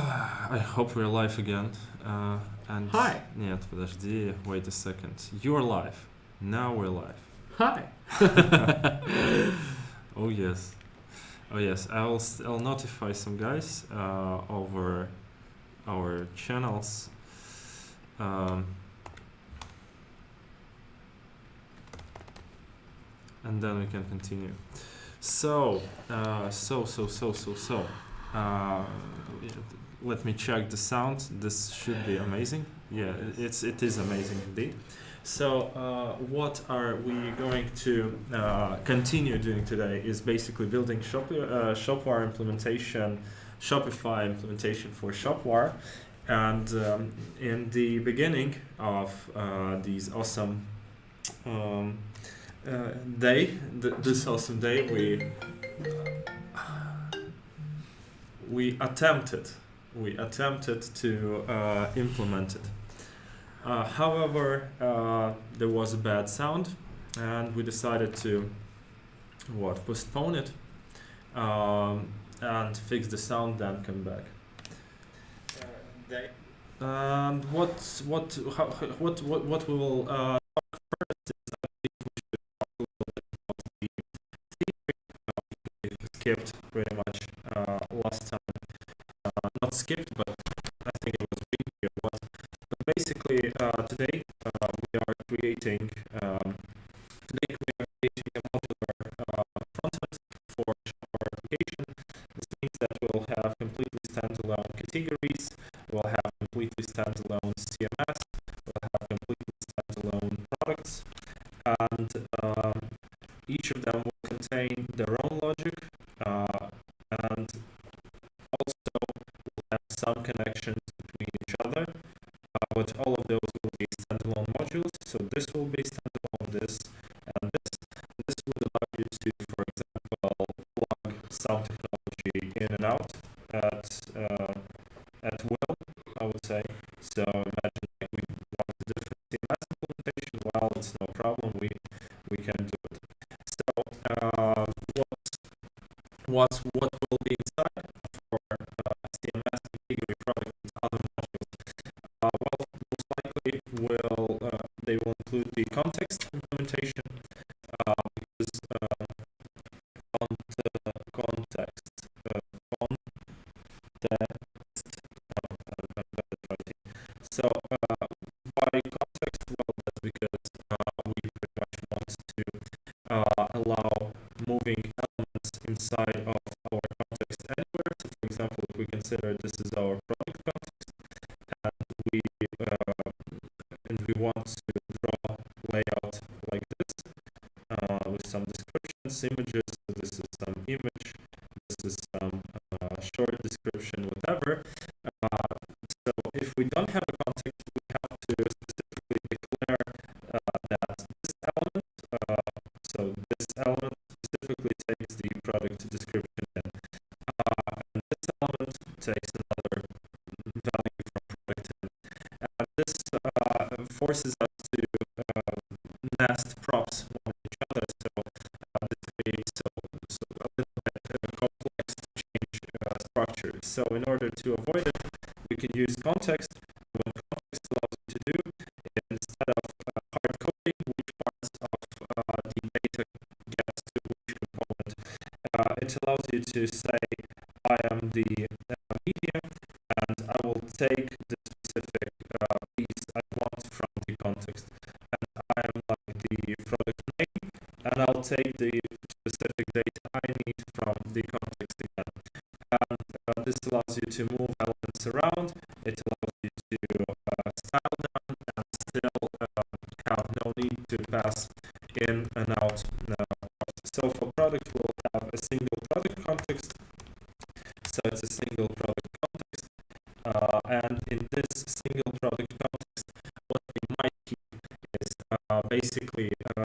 I hope we're live again. And Hi. Нет, подожди, wait a second. You're live. Now we're live. Hi. Oh yes. Oh yes. I'll notify some guys over our channels. And then we can continue. So, let me check the sound. This should be amazing. Yeah, it is amazing indeed. So, what are we going to continue doing today is basically building Shopware implementation, Shopify implementation for Shopware. And in the beginning of these awesome this awesome day, we attempted to implement it. However, there was a bad sound, and we decided to postpone it and fix the sound, then come back. And what we will talk first is, I think we should talk a little bit about the theory. We skipped pretty much last time. Not skipped, but I think it was weak. But basically, today we are creating a modular frontend for our application. This means that we'll have completely standalone categories, we'll have completely standalone CMS, we'll have completely standalone products, and each of them will contain their own logic, and also will have some connections between each other, but all of those will be standalone modules. So this will be standalone, this, and this. This would allow you to, for example, plug some technology in and out at will, I would say. So imagine like we want a different CMS implementation. Well, it's no problem. We can do it. So what will be inside for CMS category product and other modules? Well, most likely they will include the context implementation, because context so why context? Well, that's because we pretty much want to allow moving elements inside of our context anywhere. So for example, if we consider this is our product context, and we want to draw layout like this with some descriptions, images. So this is some image, this is some short description, whatever. So if we don't have a context, we have to specifically declare that this element, so this element specifically takes the product description in, and this element takes another value from product in. And this forces us to nest props on each other, so this creates a little bit complex to change structures. So in order to avoid it, we can use context. What context allows you to do, instead of hard coding which parts of the data gets to which component, it allows you to say, I am the media, and I will take the specific piece I want from the context, and I am like the product name, and I'll take the specific data I need from the context again. And this allows you to move elements around. It allows you to style them and still have no need to pass in and out. So for product, we'll have a single product context. So it's a single product context. And in this single product context, what we might keep is basically the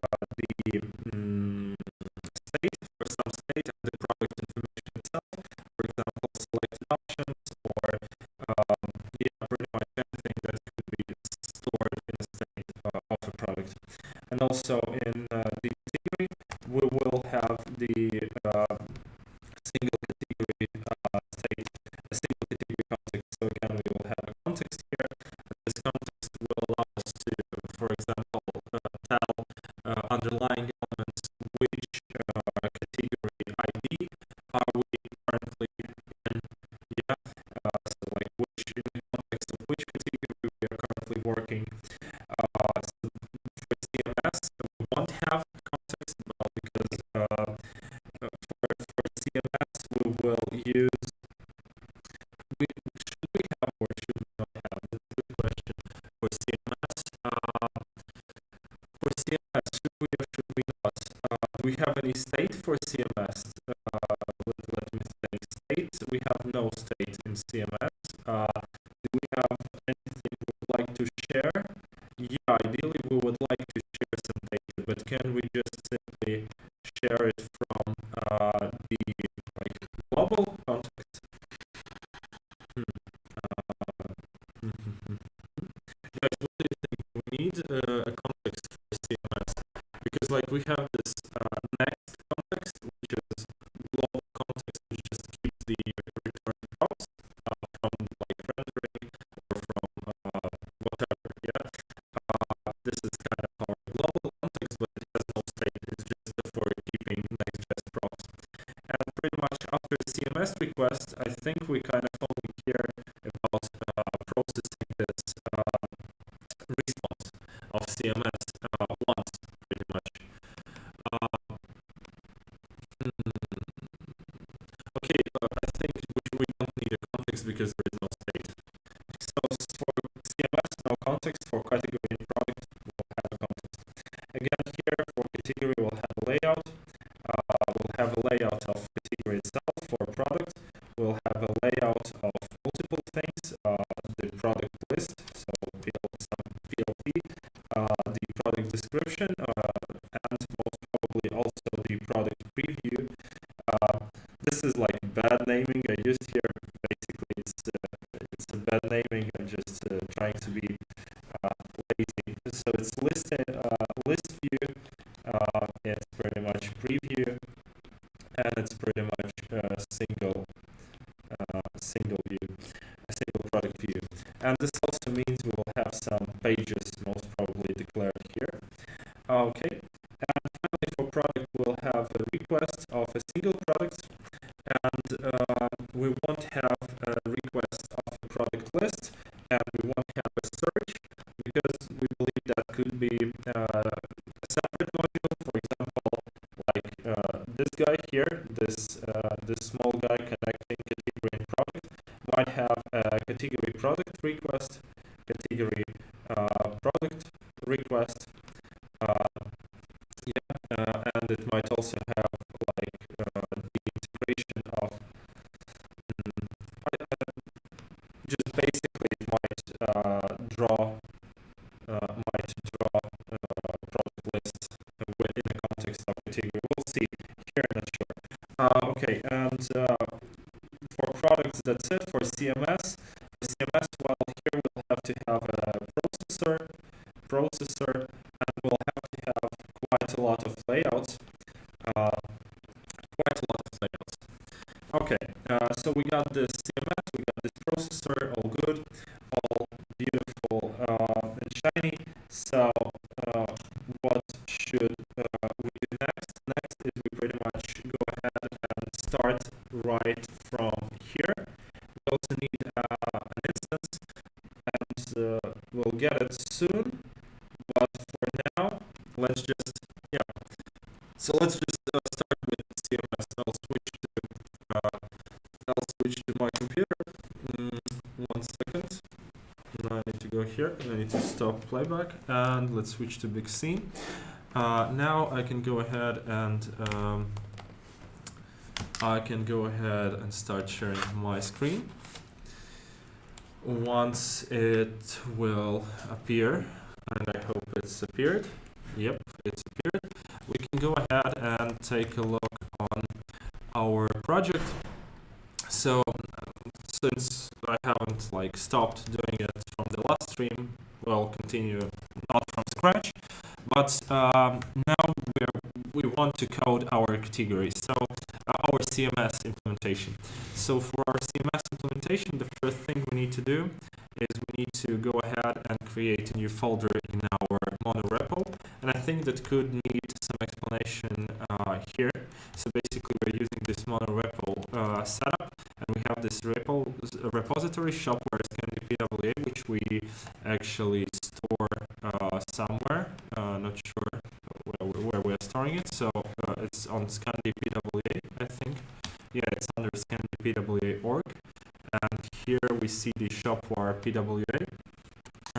state, for some state, and the product information itself. For example, selected options, or pretty much anything that could be stored in a state of a product. And also in the category, we will have the single category state, a single category context. So currently in, yeah, so like which, in the context of which category we are currently working. So for CMS, we won't have context now because for CMS we will use, should we have or should we not have? That's a good question. For CMS, should we or should we not? Do we have any state for CMS? Let me think. State, we have no state in CMS. Do we have anything we would like to share? Yeah, ideally we would like to share some data, but can we just simply share it from the like global context? Guys, what do you think? We need a context for CMS because like we have this next context, which is global context, which just keeps the return props from like rendering or from whatever. Yeah, this is kind of our global context, but it has no state. It's just for keeping Next.js props. And pretty much after CMS request, I think we kind of only care about processing this response of CMS once, pretty much. Okay, I think we don't need a context because there is no state. So for CMS, no context. For category and product, we'll have a context. Again, here for category, we'll have a layout. We'll have a layout of category itself. For product, we'll have a layout of multiple things. The product list, so some PLP, the product description, and most probably also the product preview. This is like bad naming I used here. Basically, it's a bad naming. I'm just trying to be lazy. So it's list view. It's pretty much preview, and it's pretty much single view, a single product view. And this also means we will have some pages most probably declared here. Okay. And finally, for product, we'll have a request of a single product, and we won't have a request of a product list, and we won't have a search because we believe that could be a separate module. For example, like this guy here, this small guy connecting category and product might have a category product request, category product request. And it might also have like the integration of just basically it might draw product lists within the context of category. We'll see here, not sure. Okay, and for products, that's it. For CMS, well, here we'll have to have a processor, and we'll have to have quite a lot of layouts. Okay, so we got this CMS, we got this processor, all good, all beautiful and shiny. So what should we do next? Next is we pretty much go ahead and start right from here. We also need an instance, and we'll get it soon. But for now, let's just start with CMS. I'll switch to my computer. 1 second. I need to go here. I need to stop playback, and let's switch to big scene. Now I can go ahead and start sharing my screen. Once it will appear, and I hope it's appeared. Yep, it's appeared. We can go ahead and take a look on our project. So since I haven't stopped doing it from the last stream, we'll continue not from scratch, but now we want to code our category, so our CMS implementation. So for our CMS implementation, the first thing we need to do is we need to go ahead and create a new folder in our monorepo, and I think that could need some explanation here. So basically we're using this monorepo setup this repository, Shopware Scandy PWA, which we actually store somewhere. Not sure where we're storing it. So it's on Scandy PWA, I think. Yeah, it's under Scandy PWA org. And here we see the Shopware PWA,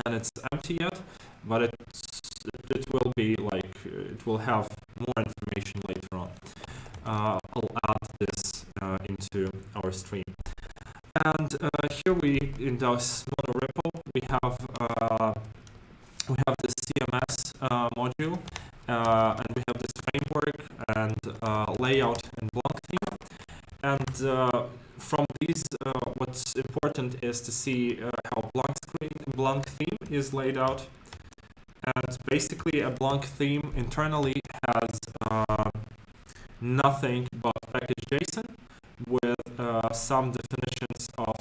and it's empty yet, but it will be like, it will have more information later on. I'll add this into our stream. And here in this monorepo we have the CMS module, and we have this framework and layout and blank theme. And from these, what's important is to see how blank theme is laid out. And basically, a blank theme internally has nothing but package.json with some definitions of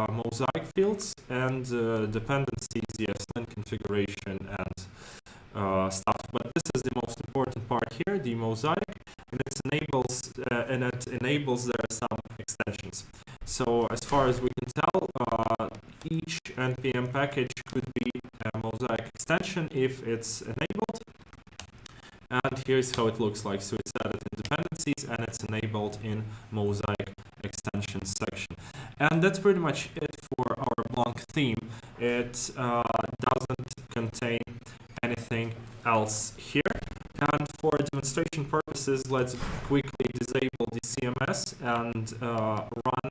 mosaic fields and dependencies, yes, and configuration and stuff. But this is the most important part here, the mosaic, and it enables there are some extensions. So as far as we can tell, each npm package could be a mosaic extension if it's enabled. And here's how it looks like. So it's added in dependencies and it's enabled in mosaic extensions section. And that's pretty much it for our blank theme. It doesn't contain anything else here. And for demonstration purposes, let's quickly disable the CMS and run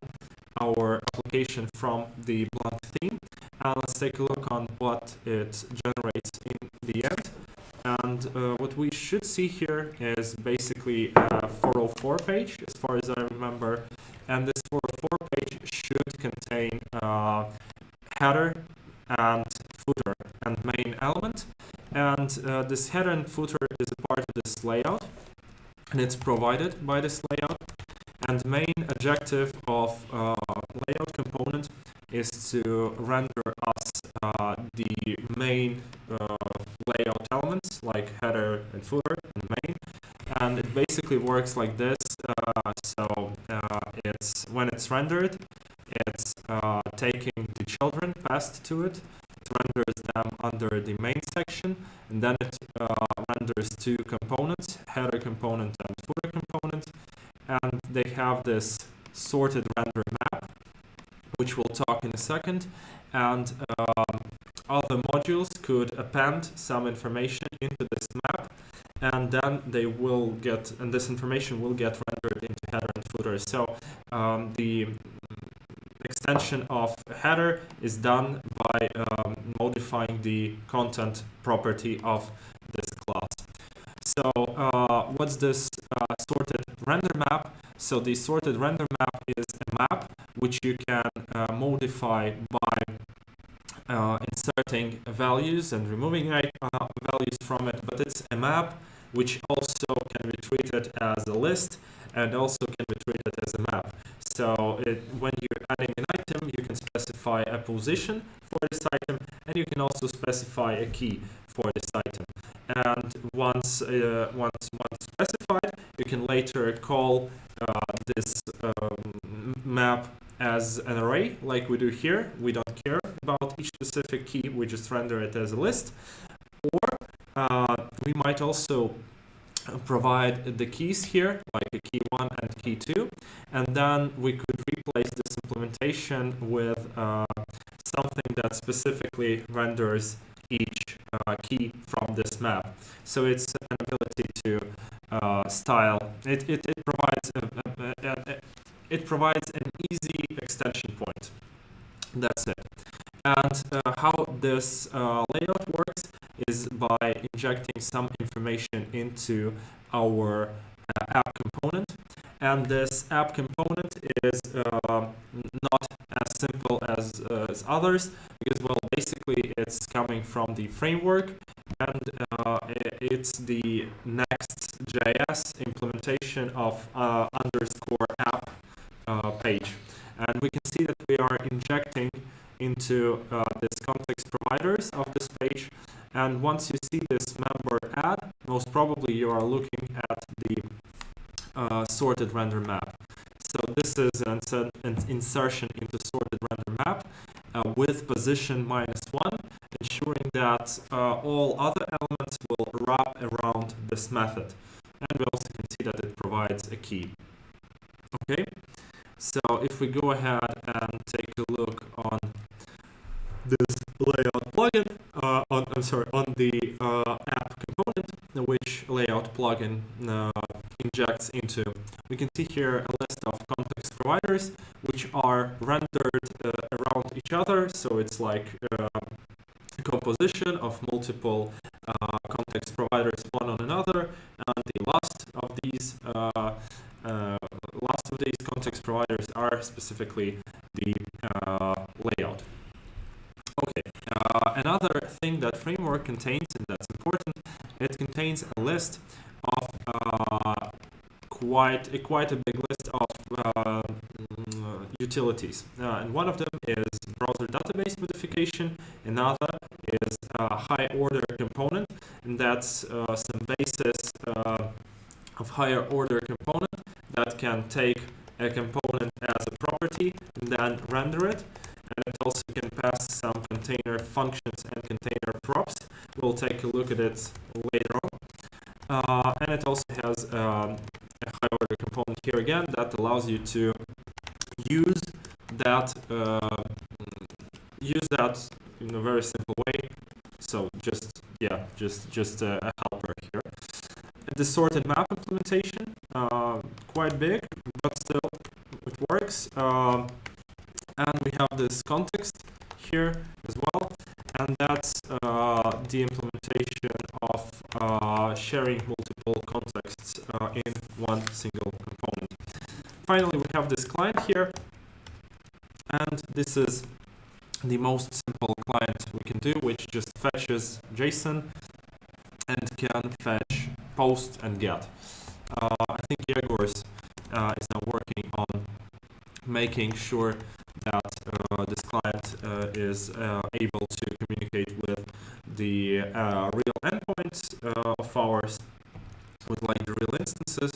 our application from the blank theme. And let's take a look on what it generates in the end. And what we should see here is basically a 404 page, as far as I remember. And this 404 page should contain header and footer and main element. And this header and footer is a part of this layout, and it's provided by this layout. And main objective of layout component is to render us the main layout elements like header and footer and main. And it basically works like this. It's when it's rendered, it's taking the children passed to it. It renders them under the main section, and then it renders two components, header component and footer component. And they have this sorted render map, which we'll talk in a second. And other modules could append some information into this map, and then they will get, and this information will get rendered into header and footer. So the extension of header is done by modifying the content property of this class. So what's this sorted render map? So the sorted render map is a map which you can modify by inserting values and removing values from it, but it's a map which also can be treated as a list and also can be treated as a map. So when you're adding an item, you can specify a position for this item, and you can also specify a key for this item. And once specified, you can later call this map as an array, like we do here. We don't care about each specific key, we just render it as a list. Or we might also provide the keys here, like a key 1 and key 2, and then we could replace this implementation with something that specifically renders each key from this map. So it's an ability to style. It provides an easy extension point. That's it. And how this layout works is by injecting some information into our app component. And this app component is not as simple as others, because, well, basically it's coming from the framework, and it's the Next.js implementation of underscore app page. And we can see that we are injecting into this context providers of this page. And once you see this member add, most probably you are looking at the sorted render map. So this is an insertion into sorted render map with position -1, ensuring that all other elements will wrap around this method. And we also can see that it provides a key. Okay, so if we go ahead and take a look on this layout plugin, on the app component, which layout plugin injects into, we can see here a list of context providers which are rendered around each other. So it's like a composition of multiple context providers one on another, and the last of these context providers are specifically the layout. Okay, another thing that framework contains, and that's important, it contains a list of quite a big list of utilities, and one of them is browser database modification. Another is a high order component, and that's some basis of higher order component that can take a component as a property and then render it. And it also can pass some container functions and container props. We'll take a look at it later on. And it also has a high order component here again that allows you to use that in a very simple way. So just a helper here. The sorted map implementation, quite big, but still it works. And we have this context here as well, and that's the implementation of sharing multiple contexts in one single component. Finally, we have this client here, and this is the most simple client we can do, which just fetches JSON and can fetch post and get. I think Yegor's is now working on making sure that this client is able to communicate with the real endpoints of ours, with like the real instances.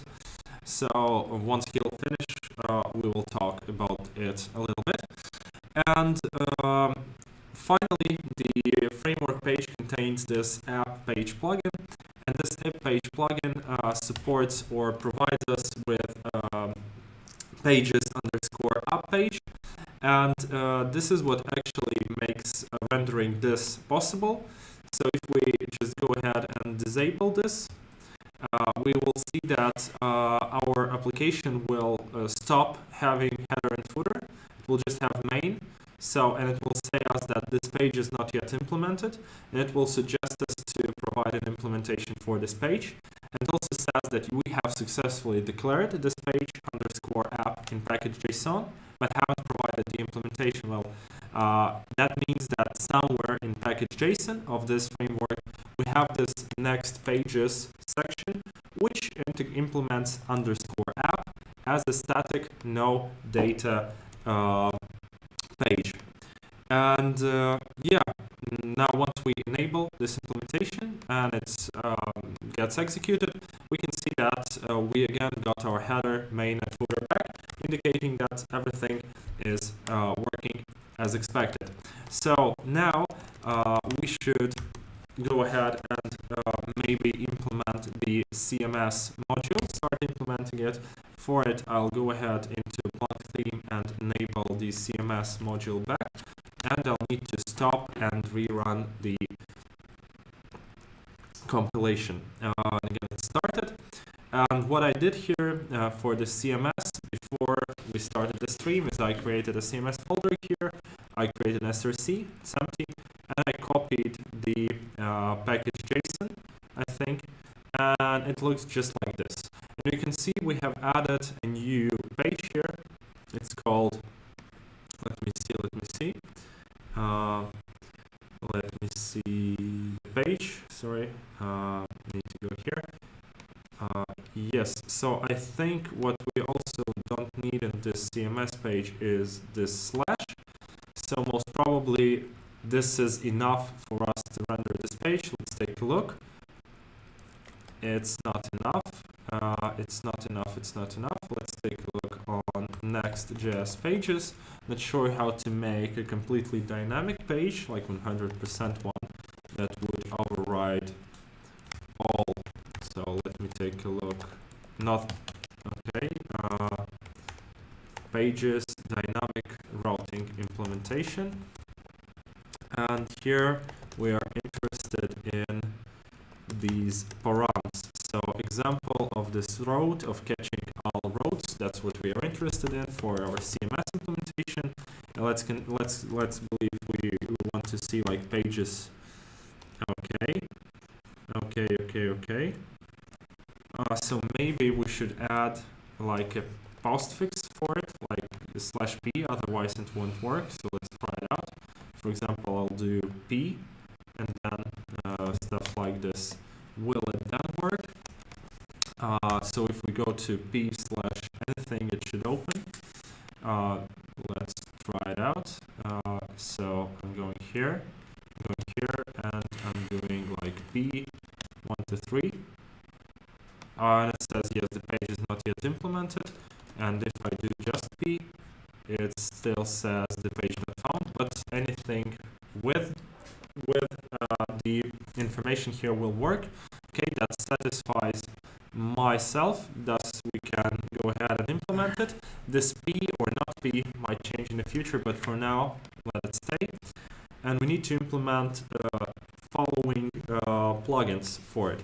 So once he'll finish, we will talk about it a little bit. And finally, the framework page contains this app page plugin, and this app page plugin supports or provides us with pages_app page. And this is what actually makes rendering this possible. So if we just go ahead and disable this, we will see that our application will stop having header and footer. It will just have main. So, and it will say us that this page is not yet implemented, and it will suggest us to provide an implementation for this page. And it also says that we have successfully declared this page_app in package.json, but haven't provided the implementation. Well, that means that somewhere in package.json of this framework, we have this next pages section, which implements _app as a static no data page. And now once we enable this implementation and it gets executed, we can see that we again got our header, main, and footer back, indicating that everything is working as expected. So now we should go ahead and maybe implement the CMS module, start implementing it. For it, I'll go ahead into Plug theme and enable the CMS module back, and I'll need to stop and rerun the compilation. And get it started. And what I did here for the CMS before we started the stream is I created a CMS folder here. I created an src, it's empty, and I copied the package JSON, I think, and it looks just like this. And you can see we have added a new page here. It's called, let me see the page, sorry, need to go here. Yes, so I think what we also don't need in this CMS page is this slash. So most probably this is enough for us to render this page. Let's take a look. It's not enough. It's not enough. Let's take a look on Next.js pages that show you how to make a completely dynamic page, like 100% one that would override all. So let me take a look. Not okay. Pages dynamic routing implementation, and here we are interested in these params. So example of this route of catching all routes, that's what we are interested in for our CMS implementation. And let's believe we want to see like pages. Okay. So maybe we should add like a postfix for it, like /p, otherwise it won't work. So let's try it out. For example, I'll do p and then stuff like this. Will it then work? So if we go to p/anything, it should open. Let's try it out. So I'm going here, and I'm doing like p1 to 3. And it says yes, the page is not yet implemented. And if I do just p, it still says the page not found. But anything with the information here will work. Okay, that satisfies myself. Thus, we can go ahead and implement it. This p or not p might change in the future, but for now, let it stay. And we need to implement following plugins for it.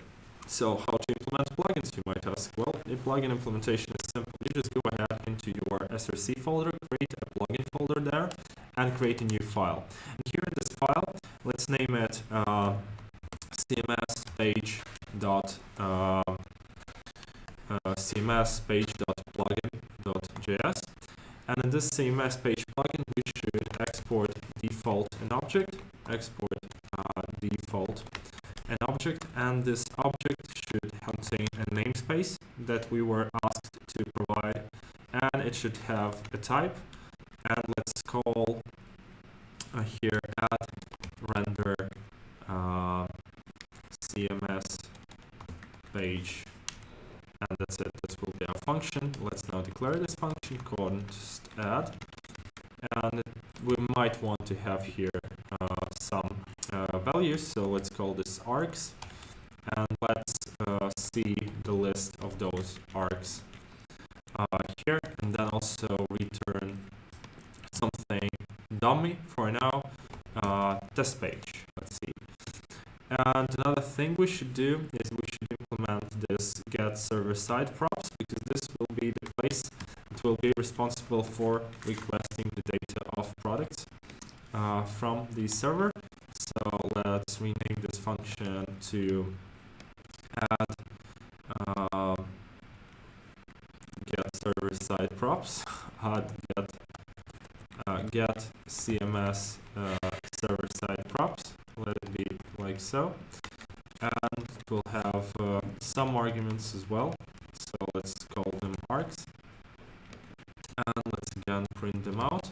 So how to implement plugins, you might ask? Well, a plugin implementation is simple. You just go ahead into your SRC folder, create a plugin folder there, and create a new file. And here in this file, let's name it cms and in this CMS page plugin we should export default an object, and this object should contain a namespace that we were asked to provide, and it should have a type, and let's call here add render CMS page, and that's it. This will be our function. Let's now declare this function const add, and we might want to have here some values, so let's call this args, and let's see the list of those args here, and then also return something dummy for now, test page. Let's see. And another thing we should do is we should implement this get server-side props, because this will be the place that will be responsible for requesting the data of products from the server. So let's rename this function to add get server-side props, add get CMS server-side props. Let it be like so, and we'll have some arguments as well, so let's call them args, and let's again print them out,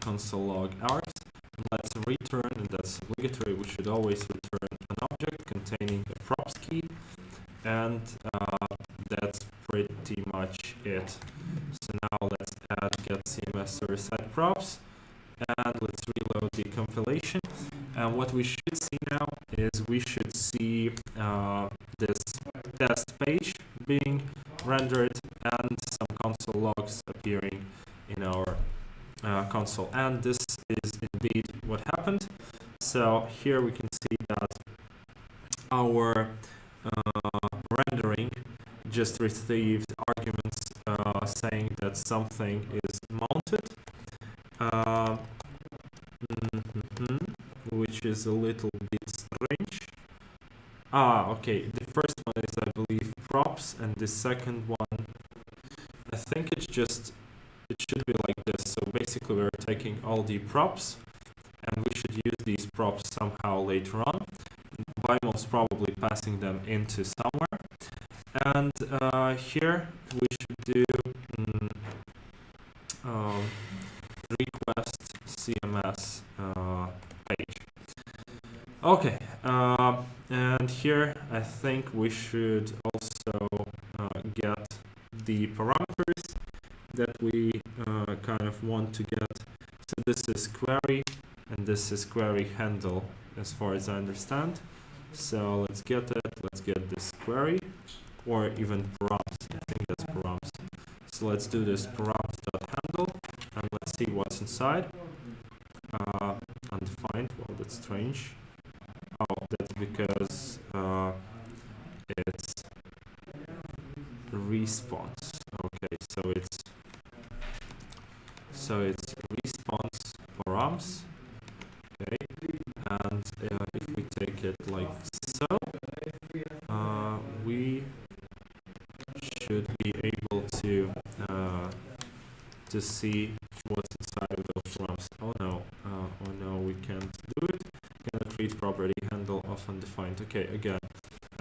console log args, and let's return, and that's obligatory, we should always return an object containing a props key, and that's pretty much it. So now let's add get CMS server side props, and let's reload the compilation. And what we should see now is we should see this test page being rendered and some console logs appearing in our console. And this is indeed what happened. So here we can see that our rendering just received arguments saying that something is mounted. Which is a little bit strange. Okay, the first one is, I believe, props, and the second one, I think it should be like this. So basically we're taking all the props, and we should use these props somehow later on, by most probably passing them into somewhere. And here we should do request CMS page. Okay, and here I think we should also get the parameters that we kind of want to get. So this is query, and this is query handle, as far as I understand. So let's get it. Let's get this query, or even params. I think that's params. So let's do this params.handle, and let's see what's inside. Undefined. Well, that's strange. Oh, that's because it's response. Okay, so it's response params. Okay, and if we take it like so, we should be able to see what's inside of those params. Oh no, we can't do it. Cannot read property handle of undefined. Okay, again,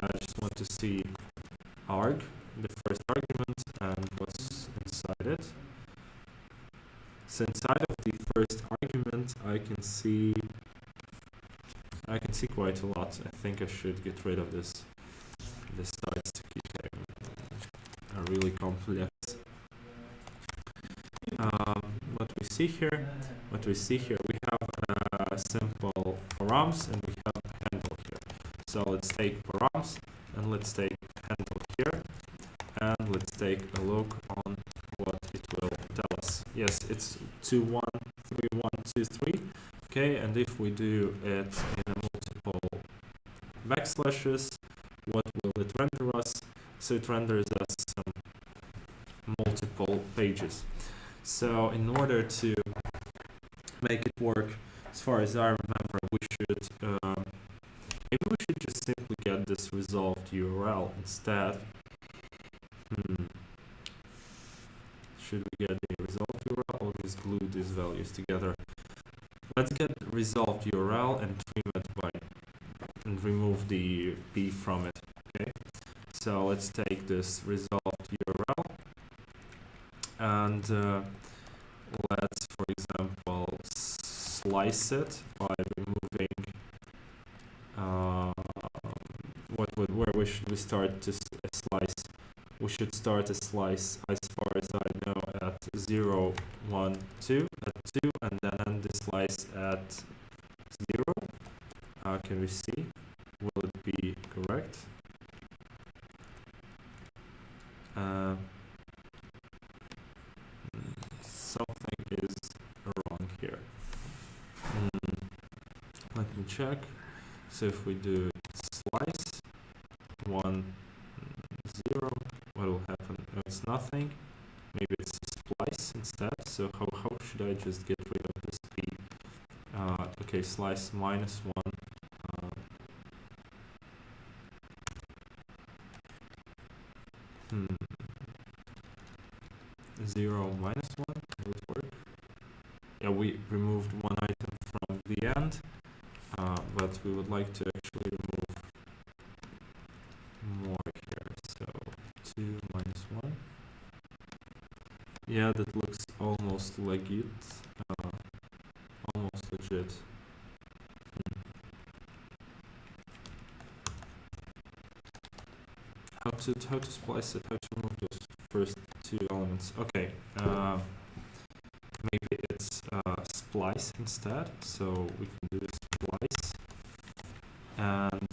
I just want to see arg, the first argument, and what's inside it. So inside of the first argument, I can see quite a lot. I think I should get rid of this size to keep them really complex. What we see here, we have simple params and we have a handle here. So let's take params and let's take handle here, and let's take a look on what it will tell us. Yes, it's 2, 1, 3, 1, 2, 3. Okay, and if we do it in a multiple backslashes, what will it render us? So it renders us some multiple pages. So in order to make it work, as far as I remember, we should maybe we should just simply get this resolved URL instead. Should we get the resolved URL or just glue these values together? Let's get resolved URL and trim it and remove the p from it. Okay, so let's take this resolved URL and let's, for example, slice it by removing where should we start a slice? We should start a slice, as far as I know, at 0, 1, 2, at 2, and then end the slice at 0. Can we see? Will it be correct? Something is wrong here. Let me check. So if we do slice 1, 0, what will happen? Oh, it's nothing. Maybe it's a splice instead. So how should I just get rid of this p? Okay, slice -1. 0 -1, will it work? Yeah, we removed one item from the end, but we would like to actually remove more here. So 2 -1. Yeah, that looks almost legit, almost legit. How to splice it? How to remove those first 2 elements? Okay, maybe it's splice instead. So we can do splice, and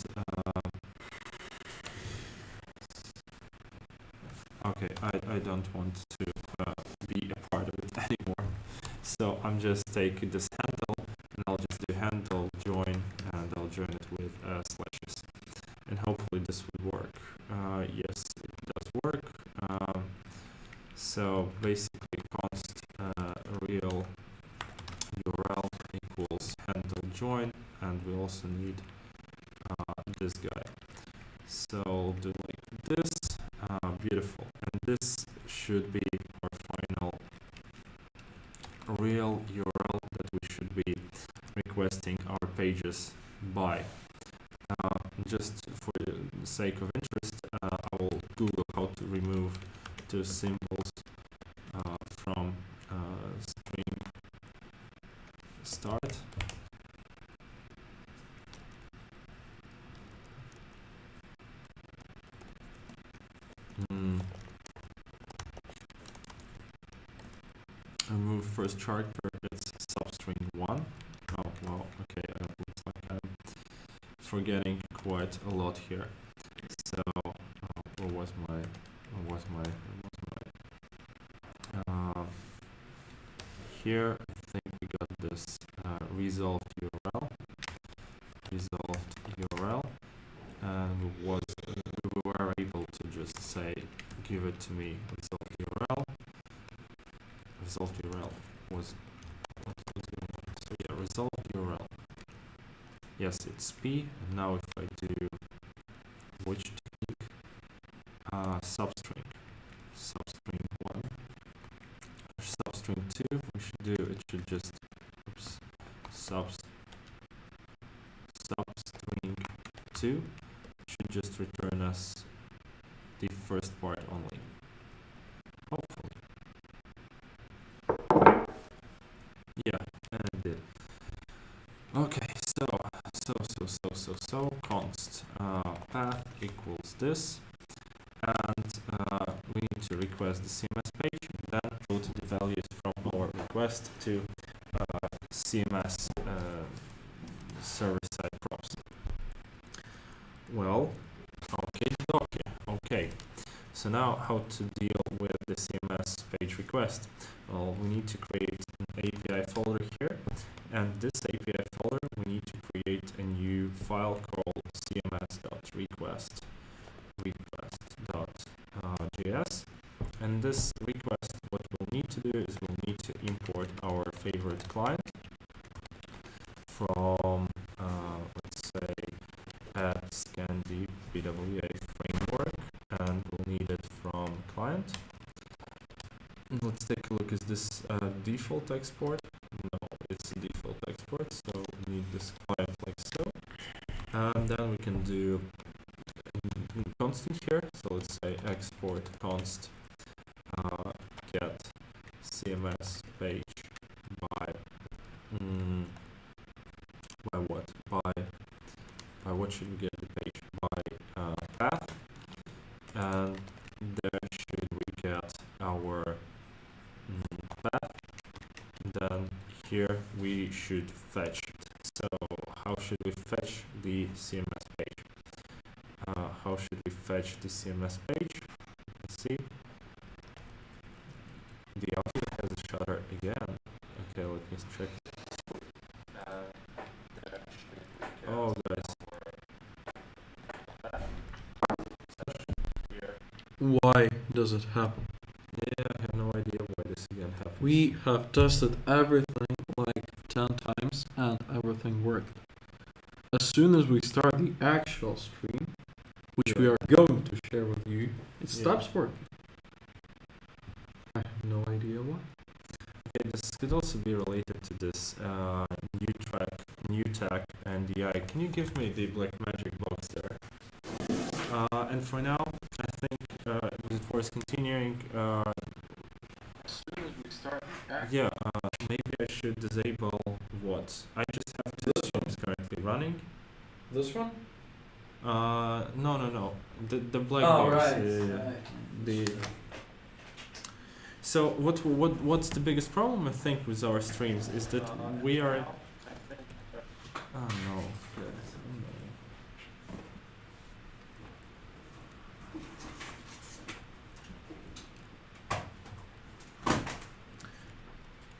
okay, I don't want to be a part of it anymore. So I'm just taking this handle, and I'll just do handle join, and I'll join it with slashes, and hopefully this would work. Yes, it does work. So basically, const real URL equals handle join, and we also need this guy. So I'll do like this. Beautiful, and this should be our final real URL that we should be requesting our pages by. Just for the sake of interest, I will Google how to remove 2 symbols from string start. Remove first character, it's substring 1. Oh, well, okay, looks like I'm forgetting quite a lot here. So, what was my, here, I think we got this resolved URL, and we were able to just say, give it to me, resolved URL. Resolved URL was, what was going on? So yeah, resolved URL. Yes, it's P, and now if I do which technique, substring 1, substring 2, we should do, it should just, oops, substring 2 should just return us the first part only, hopefully. Yeah, and it did. Okay, so const path equals this, and we need to request the CMS page, and then put the values from our request to CMS server-side props. Well, okay. So now how to deal with the CMS page request? Well, we need to create an API folder here, and this API folder we need to create a new file called cms.request.js, and this request, what we'll need to do is we'll need to import our favorite client from let's say at Scandi BWA framework, and we'll need it from client. And let's take a look. Is this default export? No, it's a default export, so we need this client like so. And then we can do constant here. So let's say export const get CMS page by what? By what should we get the page? By path, and there should we get our path. Then here we should fetch it. So how should we fetch the CMS page? How should we fetch the CMS page? Let's see. The audio has a shutter again. Okay, let me check. Oh, guys. Why does it happen? Yeah, I have no idea why this again happened. We have tested everything like 10 times and everything worked. As soon as we start the actual stream, which we are going to share with you, it stops working. I have no idea why. Okay, this could also be related to this new tag NDI. Can you give me the black magic box there? And for now, I think before continuing, as soon as we start, maybe I should disable what? I just have two streams currently running. This one? No. The black Oh, box. right. The. So what's the biggest problem I think with our streams is that we are. Oh no.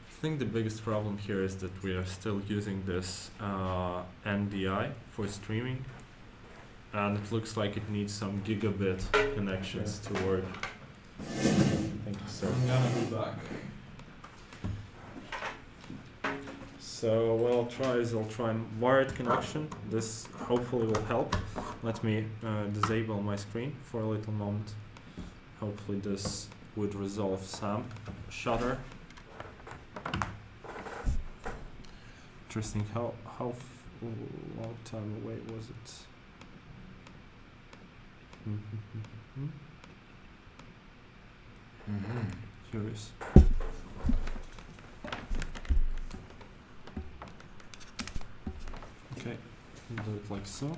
I think the biggest problem here is that we are still using this NDI for streaming, and it looks like it needs some gigabit connections to work. Thank you, sir. I'm gonna be back. So what I'll try wired connection. This hopefully will help. Let me disable my screen for a little moment. Hopefully this would resolve some shutter. Interesting. How long time away was it? Curious. Okay, do it like so.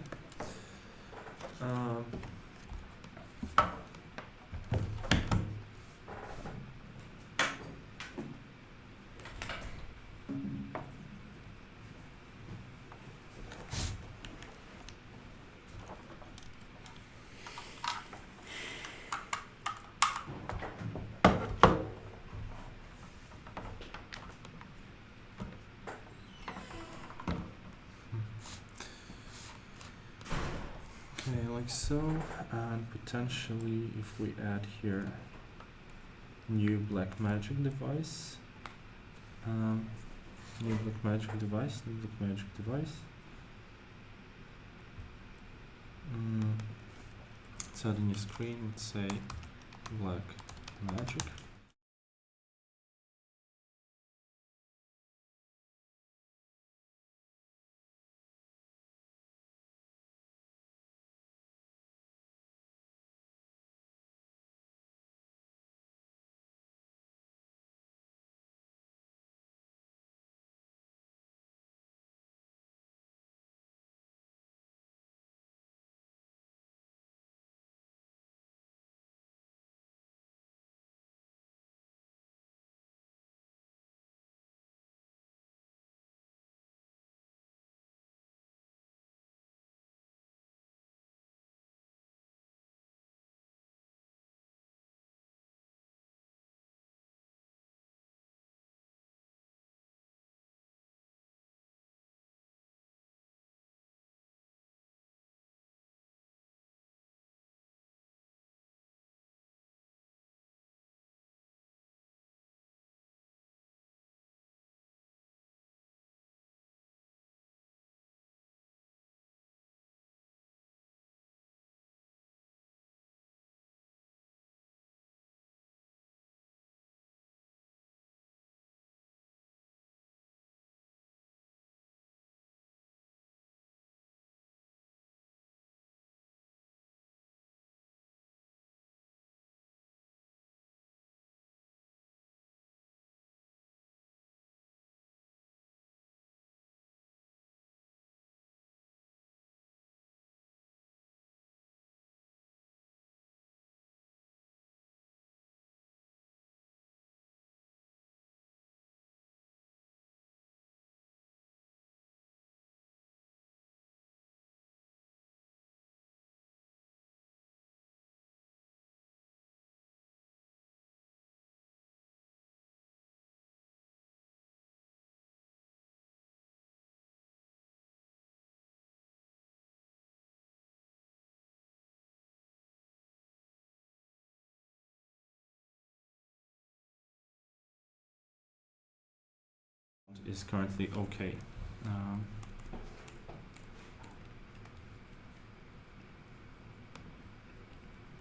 like so, and potentially if we add here new black magic device, new black magic device. Let's add a new screen, let's say black magic. Is currently okay.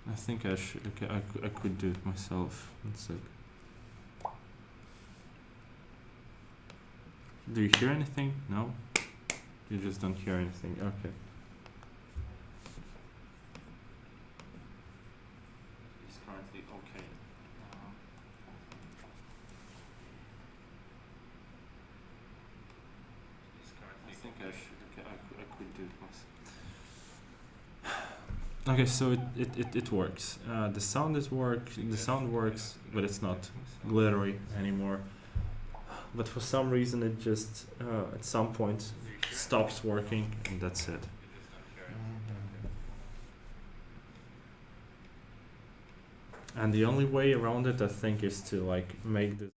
I think I should. Okay, I could do it myself. One sec. Do you hear anything? No. You just don't hear anything. Okay. It's currently okay. I think I should. Okay, I could do it myself. Okay, so it works. The sound works, but it's not glittery anymore. But for some reason, it just at some point stops working, and that's it. And the only way around it, I think, is to like make this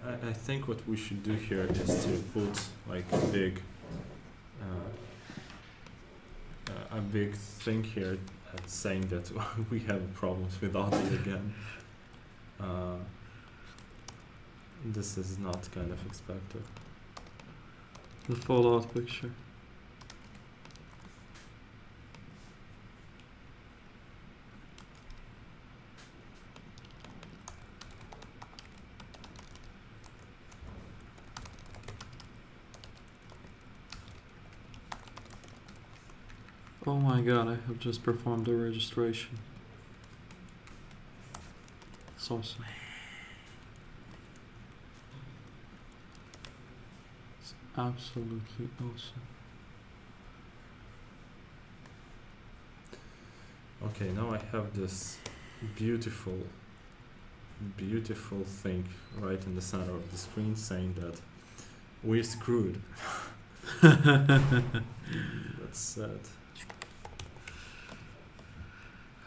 I think what we should do here is to put like a big thing here saying that we have problems with audio again. This is not kind of expected. The fallout picture. Oh my god, I have just performed a registration. It's awesome. It's absolutely awesome. Okay, now I have this beautiful thing right in the center of the screen saying that we're screwed. That's sad.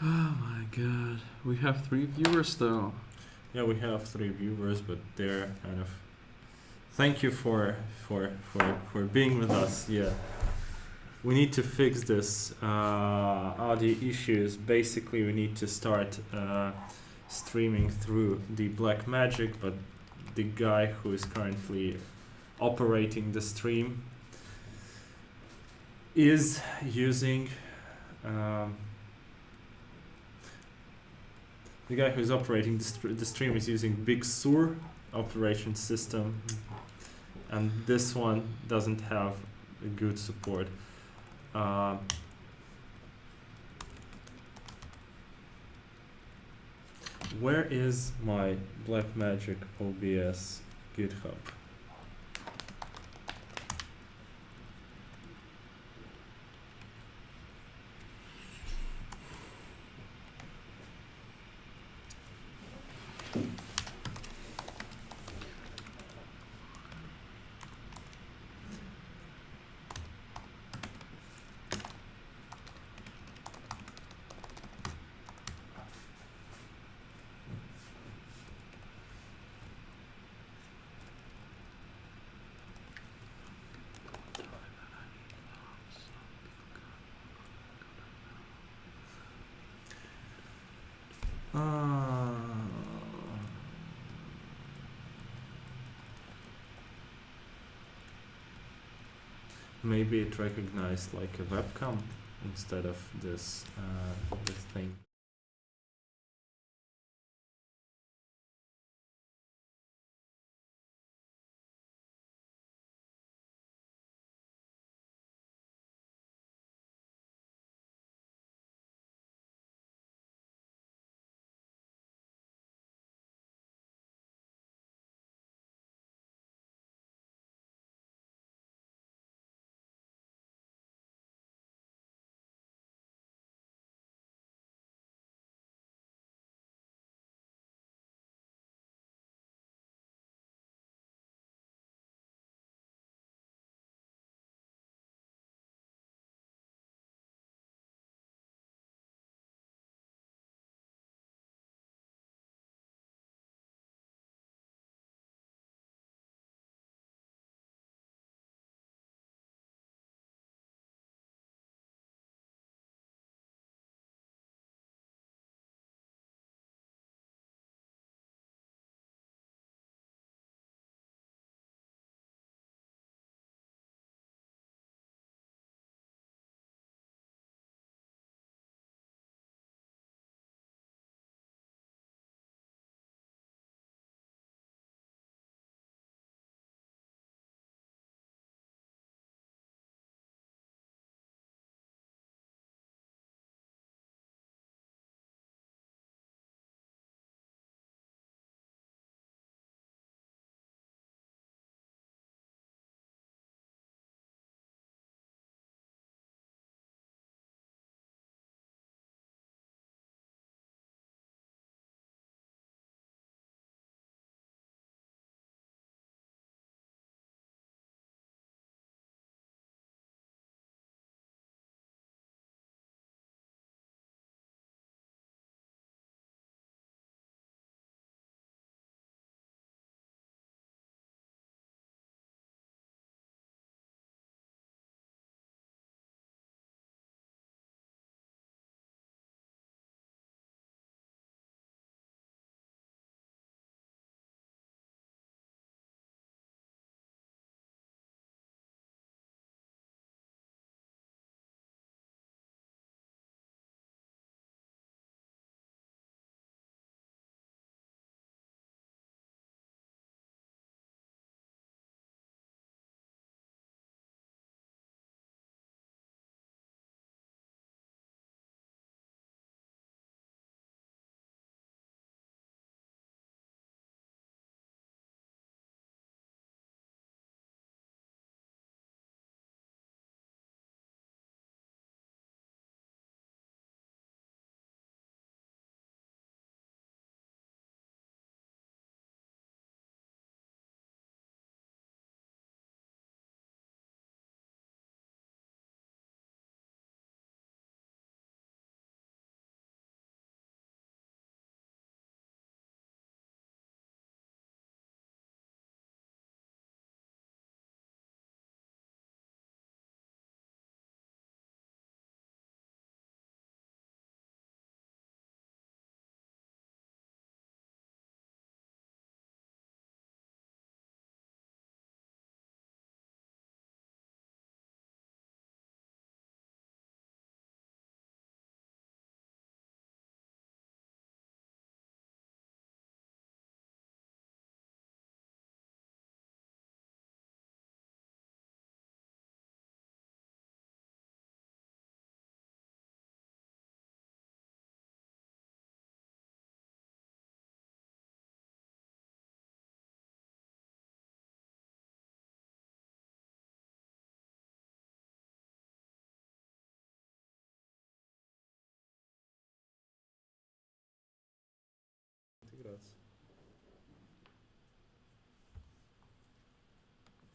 Oh my god. We have 3 viewers though. Yeah, we have 3 viewers, but they're kind of. Thank you for being with us. Yeah, we need to fix this audio issues. Basically, we need to start streaming through the Blackmagic, but the guy who is currently operating the stream is using. The guy who's operating the stream is using Big Sur operation system, and this one doesn't have a good support. Where is my Blackmagic OBS GitHub? Maybe it recognized like a webcam instead of this thing.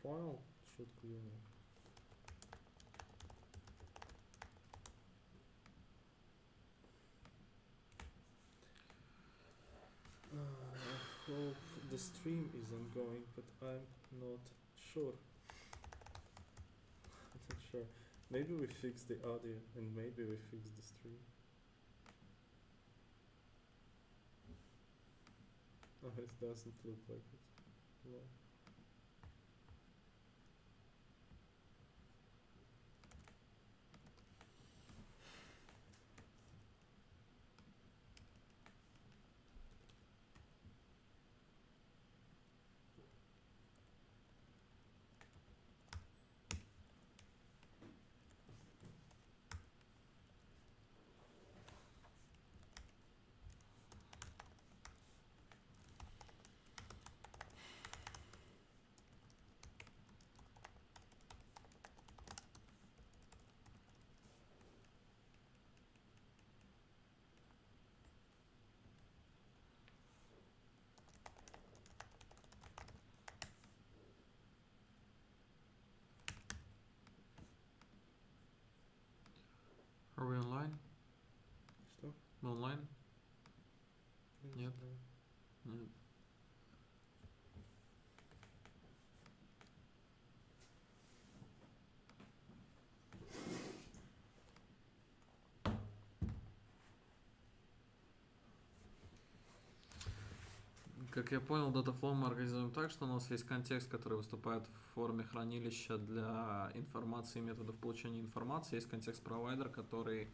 file should clear me. I hope the stream isn't going, but I'm not sure. I'm not sure. Maybe we fix the audio and maybe we fix the stream. Oh, it doesn't look like it. No. Are we online? Что? Мы онлайн? Не Нет. знаю. Нет. Как я понял, датафлоу мы организуем так, что у нас есть контекст, который выступает в форме хранилища для информации и методов получения информации. Есть контекст-провайдер, который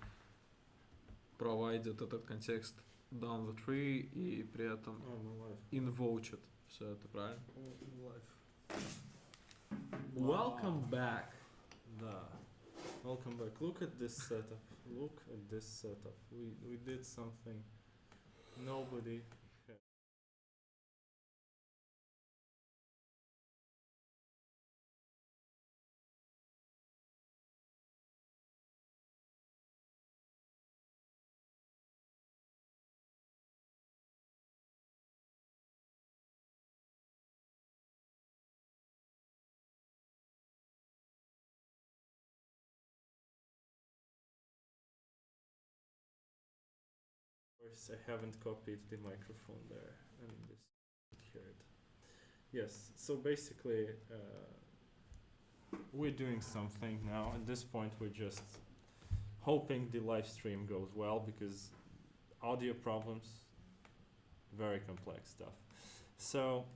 провайдит этот контекст down the tree и при этом invoked все это, правильно? Welcome back! Да. Welcome back. Look at this setup. Look at this setup. We did something nobody had. Of course, I haven't copied the microphone there, and this hear it. Yes. So basically, we're doing something now. At this point, we're just hoping the live stream goes well because audio problems, very complex stuff. So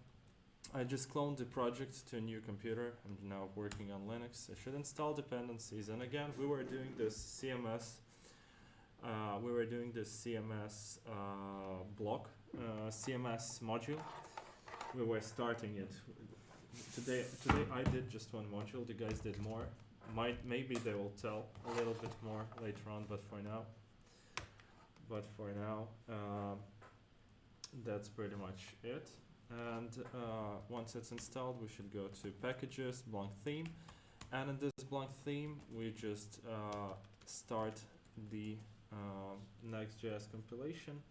I just cloned the project to a new computer. I'm now working on Linux. I should install dependencies. And again, we were doing this CMS. Block, CMS module. We were starting it. Today I did just one module. The guys did more. Maybe they will tell a little bit more later on, but for now, that's pretty much it. And once it's installed, we should go to packages, blank theme, and in this blank theme, we just start the Next.js compilation.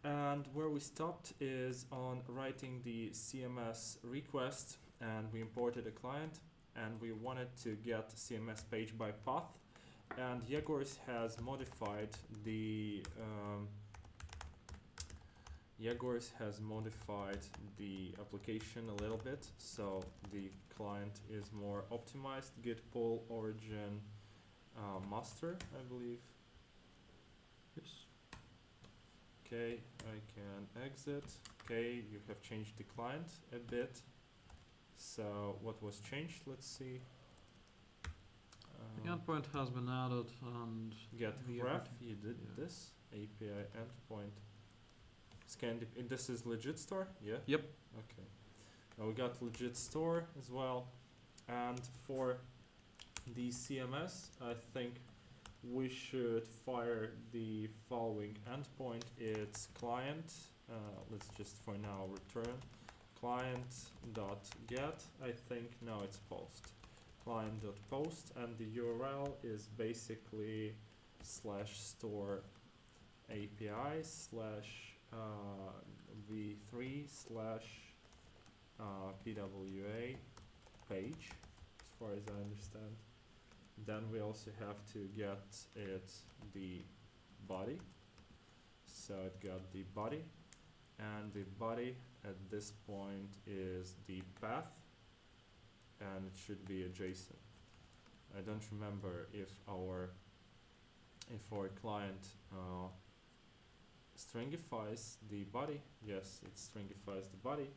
And where we stopped is on writing the CMS request, and we imported a client, and we wanted to get CMS page by path, and Yegors has modified the application a little bit, so the client is more optimized. Git pull origin master, I believe. Yes. Okay, I can exit. Okay, you have changed the client a bit. So what was changed? Let's see. The endpoint has been added and Get the ref, everything- you did yeah. this. API endpoint. Scan this is legit store? Yeah? Yep. Okay. Now we got legit store as well. And for the CMS, I think we should fire the following endpoint. It's client. Let's just for now return client.get. I think now it's post. Client.post, and the URL is basically /store API /v3 /pwa page, as far as I understand. Then we also have to get it the body. So it got the body, and the body at this point is the path, and it should be adjacent. I don't remember if our client stringifies the body. Yes, it stringifies the body,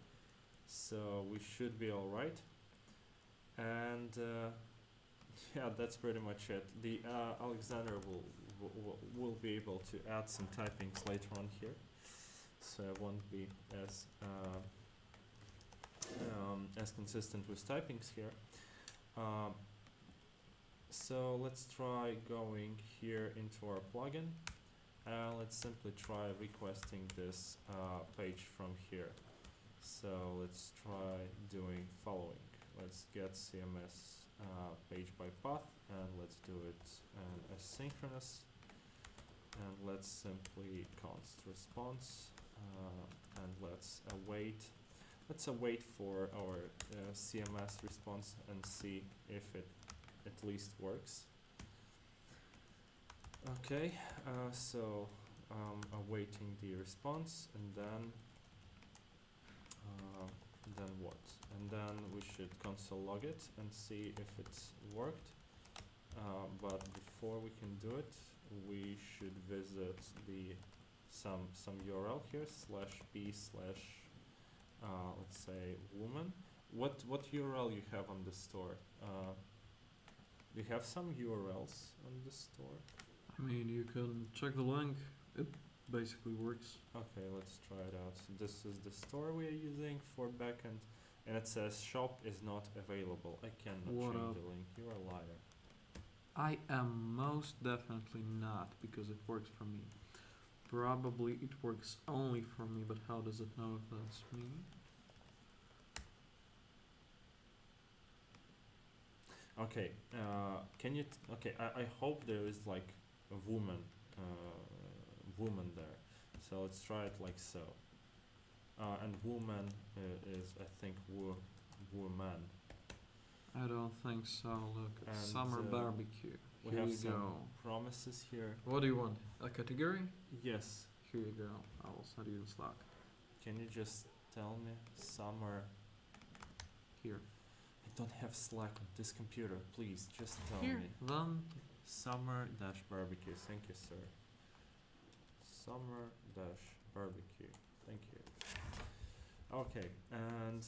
so we should be all right. And yeah, that's pretty much it. The Alexander will be able to add some typings later on here, so I won't be as consistent with typings here. So let's try going here into our plugin, and let's simply try requesting this page from here. So let's try doing following. Let's get CMS page by path, and let's do it asynchronous, and let's simply const response, and let's await for our CMS response and see if it at least works. Okay, so awaiting the response, and then what? And then we should console log it and see if it's worked. But before we can do it, we should visit the some URL here /p/ let's say woman. What URL you have on the store? Do you have some URLs on the store? I mean, you can check the link. It basically works. Okay, let's try it out. So this is the store we are using for backend, and it says shop is not available. I cannot change the link. You are a liar. I am most definitely not, because it works for me. Probably it works only for me, but how does it know if that's me? Okay, can you? Okay, I hope there is like a woman there. So let's try it like so. And woman is, I think, woman. I don't think so. Look, And, summer barbecue. We Here have you some go. promises here. What do you want? A category? Yes. Here you go. I will send you the Slack. Can you just tell me summer? Here. I don't have Slack on this computer. Please, just tell Here. me. Then Summer-barbecue. Thank you, sir. Summer-barbecue. Thank you. Okay, and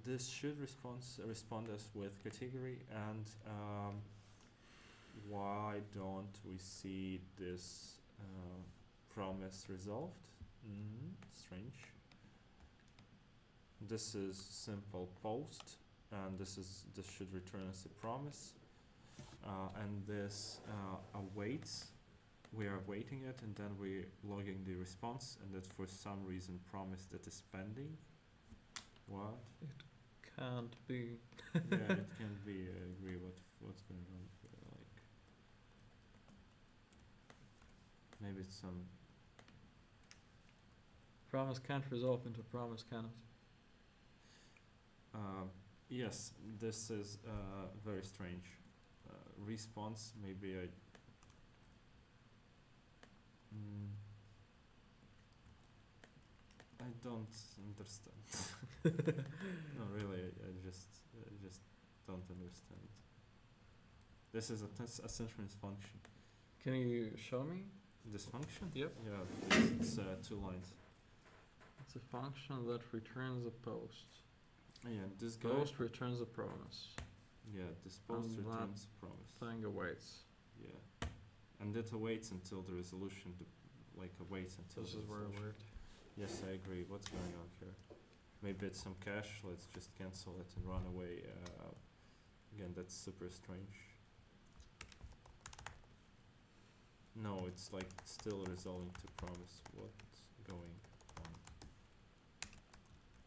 this should respond us with category, and why don't we see this promise resolved? Strange. This is simple post, and this should return us a promise, and this awaits. We are awaiting it, and then we're logging the response, and that for some reason promise that is pending. What? it can't be. Yeah, it can be. I agree. What's going on here? Like, maybe it's some. Promise can't resolve into promise cannot. Yes, this is very strange. Response. Maybe I. I don't understand. No, really, I just don't understand. This is a asynchronous function. Can you show me? This function? Yep. Yeah, it's 2 lines. It's a function that returns a post. Yeah, this guy. Post returns a promise. Yeah, this post And returns promise. Thing awaits. Yeah, and it awaits until the resolution. Awaits until. This the is very resolution. weird. Yes, I agree. What's going on here? Maybe it's some cache. Let's just cancel it and run away. Again, that's super strange. No, it's like still resolving to promise. What's going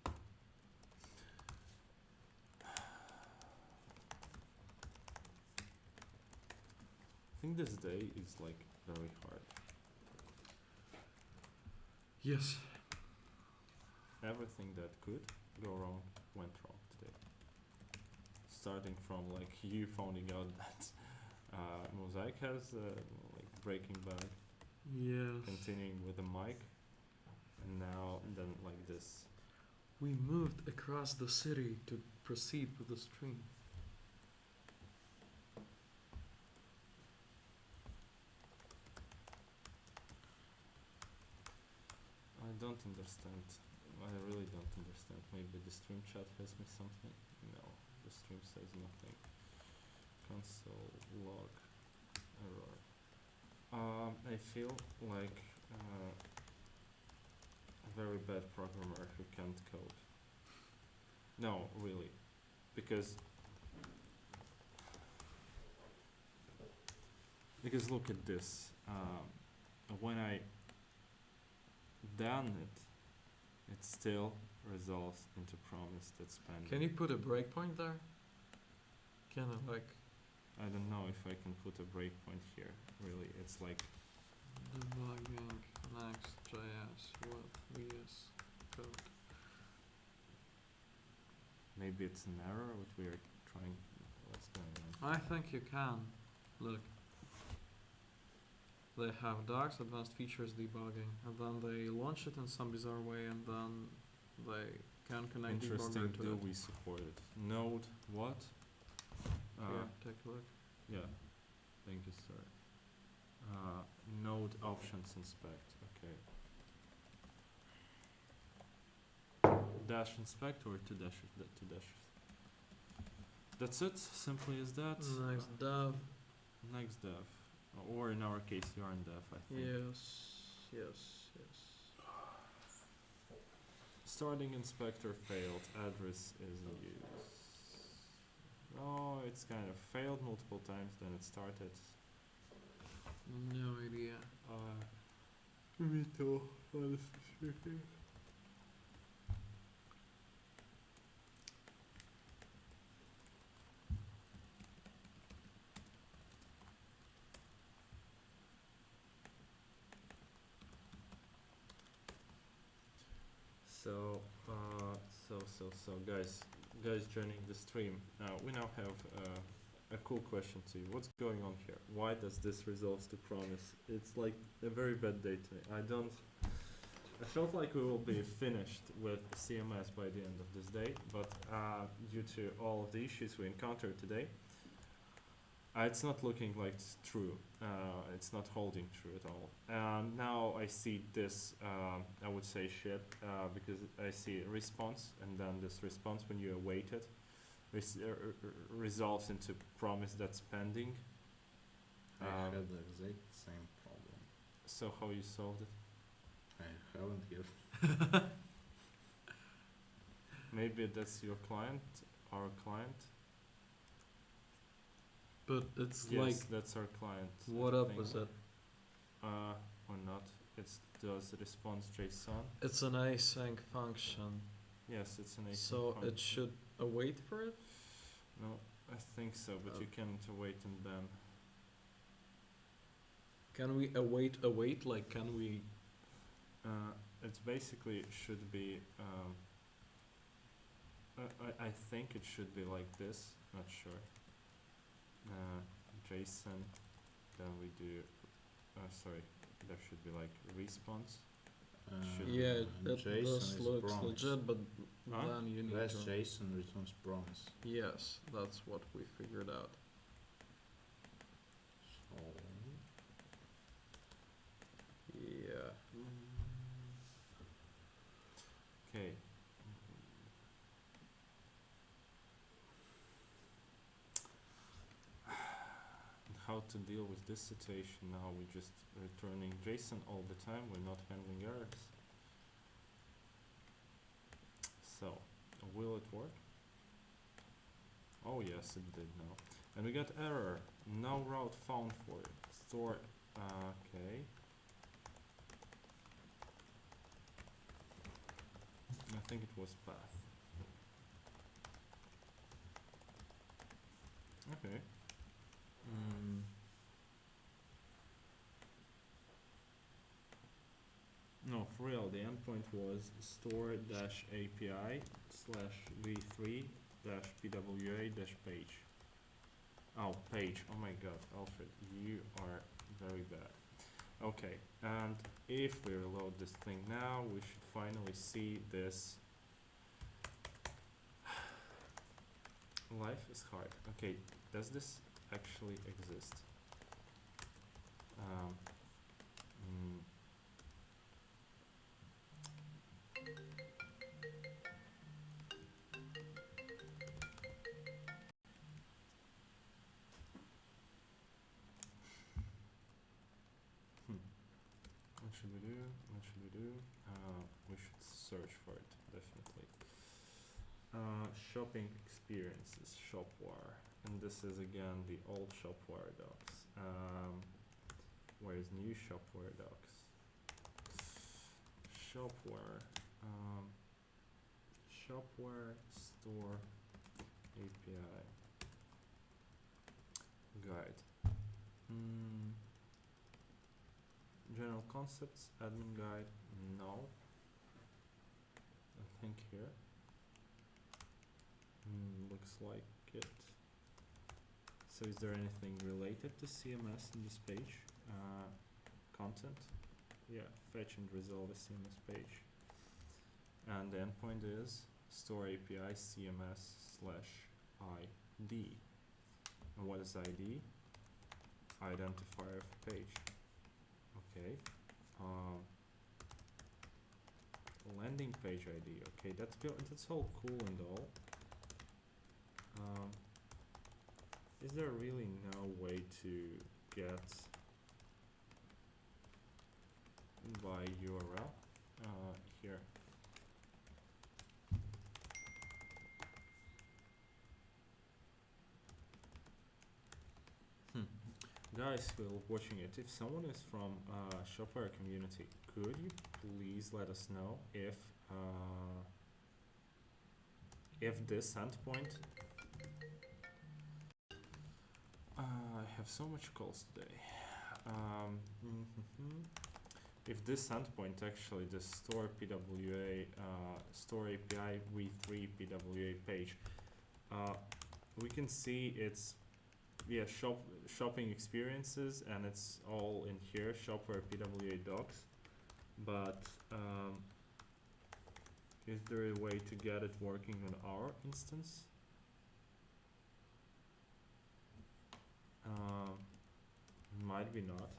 on? I think this day is like very hard. Yes. Everything that could go wrong went wrong today. starting from like you finding out that Mosaic has like breaking bag, Yes. continuing with the mic, and now then like this. We moved across the city to proceed with the stream. I don't understand. I really don't understand. Maybe the stream chat has me something. No, the stream says nothing. Console log error. I feel like a very bad programmer who can't code. No, really, because look at this. When I done it, it still resolves into promise that's pending. Can you put a breakpoint there? Can I like I don't know if I can put a breakpoint here. Really, it's like debugging Next.js with VS Code? maybe it's an error what we are trying. What's going on? I think you can. Look. They have docs, advanced features, debugging, and then they launch it in some bizarre way, and then they can connect Interesting. debugger to Do it. we support it? Node what? Here, take a look. Yeah. Thank you, sir. Node options inspect. Okay. Dash inspect or two dashes? Two dashes. That's it. Simply as that. Next dev. Next dev. Or in our case, yarn dev, I think. Yes. Starting inspector failed. Address is in use. Oh, it's kind of failed multiple times, then it started. No idea. Me too, honestly speaking. So guys joining the stream. We now have a cool question to you. What's going on here? Why does this resolve to promise? It's like a very bad day today. I felt like we will be finished with CMS by the end of this day, but due to all of the issues we encountered today, it's not looking like it's true. It's not holding true at all. And now I see this, I would say shit, because I see a response, and then this response, when you await it, resolves into promise that's pending. I had the exact same problem. So how you solved it? I haven't yet. Maybe that's your client, our client. But it's Yes, like, that's our client. what I up think. with it? Or not? It does response JSON. It's an async function, Yes, it's an async so function. it should await for it? No, I think so, but you can't wait and then. Can we await? Like, can we... It basically should be. I think it should be like this. Not sure. JSON. Then we do. Sorry. There should be like response. Should Yeah, it JSON does is looks promise. legit, but Huh? then you need Last to... JSON returns promise. Yes, that's what we figured out. So Yeah. Okay. How to deal with this situation now? We're just returning JSON all the time. We're not handling errors. So, will it work? Oh yes, it did now. And we got error. No route found for it. Store. Okay. I think it was path. Okay. No, for real, the endpoint was store-api/v3 dash pwa dash page. Oh, page. Oh my god, Alfred, you are very bad. Okay, and if we reload this thing now, we should finally see this. Life is hard. Okay, does this actually exist? Um, mm, What should we do? What should we do? We should search for it, definitely. Shopping experiences, Shopware. And this is again the old Shopware docs. Where's new Shopware docs? Shopware. Shopware store API guide. General concepts, admin guide, no. I think here. Looks like it. So is there anything related to CMS in this page? Content? Yeah, fetch and resolve a CMS page. And the endpoint is store API CMS/ID. And what is ID? Identifier of page. Okay. Landing page ID. Okay, that's all cool and all. Is there really no way to get by URL here? Guys who are watching it, if someone is from Shopware community, could you please let us know if this endpoint I have so much calls today. If this endpoint actually the store PWA store API v3 PWA page, we can see it's shopping experiences, and it's all in here, Shopware PWA docs. But is there a way to get it working on our instance? Might be not.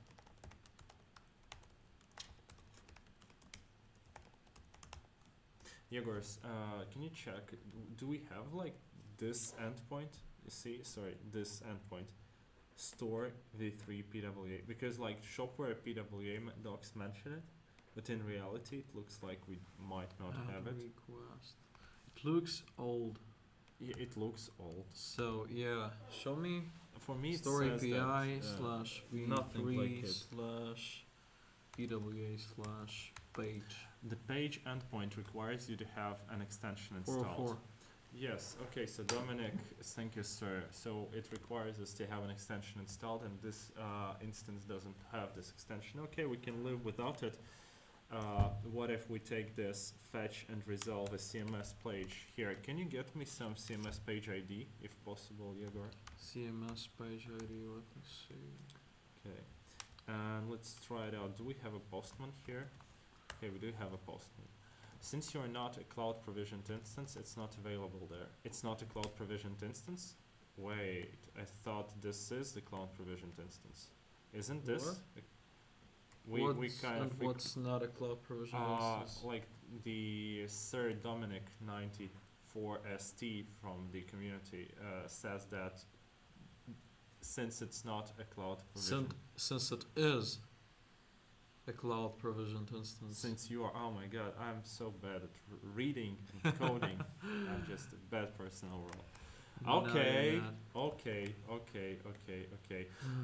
Yegors, can you check? Do we have like this endpoint? See, sorry, this endpoint, store v3 PWA, because like Shopware PWA docs mention it, but in reality it looks like we might not have it. Request. It looks old. Yeah, it looks old. So yeah, show me. For me, it Store says API that, slash nothing like v3 it. slash PWA slash page. The page endpoint requires you to have an extension installed. 404. Yes, okay, so Dominic, thank you, sir. So it requires us to have an extension installed, and this instance doesn't have this extension. Okay, we can live without it. What if we take this, fetch and resolve a CMS page here? Can you get me some CMS page ID, if possible, Yegor? CMS page ID, let me see. Okay, and let's try it out. Do we have a postman here? Okay, we do have a postman. Since you're not a cloud provisioned instance, it's not available there. It's not a cloud provisioned instance? Wait, I thought this is the cloud provisioned instance. Isn't this? What? We kind of... What's not a cloud provision instance? Like the Sir Dominic 94ST from the community says that since it's not a cloud provision... Since it is a cloud provisioned instance. Since you are, oh my god, I'm so bad at reading and coding. I'm just a bad person overall. Okay, okay.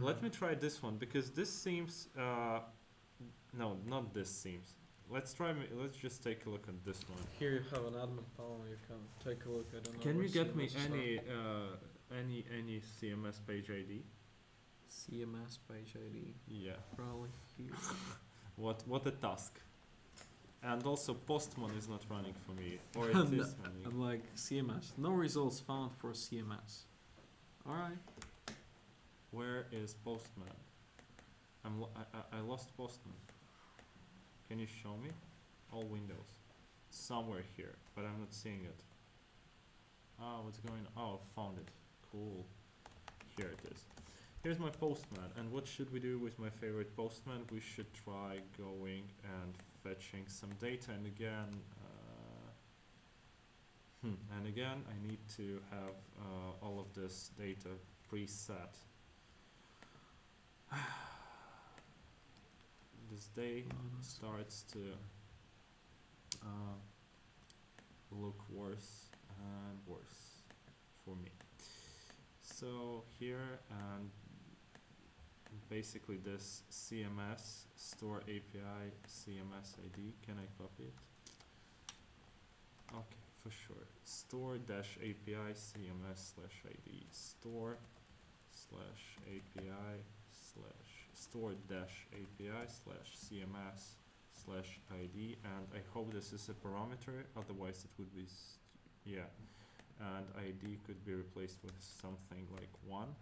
Let me try this one, because this seems, no, not this seems. Let's just take a look at this one. Here you have an admin panel, you can take a look. I don't know. Can you get me CMS any CMS page ID? CMS page ID. Yeah. Probably here. What a task. And also Postman is not running for me, or it No, is running. I'm like CMS. No results found for CMS. All right. Where is Postman? I lost Postman. Can you show me? All windows. Somewhere here, but I'm not seeing it. Oh, what's going on? Oh, found it. Cool. Here it is. Here's my Postman. And what should we do with my favorite Postman? We should try going and fetching some data. And again, and again, I need to have all of this data preset. This day starts to look worse and worse for me. So here, and basically this CMS store API CMS ID. Can I copy it? Okay, for sure. Store dash API CMS slash ID. Store slash API slash store dash API slash CMS slash ID. And I hope this is a parameter, otherwise it would be yeah. And ID could be replaced with something like 1.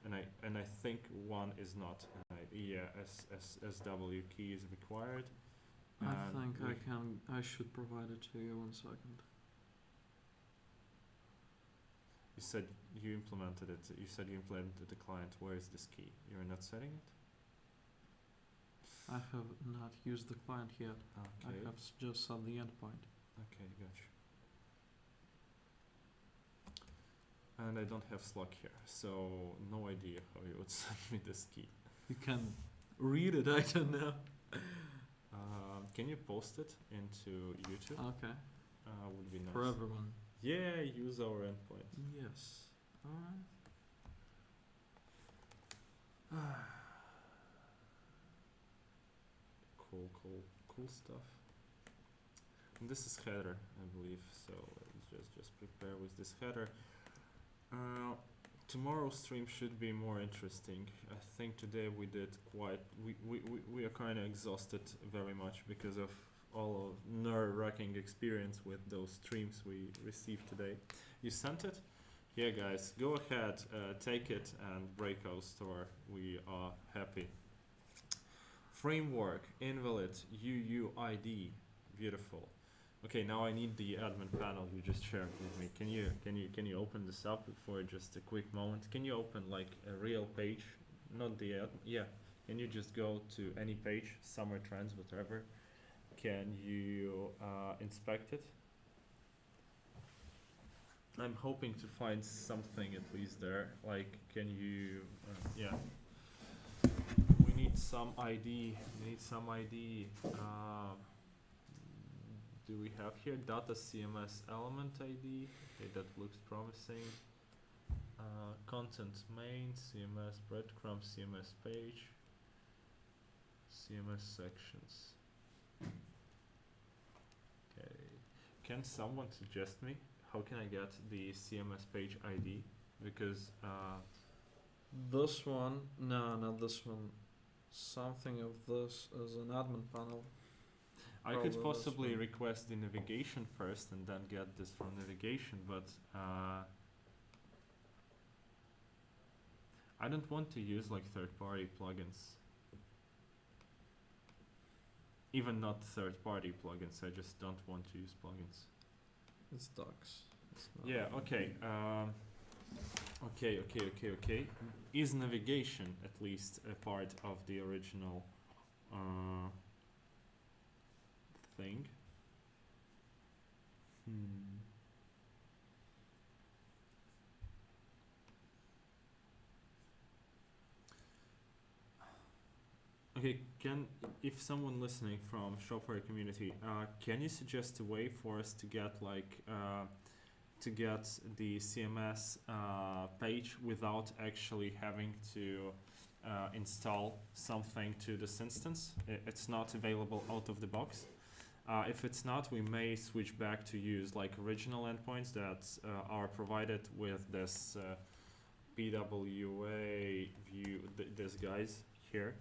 And I think 1 is not an ID. Yeah, SW key is required. I And think I should provide it to you 1 second. you said you implemented it. You said you implemented the client. Where is this key? You're not setting it? I have not used the client yet. Okay. I have just set the endpoint. Okay, gotcha. And I don't have Slack here, so no idea how you would send me this key. You can read it, I don't know. Can you post it into YouTube? Okay. Would be nice. For everyone. Yeah, use our endpoint. Yes. Alright. Cool stuff. And this is header, I believe. So just prepare with this header. Tomorrow's stream should be more interesting. I think today we did quite. We are kind of exhausted very much because of all of nerve-wracking experience with those streams we received today. You sent it? Yeah, guys, go ahead, take it and break our store. We are happy. Framework, invalid, UUID, beautiful. Okay, now I need the admin panel you just shared with me. Can you open this up for just a quick moment? Can you open like a real page, not the yeah? Can you just go to any page, summer trends, whatever? Can you inspect it? I'm hoping to find something at least there. Like, can you? Yeah. We need some ID. We need some ID. Do we have here data CMS element ID? Okay, that looks promising. Content main, CMS breadcrumb, CMS page, CMS sections. Okay, can someone suggest me how can I get the CMS page ID? Because This one, no, not this one. Something of this as an admin panel. I could Probably possibly this one. request the navigation first and then get this from navigation, but I don't want to use like third-party plugins. Even not third-party plugins, I just don't want to use plugins. It's docs. It's not Yeah, okay. Okay. Is navigation at least a part of the original thing? Okay, if someone listening from Shopware community, can you suggest a way for us to get like to get the CMS page without actually having to install something to this instance? It's not available out of the box. If it's not, we may switch back to use like original endpoints that are provided with this PWA view, this guys here.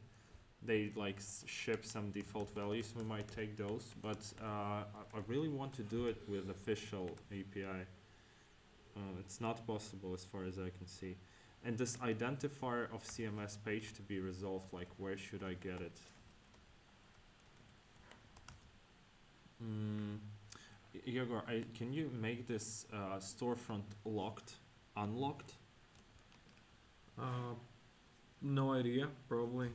they like ship some default values. We might take those, but I really want to do it with official API. It's not possible as far as I can see. And this identifier of CMS page to be resolved, like where should I get it? Yegor, can you make this storefront locked, unlocked? No idea, probably.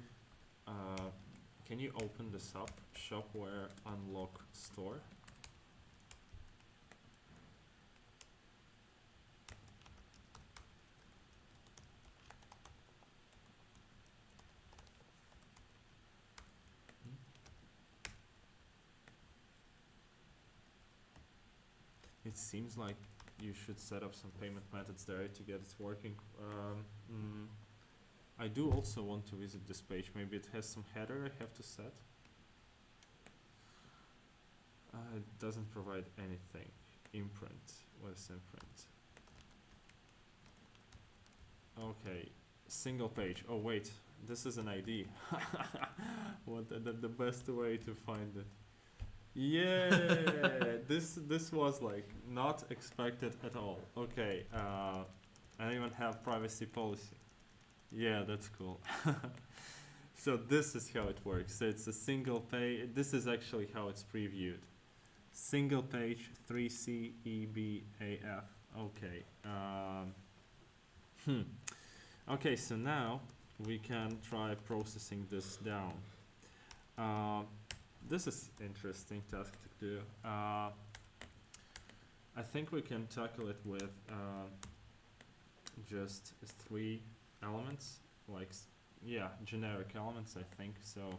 Can you open this up? Shopware unlock store. It seems like you should set up some payment methods there to get it working. I do also want to visit this page. Maybe it has some header I have to set. It doesn't provide anything. Imprint. What is imprint? Okay. Single page. Oh wait, this is an ID. What the best way to find it? Yeah, this was like not expected at all. Okay, I don't even have privacy policy. Yeah, that's cool. So this is how it works. So it's a single page. This is actually how it's previewed. Single page 3C EBAF. Okay. Okay, so now we can try processing this down. This is interesting task to do. I think we can tackle it with just 3 elements, like generic elements. I think so.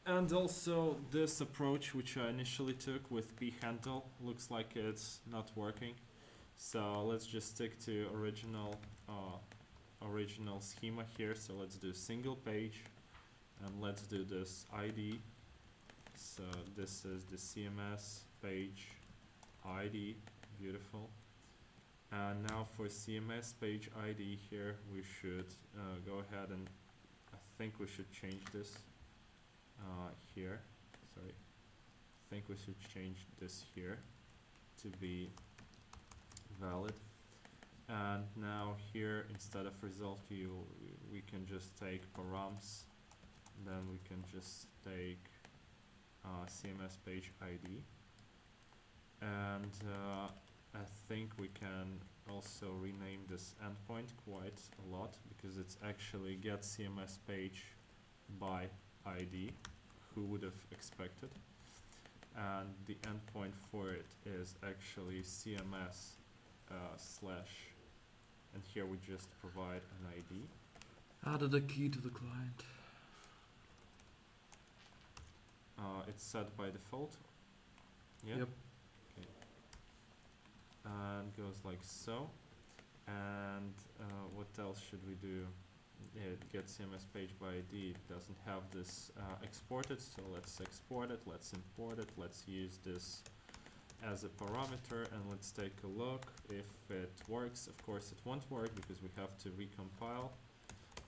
And also this approach which I initially took with phandle looks like it's not working. So let's just stick to original schema here. So let's do single page. And let's do this ID. So this is the CMS page ID, beautiful. And now for CMS page ID here, we should go ahead and I think we should change this here. Sorry, I think we should change this here to be valid. And now here, instead of result view, we can just take params. Then we can just take CMS page ID, and I think we can also rename this endpoint quite a lot because it's actually get CMS page by ID. Who would have expected? And the endpoint for it is actually CMS slash, and here we just provide an ID. Added a key to the client. It's set by default. Yeah. Yep. Okay. And goes like so. And what else should we do? It gets CMS page by ID. It doesn't have this exported, so let's export it. Let's import it. Let's use this as a parameter, and let's take a look if it works. Of course, it won't work because we have to recompile.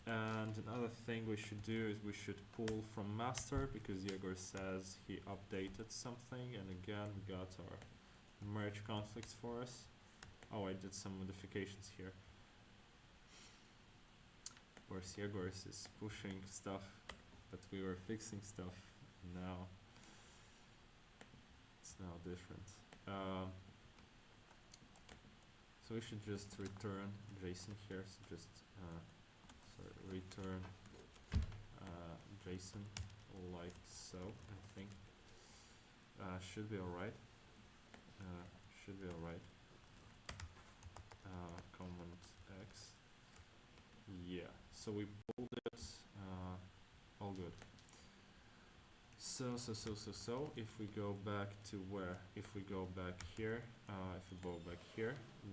And another thing we should do is we should pull from master because Yegor says he updated something, and again we got our merge conflicts for us. Oh, I did some modifications here. Of course, Yegor is pushing stuff, but we were fixing stuff. Now it's now different. So we should just return JSON here. So just return JSON like so. I think should be alright. Should be alright. Comment X. Yeah. So we pulled it. All good. So if we go back to where? If we go back here,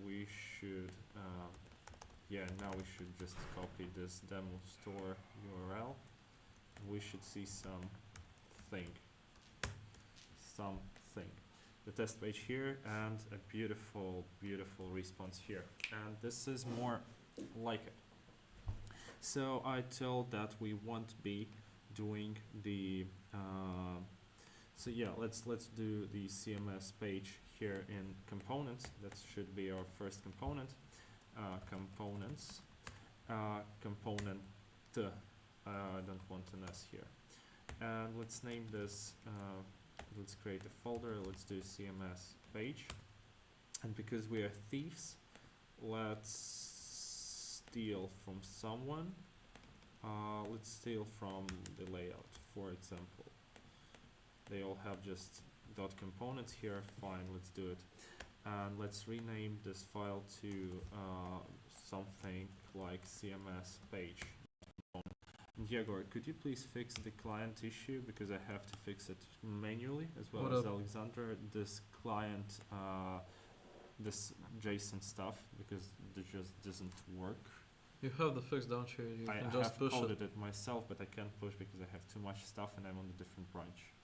we should yeah, now we should just copy this demo store URL. We should see something. The test page here and a beautiful response here. And this is more like it. So I told that we won't be doing the so yeah, let's do the CMS page here in components. That should be our first component. Components, component. I don't want an S here. And let's name this. Let's create a folder. Let's do CMS page. And because we are thieves, let's steal from someone. Let's steal from the layout, for example. They all have just dot components here. Fine, let's do it. And let's rename this file to something like CMS page. Yegor, could you please fix the client issue, because I have to fix it manually, as well as Alexander, this client, this JSON stuff, because it just doesn't work. You have the fix, don't you? You I can just have push coded it myself, but I can't push because I have too much stuff and I'm on a different branch.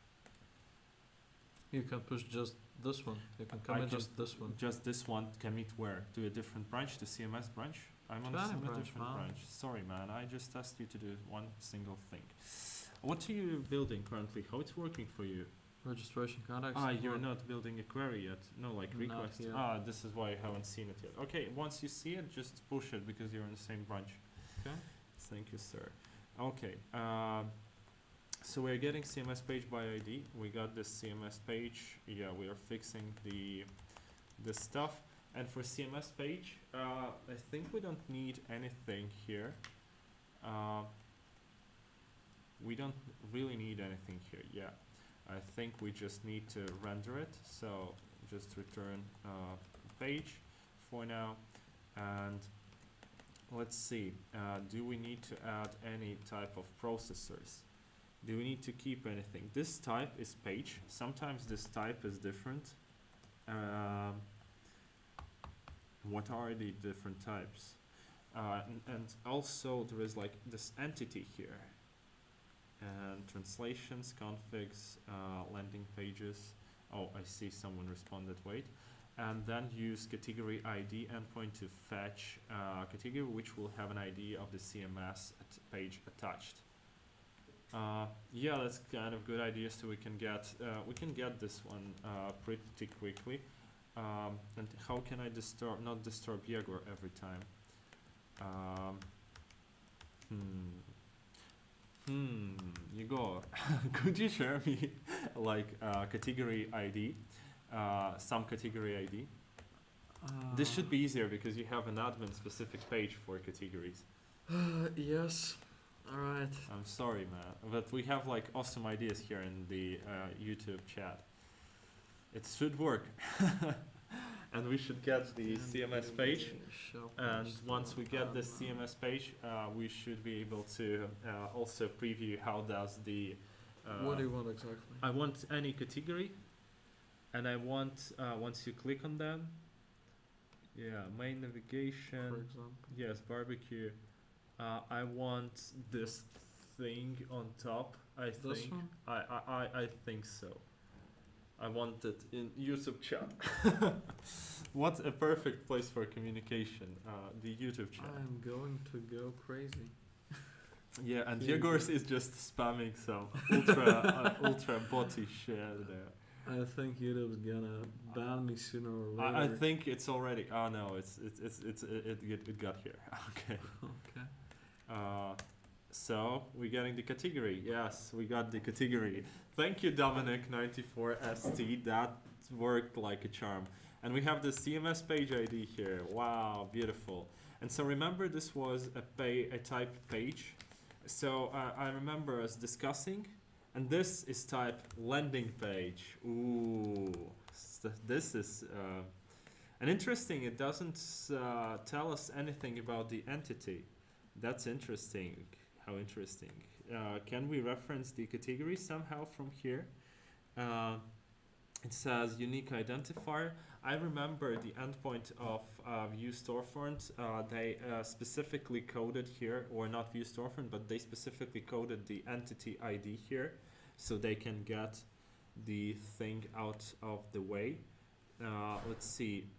You can push just this one. You can commit just this one. Just this one, commit where? To a different branch, to CMS branch? I'm on a different branch. Sorry, man. I just asked you to do one single thing. What are you building currently? How it's working for you? Registration contacts. You're not building a query yet. No, like request. This is why I haven't seen it yet. Okay, once you see it, just push it because you're in the same branch. Okay. Thank you, sir. Okay. So we're getting CMS page by ID. We got this CMS page. Yeah, we are fixing the stuff. And for CMS page, I think we don't need anything here. We don't really need anything here. Yeah, I think we just need to render it. So just return page for now. And let's see, do we need to add any type of processors? Do we need to keep anything? This type is page. Sometimes this type is different. What are the different types? And also there is like this entity here. And translations, configs, landing pages. Oh, I see someone responded, wait. And then use category ID endpoint to fetch category which will have an ID of the CMS page attached. Yeah, that's kind of good idea. So we can get this one pretty quickly. And how can I not disturb Yegor every time? Yegor, could you share me like category ID, some category ID? This should be easier because you have an admin specific page for categories. Yes. All right. I'm sorry, man, but we have like awesome ideas here in the YouTube chat. It should work. And we should get the CMS page. And once we get the CMS page, we should be able to also preview how does the... what do you want exactly? I want any category. And I want, once you click on them, yeah, main navigation. For example. Yes, barbecue. I want this thing on top. I think. One? I think so. I want it in YouTube chat. What a perfect place for communication. The YouTube chat. I'm going to go crazy. Yeah, and Yegor's is just spamming some ultra botty shit there. I think YouTube's gonna ban me sooner or later. I think it's already. Oh no, it got here. Okay. Okay. So we're getting the category. Yes, we got the category. Thank you, Dominic94ST. That worked like a charm. And we have the CMS page ID here. Wow, beautiful. And so remember, this was a type page. So I remember us discussing, and this is type landing page. Ooh, this is and interesting. It doesn't tell us anything about the entity. That's interesting. How interesting. Can we reference the category somehow from here? It says unique identifier. I remember the endpoint of View Storefront. They specifically coded here, or not View Storefront, but they specifically coded the entity ID here, so they can get the thing out of the way. Let's see.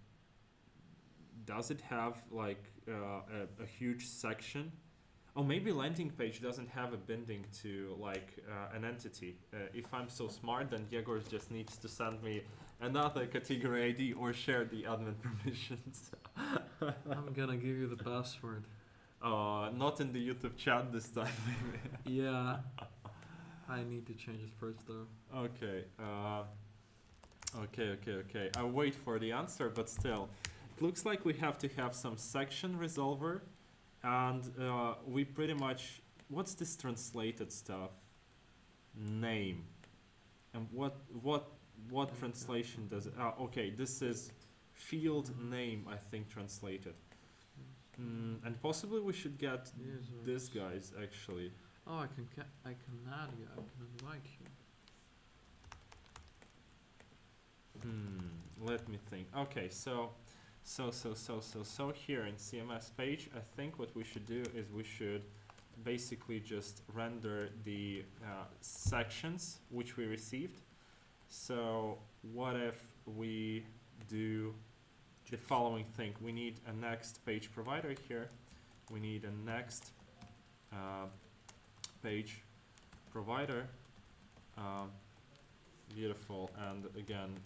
Does it have like a huge section? Oh, maybe landing page doesn't have a binding to like an entity. If I'm so smart, then Yegor just needs to send me another category ID or share the admin permissions. I'm gonna give you the password. Not in the YouTube chat this time, maybe. Yeah. I need to change it first though. Okay. Okay. I'll wait for the answer, but still, it looks like we have to have some section resolver, and we pretty much. What's this translated stuff? Name. And what translation does it? Okay, this is field name, I think, translated. And possibly we should get this guy's actually. Oh, I can add you. I can invite you. Let me think. Okay, so here in CMS page, I think what we should do is we should basically just render the sections which we received. So what if we do the following thing? We need a next page provider here. We need a next page provider. Beautiful. And again,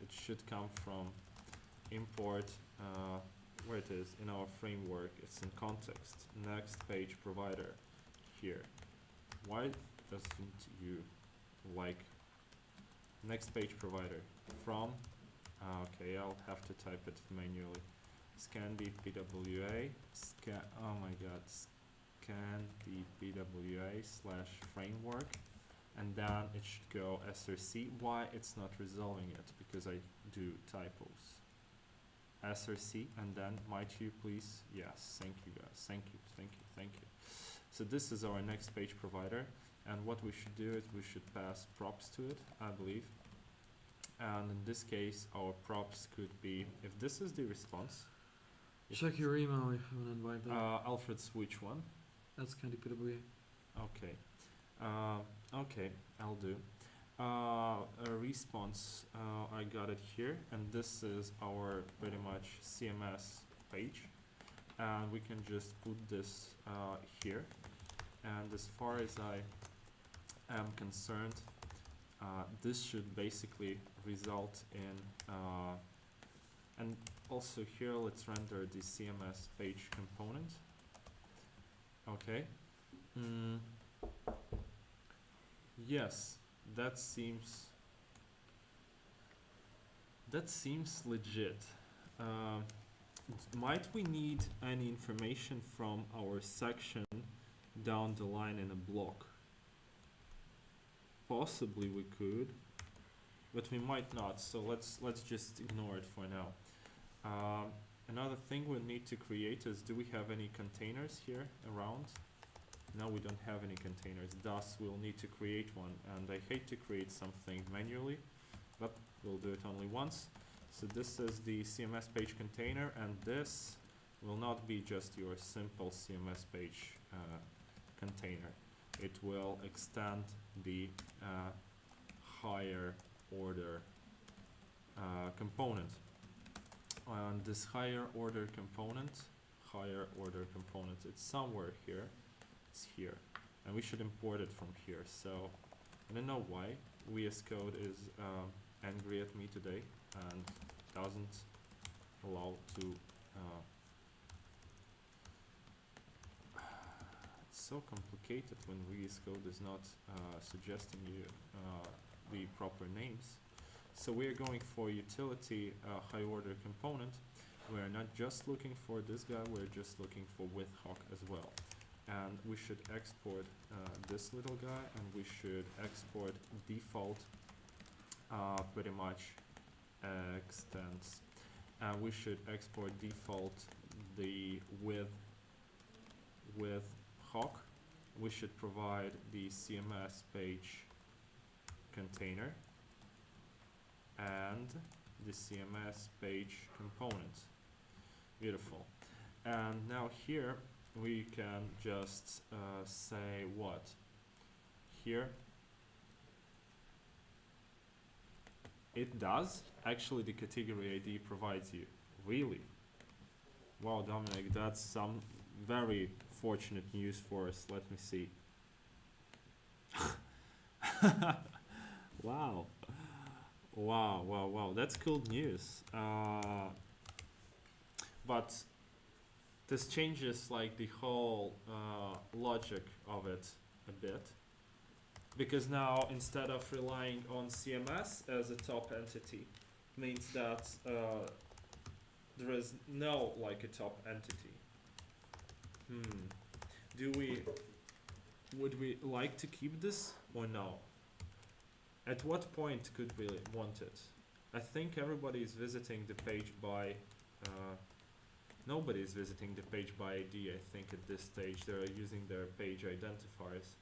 it should come from import. Where it is in our framework, it's in context. Next page provider here. Why doesn't you like next page provider from? Okay, I'll have to type it manually. Scan the PWA. Oh my God. Scan the PWA/framework, and then it should go src. Why it's not resolving it? Because I do typos. src, and then might you please? Yes, thank you guys. Thank you. So this is our next page provider, and what we should do is we should pass props to it, I believe. And in this case, our props could be, if this is the response. Check your email if you want to invite them. Alfred's which one? That's kind of PWA. Okay. Okay, I'll do. A response, I got it here, and this is our pretty much CMS page. And we can just put this here. And as far as I am concerned, this should basically result in, and also here let's render the CMS page component. Okay. Yes, that seems legit. Might we need any information from our section down the line in a block? Possibly we could, but we might not. So let's just ignore it for now. Another thing we need to create is, do we have any containers here around? No, we don't have any containers. Thus, we'll need to create one. And I hate to create something manually, but we'll do it only once. So this is the CMS page container, and this will not be just your simple CMS page container. It will extend the higher order component. And this higher order component, it's somewhere here. It's here, and we should import it from here. So I don't know why VS Code is angry at me today and doesn't allow to. It's so complicated when VS Code is not suggesting you the proper names. So we are going for utility high order component. We're not just looking for this guy, we're just looking for with hoc as well. And we should export this little guy, and we should export default pretty much extends. We should export default the with hoc. We should provide the CMS page container and the CMS page component. Beautiful. And now here we can just say what? Here it does. Actually, the category ID provides you. Really? Wow, Dominic, that's very fortunate news for us. Let me see. Wow. Wow. That's cool news. But this changes like the whole logic of it a bit. Because now instead of relying on CMS as a top entity, means that there is no like a top entity. Would we like to keep this or no? At what point could we want it? I think everybody is visiting the page by, nobody is visiting the page by ID, I think at this stage. They're using their page identifiers.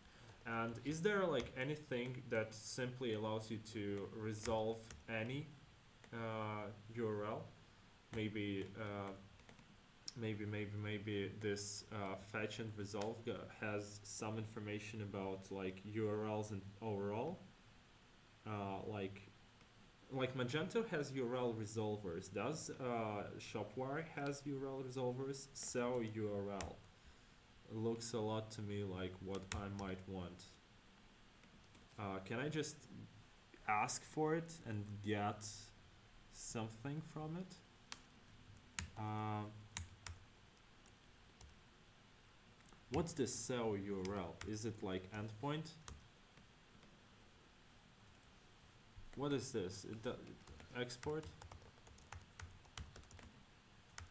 And is there like anything that simply allows you to resolve any URL? Maybe this fetch and resolve has some information about like URLs and overall. Like Magento has URL resolvers. Does Shopware has URL resolvers? So URL looks a lot to me like what I might want. Can I just ask for it and get something from it? What's this cell URL? Is it like endpoint? What is this? Export?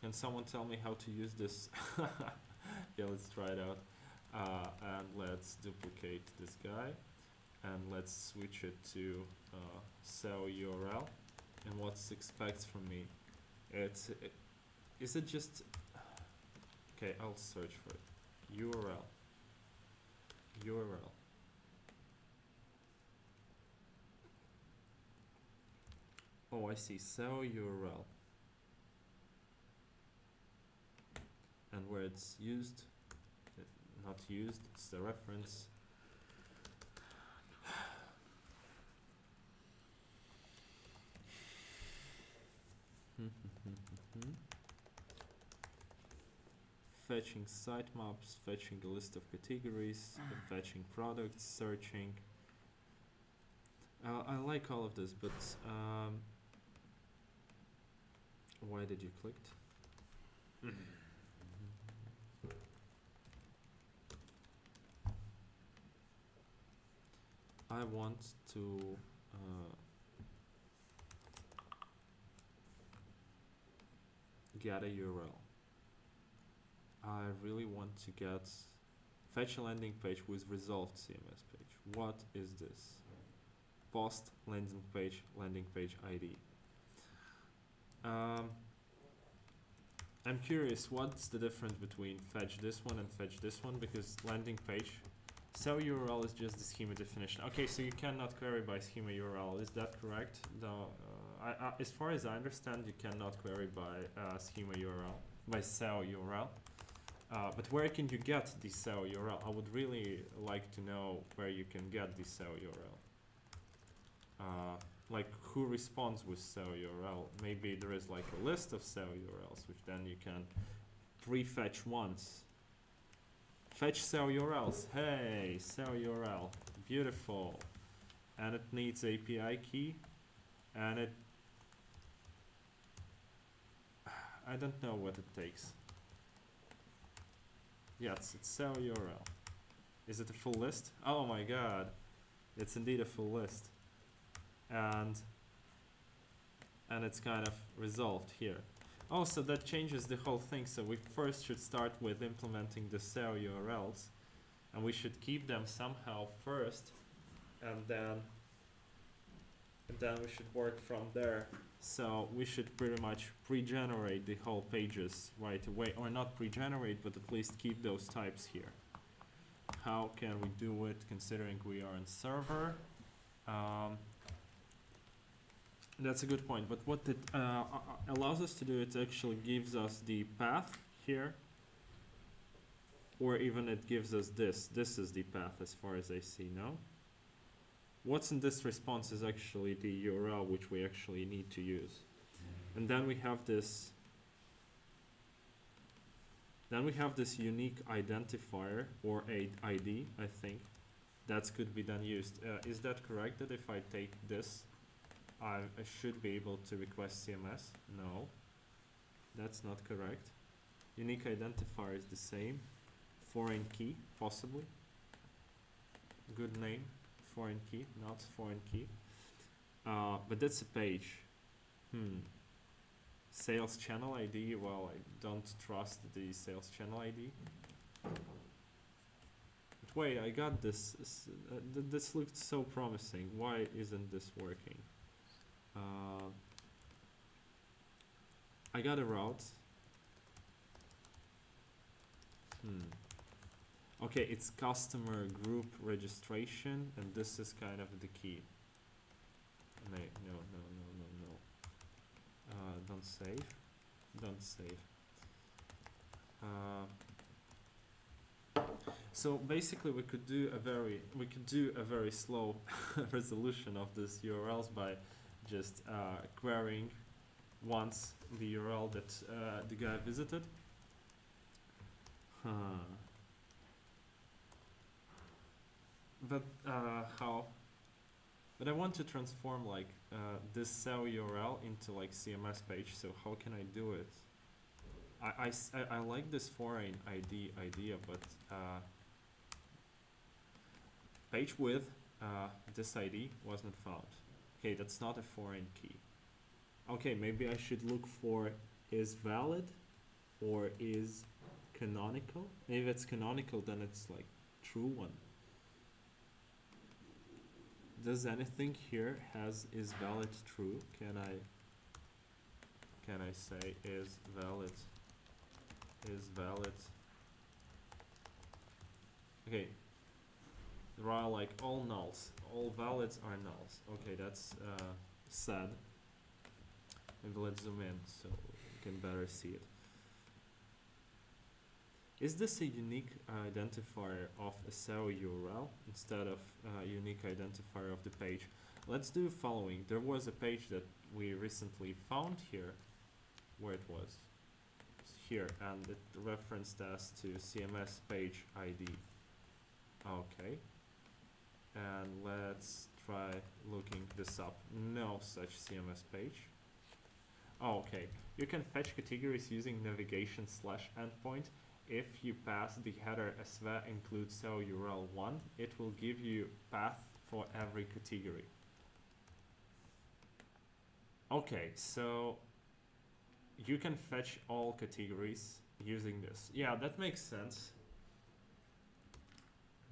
Can someone tell me how to use this? Yeah, let's try it out. And let's duplicate this guy. And let's switch it to cell URL. And what's expects from me? Is it just... Okay, I'll search for it. URL. Oh, I see. Cell URL. And where it's used, not used, it's the reference. Fetching sitemaps, fetching a list of categories, fetching products, searching. I like all of this, but why did you click? I want to get a URL. I really want to get fetch a landing page with resolved CMS page. What is this? Post landing page ID. I'm curious what's the difference between fetch this one and fetch this one, because landing page cell URL is just the schema definition. Okay, so you cannot query by schema URL, is that correct? No, as far as I understand, you cannot query by schema URL, by cell URL. But where can you get the cell URL? I would really like to know where you can get the cell URL. Like who responds with cell URL? Maybe there is like a list of cell URLs, which then you can prefetch once. Fetch cell URLs. Hey, cell URL. Beautiful. And it needs API key. And it... I don't know what it takes. Yes, it's cell URL. Is it a full list? Oh my god. It's indeed a full list. And it's kind of resolved here. Oh, so that changes the whole thing. So we first should start with implementing the cell URLs, and we should keep them somehow first, and then we should work from there. So we should pretty much pre-generate the whole pages right away, or not pre-generate, but at least keep those types here. How can we do it considering we are in server? That's a good point, but what it allows us to do, it actually gives us the path here, or even it gives us this. This is the path as far as I see now. What's in this response is actually the URL which we actually need to use. And then we have this Then we have this unique identifier or a ID, I think. That could be then used. Is that correct that if I take this, I should be able to request CMS? No, that's not correct. Unique identifier is the same. Foreign key, possibly. Good name, foreign key, not foreign key. But that's a page. Sales channel ID, well, I don't trust the sales channel ID. But wait, I got this. This looked so promising. Why isn't this working? I got a route. Okay, it's customer group registration, and this is kind of the key. No. Don't save. Don't save. So basically, we could do a very slow resolution of this URLs by just querying once the URL that the guy visited. But how? But I want to transform like this cell URL into like CMS page. So how can I do it? I like this foreign ID idea, but page with this ID was not found. Okay, that's not a foreign key. Okay, maybe I should look for is valid or is canonical. If it's canonical, then it's like true one. Does anything here has is valid true? Can I say is valid? Is valid? Okay. There are like all nulls. All valids are nulls. Okay, that's sad. Maybe let's zoom in so we can better see it. Is this a unique identifier of a cell URL instead of a unique identifier of the page? Let's do the following. There was a page that we recently found here, where it was. It's here, and it referenced us to CMS page ID. Okay. And let's try looking this up. No such CMS page. Oh, okay. You can fetch categories using navigation /endpoint. If you pass the header sva include cell URL 1, it will give you path for every category. Okay, so you can fetch all categories using this. Yeah, that makes sense.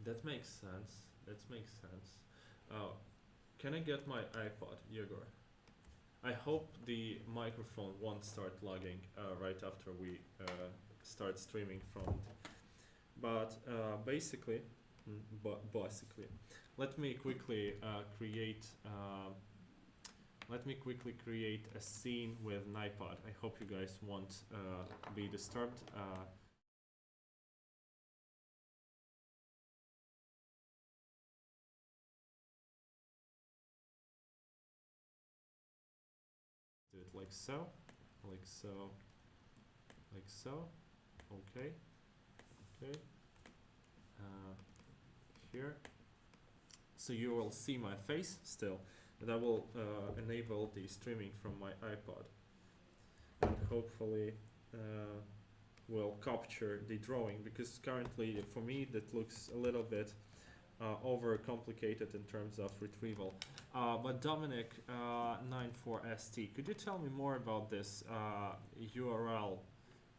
That makes sense. That makes sense. Can I get my iPod, Yegor? I hope the microphone won't start lagging right after we start streaming from it. But basically, let me quickly create a scene with an iPod. I hope you guys won't be disturbed. Do it like so, like so, like so. Okay, okay. Here. So you will see my face still, and I will enable the streaming from my iPod, and hopefully will capture the drawing, because currently for me that looks a little bit over complicated in terms of retrieval. But Dominic 94ST, could you tell me more about this URL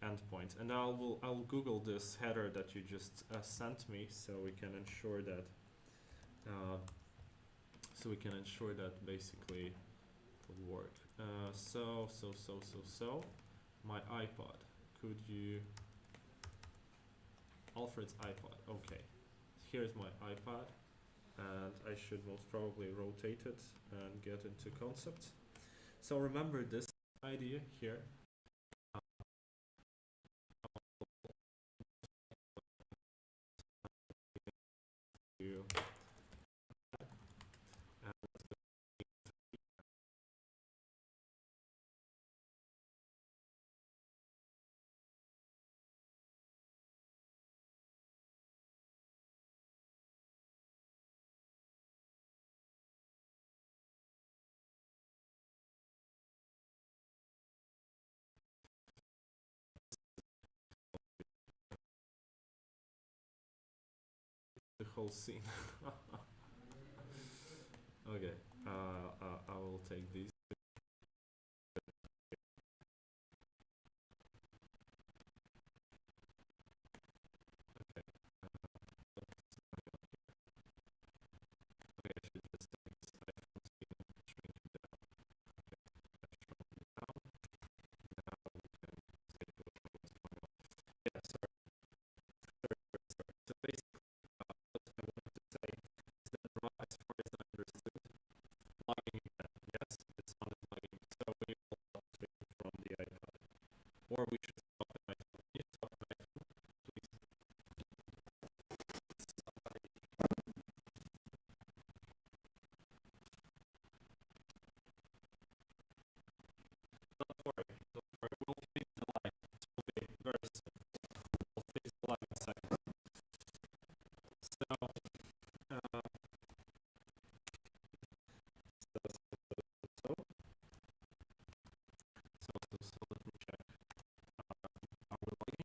endpoint? And I'll Google this header that you just sent me, so we can ensure that basically it will work. So my iPod. Could you Alfred's iPod? Okay. Here's my iPad, and I should most probably rotate it and get into concept. So remember this idea here. whole scene. Okay, I will take these. Okay, okay, I should just take this iPhone scene and shrink it down. Okay, I've shrunk it down. Now we can take a look at what's going on. Yeah, sorry. So basically, what I wanted to say is that as far as I understood, logging again, yes, it's not logging. So we will stop streaming from the iPad. Or we should stop an iPhone. Can you stop an iPhone, please? Somebody. Don't worry, don't worry. We'll fix the line. It will be very soon. We'll fix the line in a second. So, uh, so, let me check. Are we logging?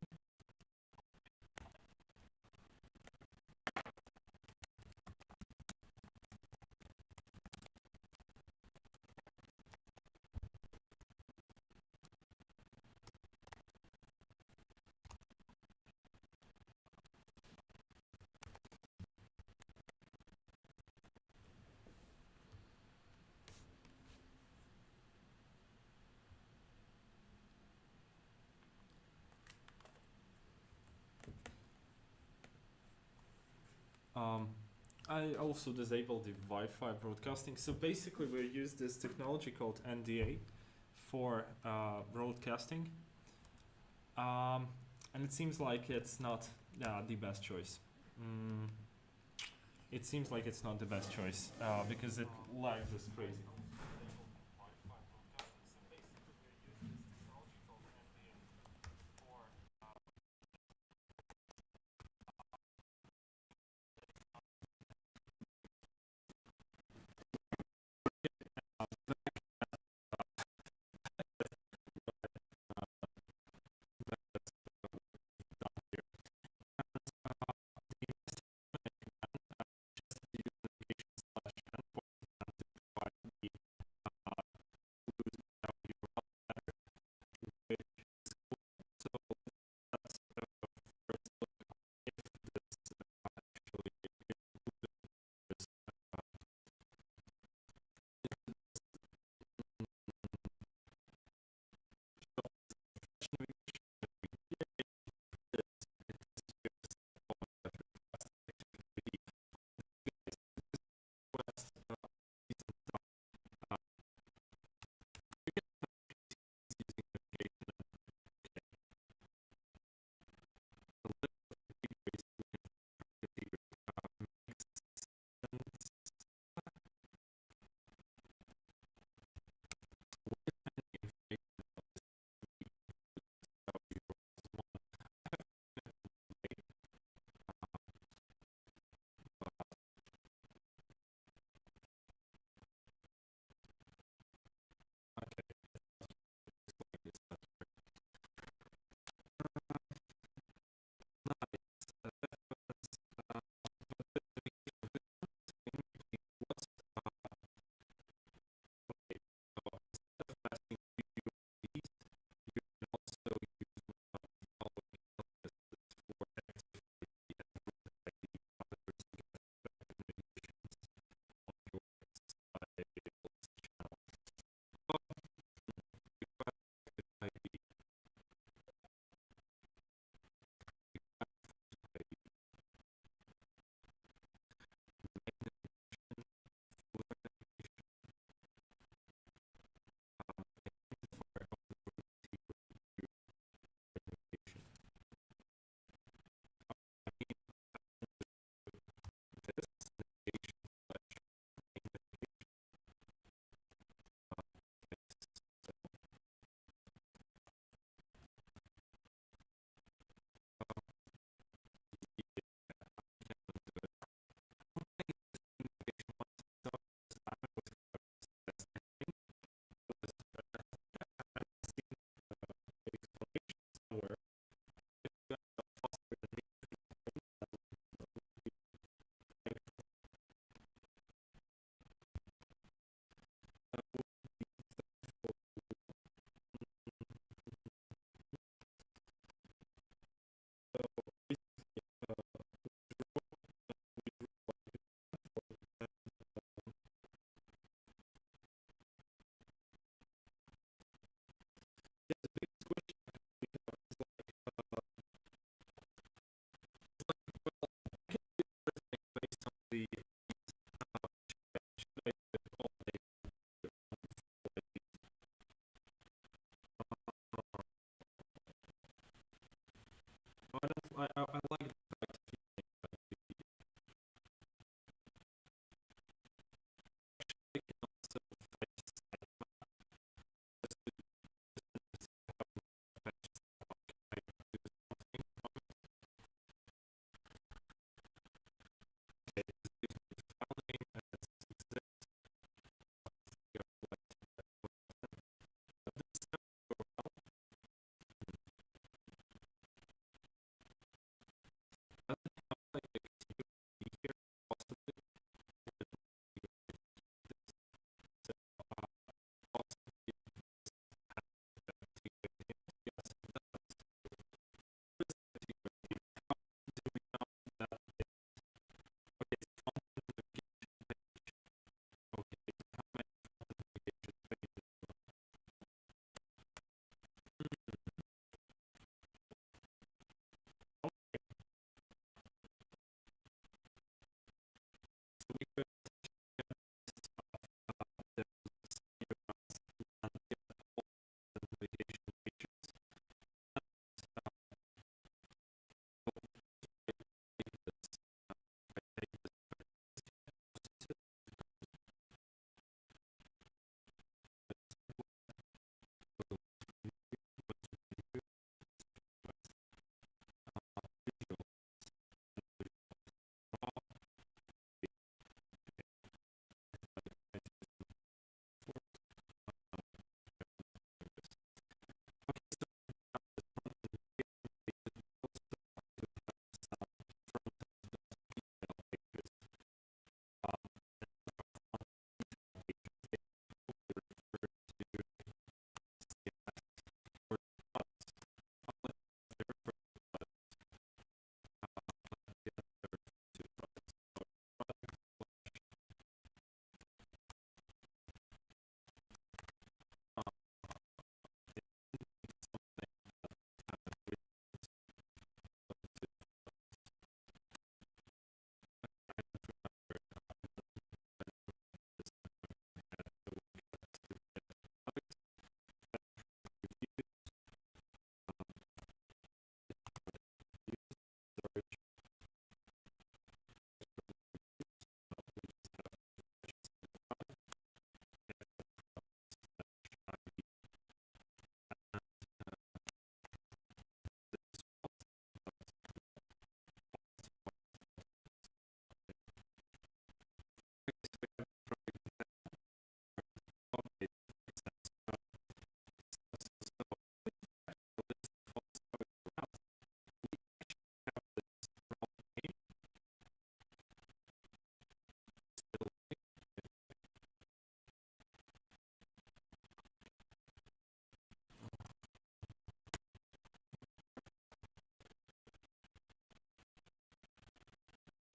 I also disabled the Wi-Fi broadcasting. So basically, we use this technology called NDA for broadcasting, and it seems like it's not the best choice. It seems like it's not the best choice because it lags us crazy. actually should I do it all day? I like the fact that you can also fetch sitemap. Just to fetch I do something from it. Okay, this gives me the file name as exist. But this URL doesn't have like a key here possibly. So possibly yes, it does. Do we know that okay, font notification page. Okay, how many font notification pages? Okay, so we could get this the URLs and get all the notification pages. And take this, I take this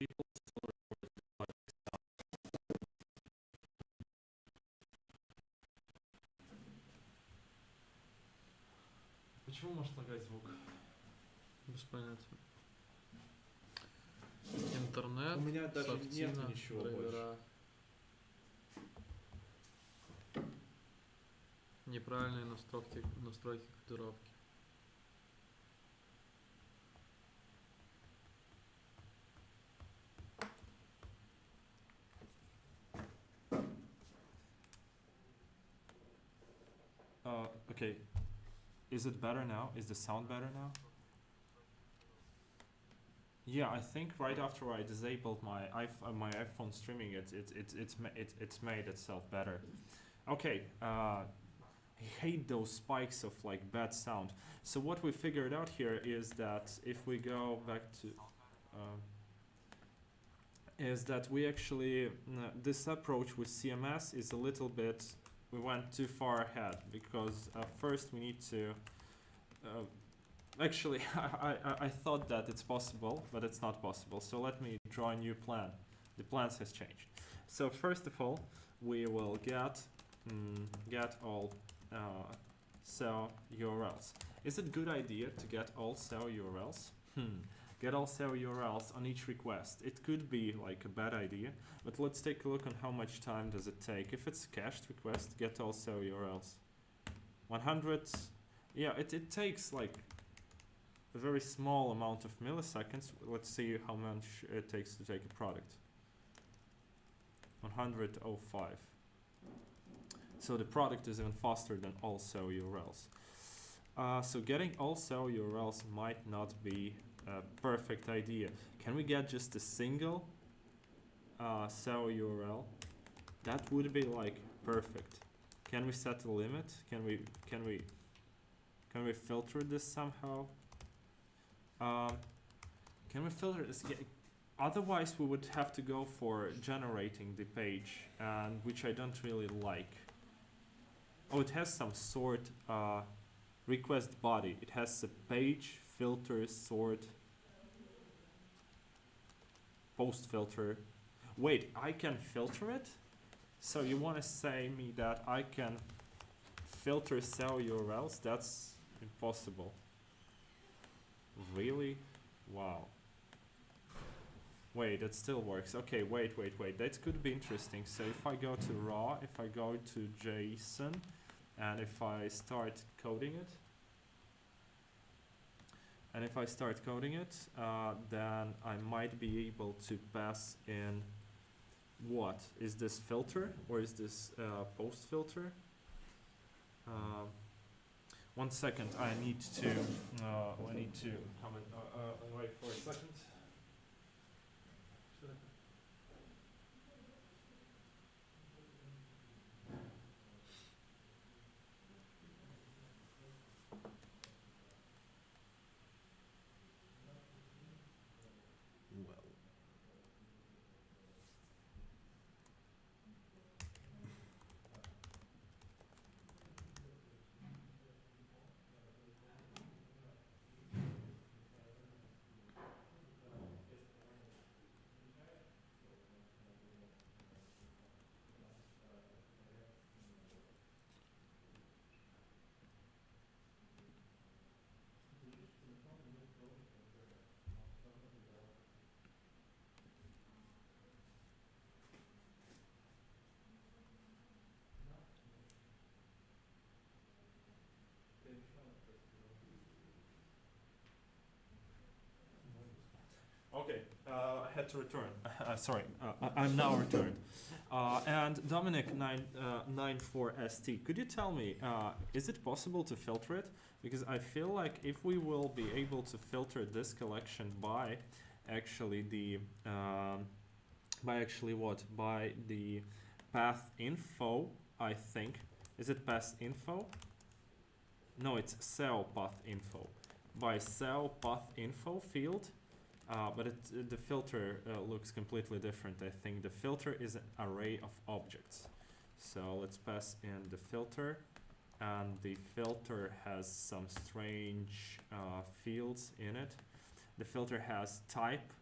people still report like Почему может лагать звук? Без понятия. Интернет, у меня даже нет софтина, ничего драйвера. Неправильные настройки кодировки. Okay, is it better now? Is the sound better now? Yeah, I think right after I disabled my my iPhone streaming, it's made itself better. Okay, I hate those spikes of like bad sound. So what we figured out here is that if we go back to, is that we actually this approach with CMS is a little bit, we went too far ahead because first we need to. Actually, I thought that it's possible, but it's not possible. So let me draw a new plan. The plans has changed. So first of all, we will get all SEO URLs. Is it a good idea to get all SEO URLs? get all SEO URLs on each request. It could be like a bad idea, but let's take a look on how much time does it take. If it's a cached request, get all SEO URLs. 100, yeah, it takes like a very small amount of milliseconds. Let's see how much it takes to take a product. 100.05. So the product is even faster than all SEO URLs. So getting all SEO URLs might not be a perfect idea. Can we get just a single SEO URL? That would be like perfect. Can we set a limit? Can we filter this somehow? Can we filter this? Otherwise, we would have to go for generating the page, and which I don't really like. Oh, it has some sort request body. It has a page, filter, sort, post filter. Wait, I can filter it? So you want to say me that I can filter SEO URLs? That's impossible. Really? Wow. Wait, that still works. Okay, wait. That could be interesting. So if I go to raw, if I go to JSON, and if I start coding it, then I might be able to pass in what? Is this filter or is this post filter? 1 second, I need to comment. Wait for a second. Well. Okay, I had to return. Sorry, I'm now returned. And Dominic94ST, could you tell me, is it possible to filter it? Because I feel like if we will be able to filter this collection by actually the by the path info, I think. Is it path info? No, it's SEO path info. By SEO path info field. But the filter looks completely different. I think the filter is an array of objects. So let's pass in the filter, and the filter has some strange fields in it. The filter has type,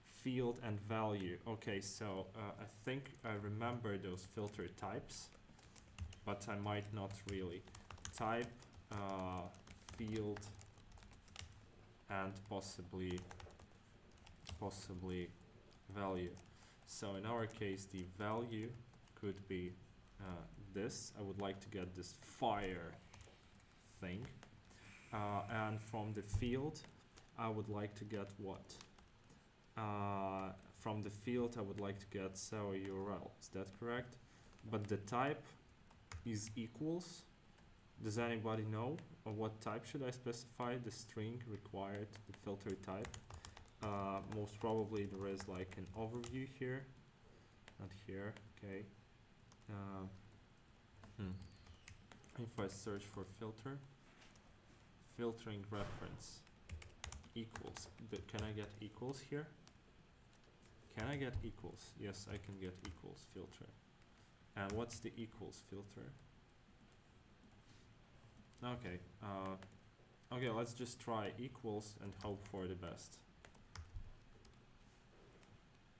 field, and value. Okay, so I think I remember those filter types, but I might not really. Type, field, and possibly value. So in our case, the value could be this. I would like to get this fire thing. And from the field, I would like to get what? From the field, I would like to get SEO URL. Is that correct? But the type is equals. Does anybody know what type should I specify? The string required, the filter type. Most probably there is like an overview here, not here. Okay. If I search for filter, filtering reference equals. Can I get equals here? Can I get equals? Yes, I can get equals filter. And what's the equals filter? Okay. Okay, let's just try equals and hope for the best.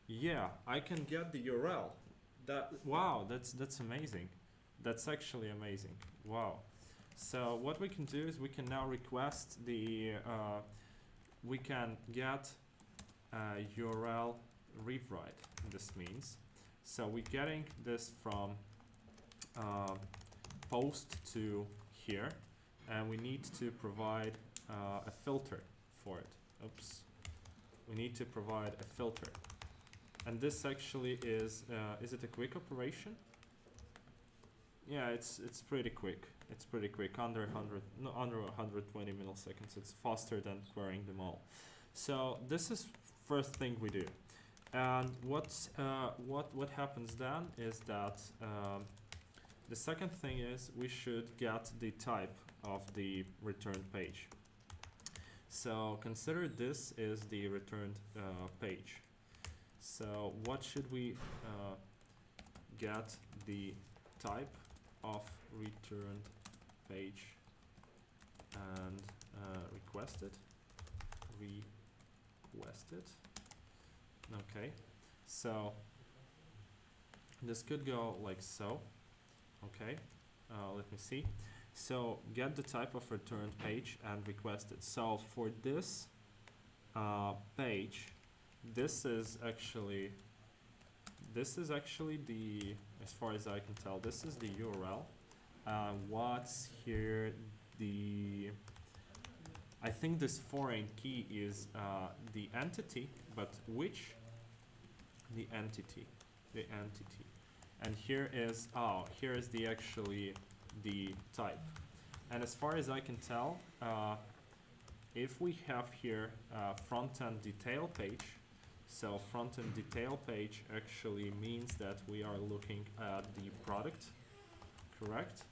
Yeah, I can get the URL. Wow, that's amazing. That's actually amazing. Wow. So what we can do is we can now request the we can get URL rewrite, this means. So we're getting this from post to here, and we need to provide a filter for it. Oops. We need to provide a filter. And this actually is it a quick operation? Yeah, it's pretty quick. It's pretty quick, under 120 milliseconds. It's faster than querying them all. So this is first thing we do. And what happens then is that the second thing is we should get the type of the returned page. So consider this is the returned page. So what should we get the type of returned page and request it. Okay, so this could go like so. Okay, let me see. So get the type of returned page and request it. So for this page, this is actually the, as far as I can tell, this is the URL. What's here, I think this foreign key is the entity, but which? The entity. And here is, here is the actually the type. And as far as I can tell, if we have here front-end detail page, so front-end detail page actually means that we are looking at the product, correct?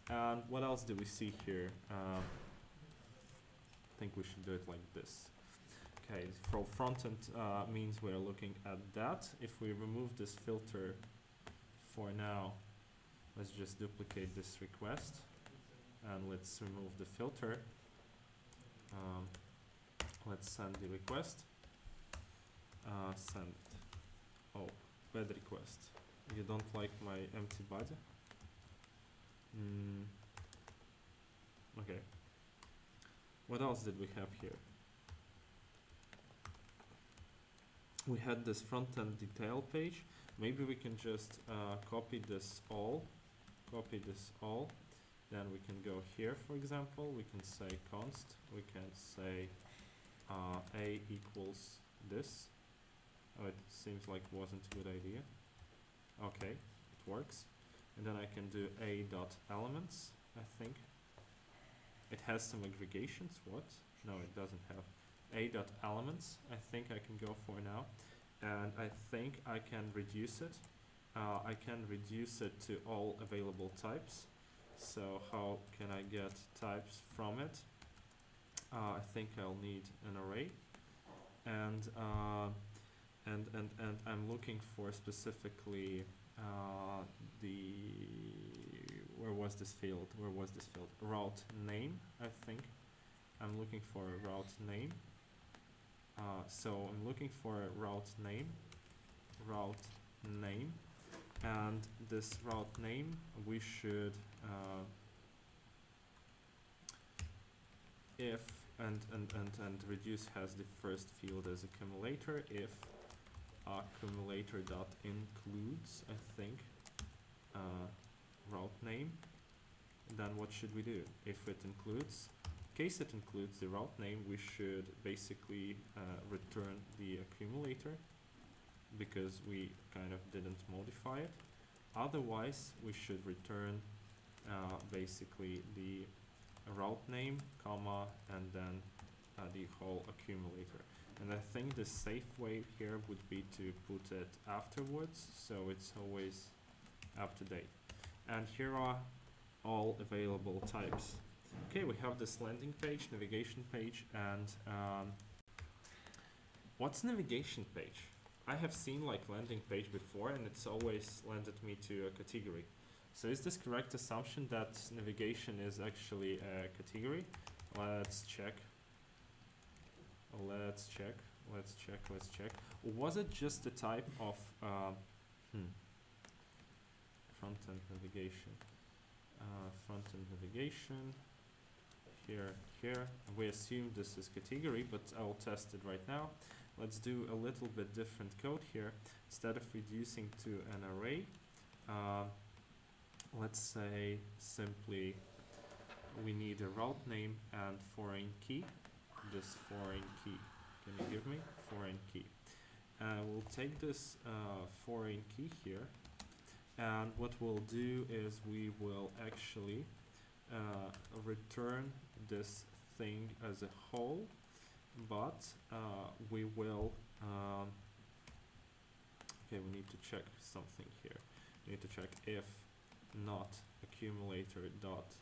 And what else do we see here? I think we should do it like this. Okay, for front-end means we're looking at that. If we remove this filter for now, let's just duplicate this request and let's remove the filter. Let's send the request. Send. Oh, bad request. You don't like my empty body? Okay. What else did we have here? We had this front-end detail page. Maybe we can just copy this all. Then we can go here, for example. We can say const. We can say a equals this. Oh, it seems like it wasn't a good idea. Okay, it works. And then I can do a.elements, I think. It has some aggregations. What? No, it doesn't have. A.elements, I think I can go for now. And I think I can reduce it. I can reduce it to all available types. So how can I get types from it? I think I'll need an array. And I'm looking for specifically where was this field? Route name, I think. I'm looking for a route name. So I'm looking for a route name, and this route name we should if and reduce has the first field as accumulator. If accumulator dot includes, I think, route name, then what should we do? If it includes, in case it includes the route name, we should basically return the accumulator because we kind of didn't modify it. Otherwise, we should return basically the route name, comma, and then the whole accumulator. And I think the safe way here would be to put it afterwards, so it's always up to date. And here are all available types. Okay, we have this landing page, navigation page, and what's navigation page? I have seen like landing page before, and it's always landed me to a category. So is this correct assumption that navigation is actually a category? Let's check. Let's check. Was it just a type of front-end navigation? Front-end navigation. Here. We assume this is category, but I'll test it right now. let's do a little bit different code here. Instead of reducing to an array, let's say simply we need a route name and foreign key. This foreign key, can you give me foreign key? We'll take this foreign key here, and what we'll do is we will actually return this thing as a whole, but we will okay, we need to check something here. We need to check if not accumulator dot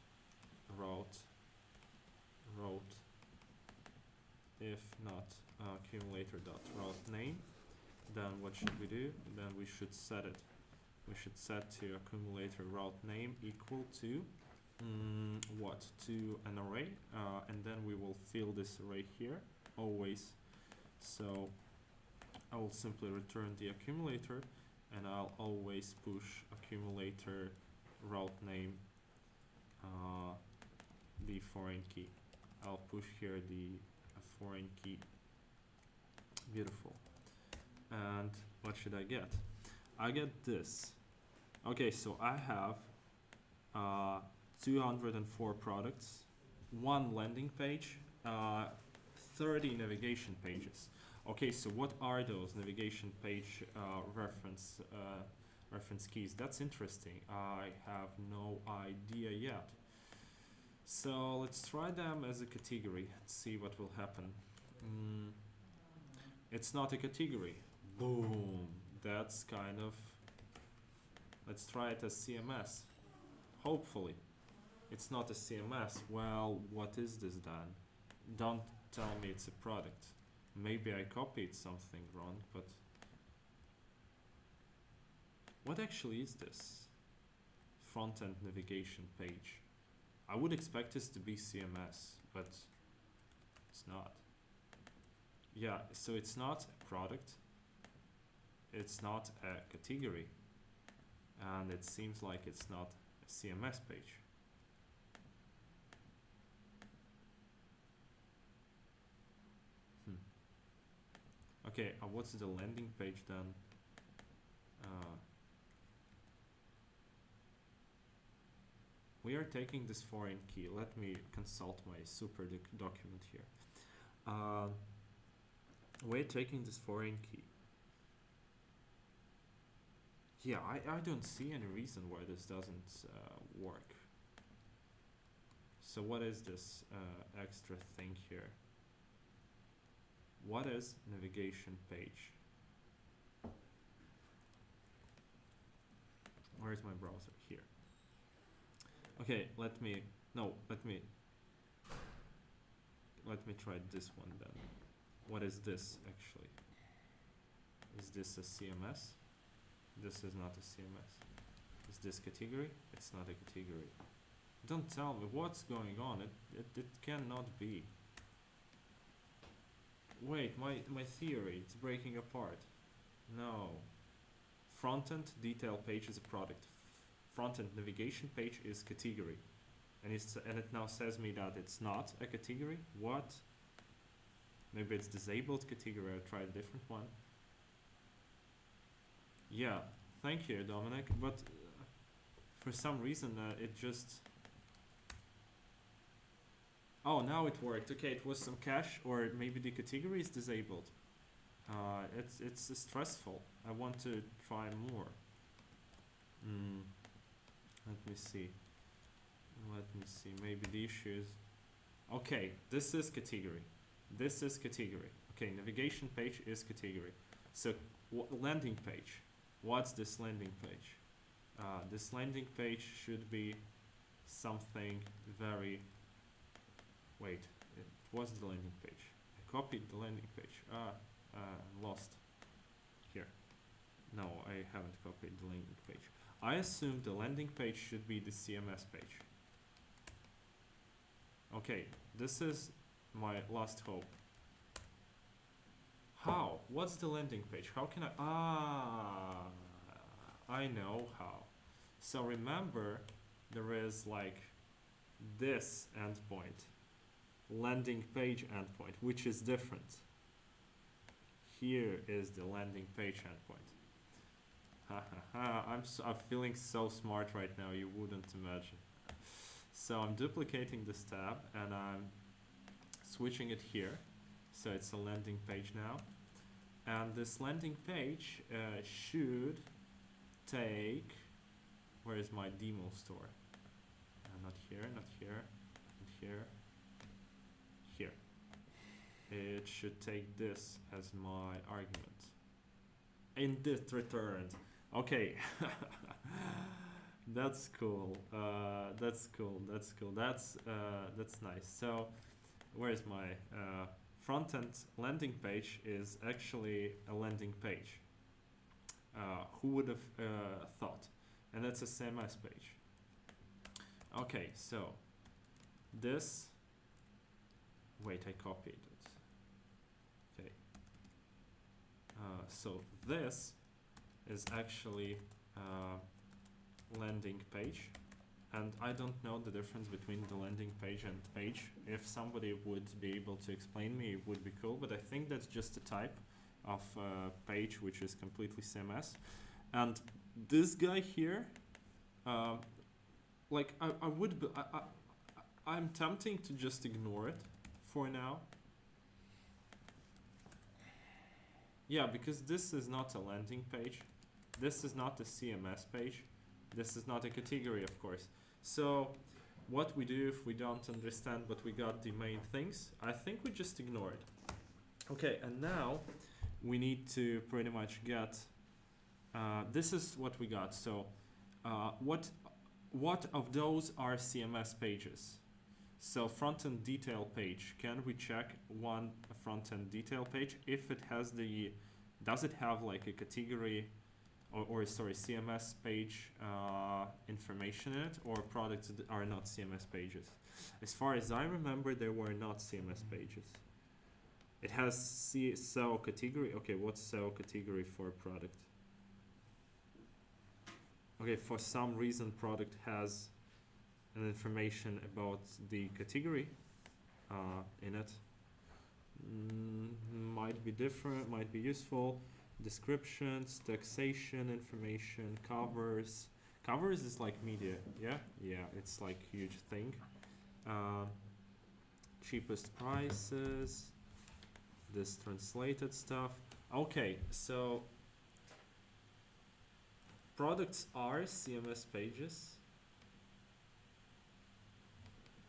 route if not accumulator dot route name, then what should we do? Then we should set it. We should set to accumulator route name equal to what? To an array, and then we will fill this array here always. So I will simply return the accumulator, and I'll always push accumulator route name the foreign key. I'll push here the foreign key. Beautiful. And what should I get? I get this. Okay, so I have 204 products, 1 landing page, 30 navigation pages. Okay, so what are those navigation page reference keys? That's interesting. I have no idea yet. So let's try them as a category and see what will happen. It's not a category. Boom. That's kind of... Let's try it as CMS. Hopefully. It's not a CMS. Well, what is this then? Don't tell me it's a product. Maybe I copied something wrong, but... What actually is this? Front-end navigation page. I would expect this to be CMS, but it's not. Yeah, so it's not a product. It's not a category. And it seems like it's not a CMS page. Okay, what's the landing page then? We are taking this foreign key. Let me consult my super document here. We're taking this foreign key. Yeah, I don't see any reason why this doesn't work. So what is this extra thing here? What is navigation page? Where is my browser? Here. Okay, let me try this one then. What is this actually? Is this a CMS? This is not a CMS. Is this category? It's not a category. Don't tell me what's going on. It cannot be. Wait, my theory, it's breaking apart. No. Front-end detail page is a product. Front-end navigation page is category. And it now says me that it's not a category. What? Maybe it's disabled category. I'll try a different one. Yeah, thank you, Dominic. But for some reason, it just... Oh, now it worked. Okay, it was some cache, or maybe the category is disabled. It's stressful. I want to try more. Let me see. Maybe the issue is... Okay, this is category. This is category. Okay, navigation page is category. So, landing page. What's this landing page? This landing page should be something very... Wait, it was the landing page. I copied the landing page. Lost. Here. No, I haven't copied the landing page. I assume the landing page should be the CMS page. Okay, this is my last hope. How? What's the landing page? How can I... I know how. So remember, there is like this endpoint. Landing page endpoint, which is different. here is the landing page endpoint. Ha ha ha, I'm feeling so smart right now, you wouldn't imagine. So I'm duplicating this tab and I'm switching it here. So it's a landing page now. And this landing page should take, where is my demo store? Not here, not here, not here, here. It should take this as my argument. Init returned. Okay. That's cool. That's cool. That's cool. That's nice. So, where's my front-end landing page? Is actually a landing page. Who would have thought? And that's a CMS page. Okay, so this. Wait, I copied it. Okay. So this is actually landing page, and I don't know the difference between the landing page and page. If somebody would be able to explain me, it would be cool, but I think that's just a type of page which is completely CMS. And this guy here, like I'm tempting to just ignore it for now. Yeah, because this is not a landing page. This is not a CMS page. This is not a category, of course. So what we do if we don't understand but we got the main things, I think we just ignore it. Okay, and now we need to pretty much get, this is what we got. So what of those are CMS pages? So front-end detail page, can we check one front-end detail page if it has the, does it have like a category or sorry, CMS page information in it, or products that are not CMS pages? As far as I remember, there were not CMS pages. It has SEO category. Okay, what's SEO category for a product? Okay, for some reason product has an information about the category in it. Might be different, might be useful. Descriptions, taxation information, covers. Covers is like media, yeah? Yeah, it's like huge thing. Cheapest prices, this translated stuff. Okay, so products are CMS pages.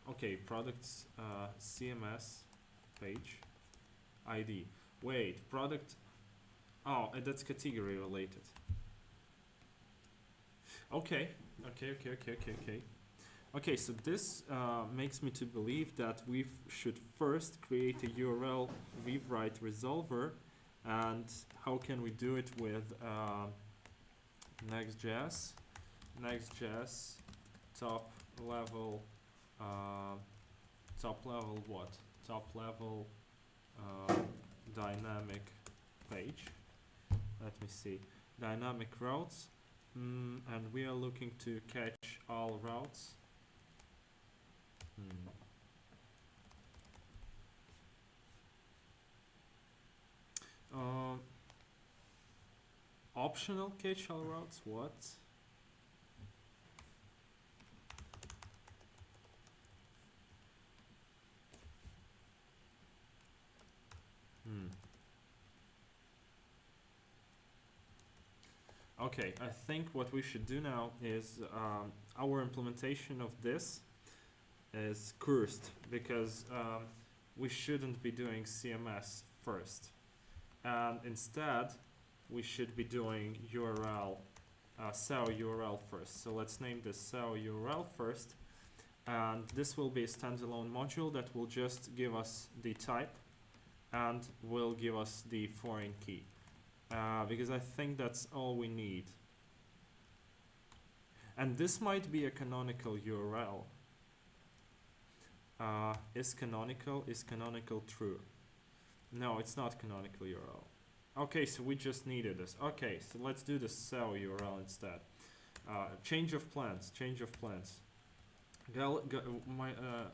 Okay, products CMS page ID. Wait, product. Oh, that's category related. Okay. Okay, so this makes me to believe that we should first create a URL rewrite resolver. And how can we do it with Next.js? Next.js top level what? Top level dynamic page. Let me see. Dynamic routes. And we are looking to catch all routes. Optional catch all routes. What? Okay, I think what we should do now is our implementation of this is cursed because we shouldn't be doing CMS first. And instead, we should be doing URL, SEO URL first. So let's name this SEO URL first. And this will be a standalone module that will just give us the type and will give us the foreign key. Because I think that's all we need. And this might be a canonical URL. Is canonical true? No, it's not canonical URL. Okay, so we just needed this. Okay, so let's do the SEO URL instead. Change of plans.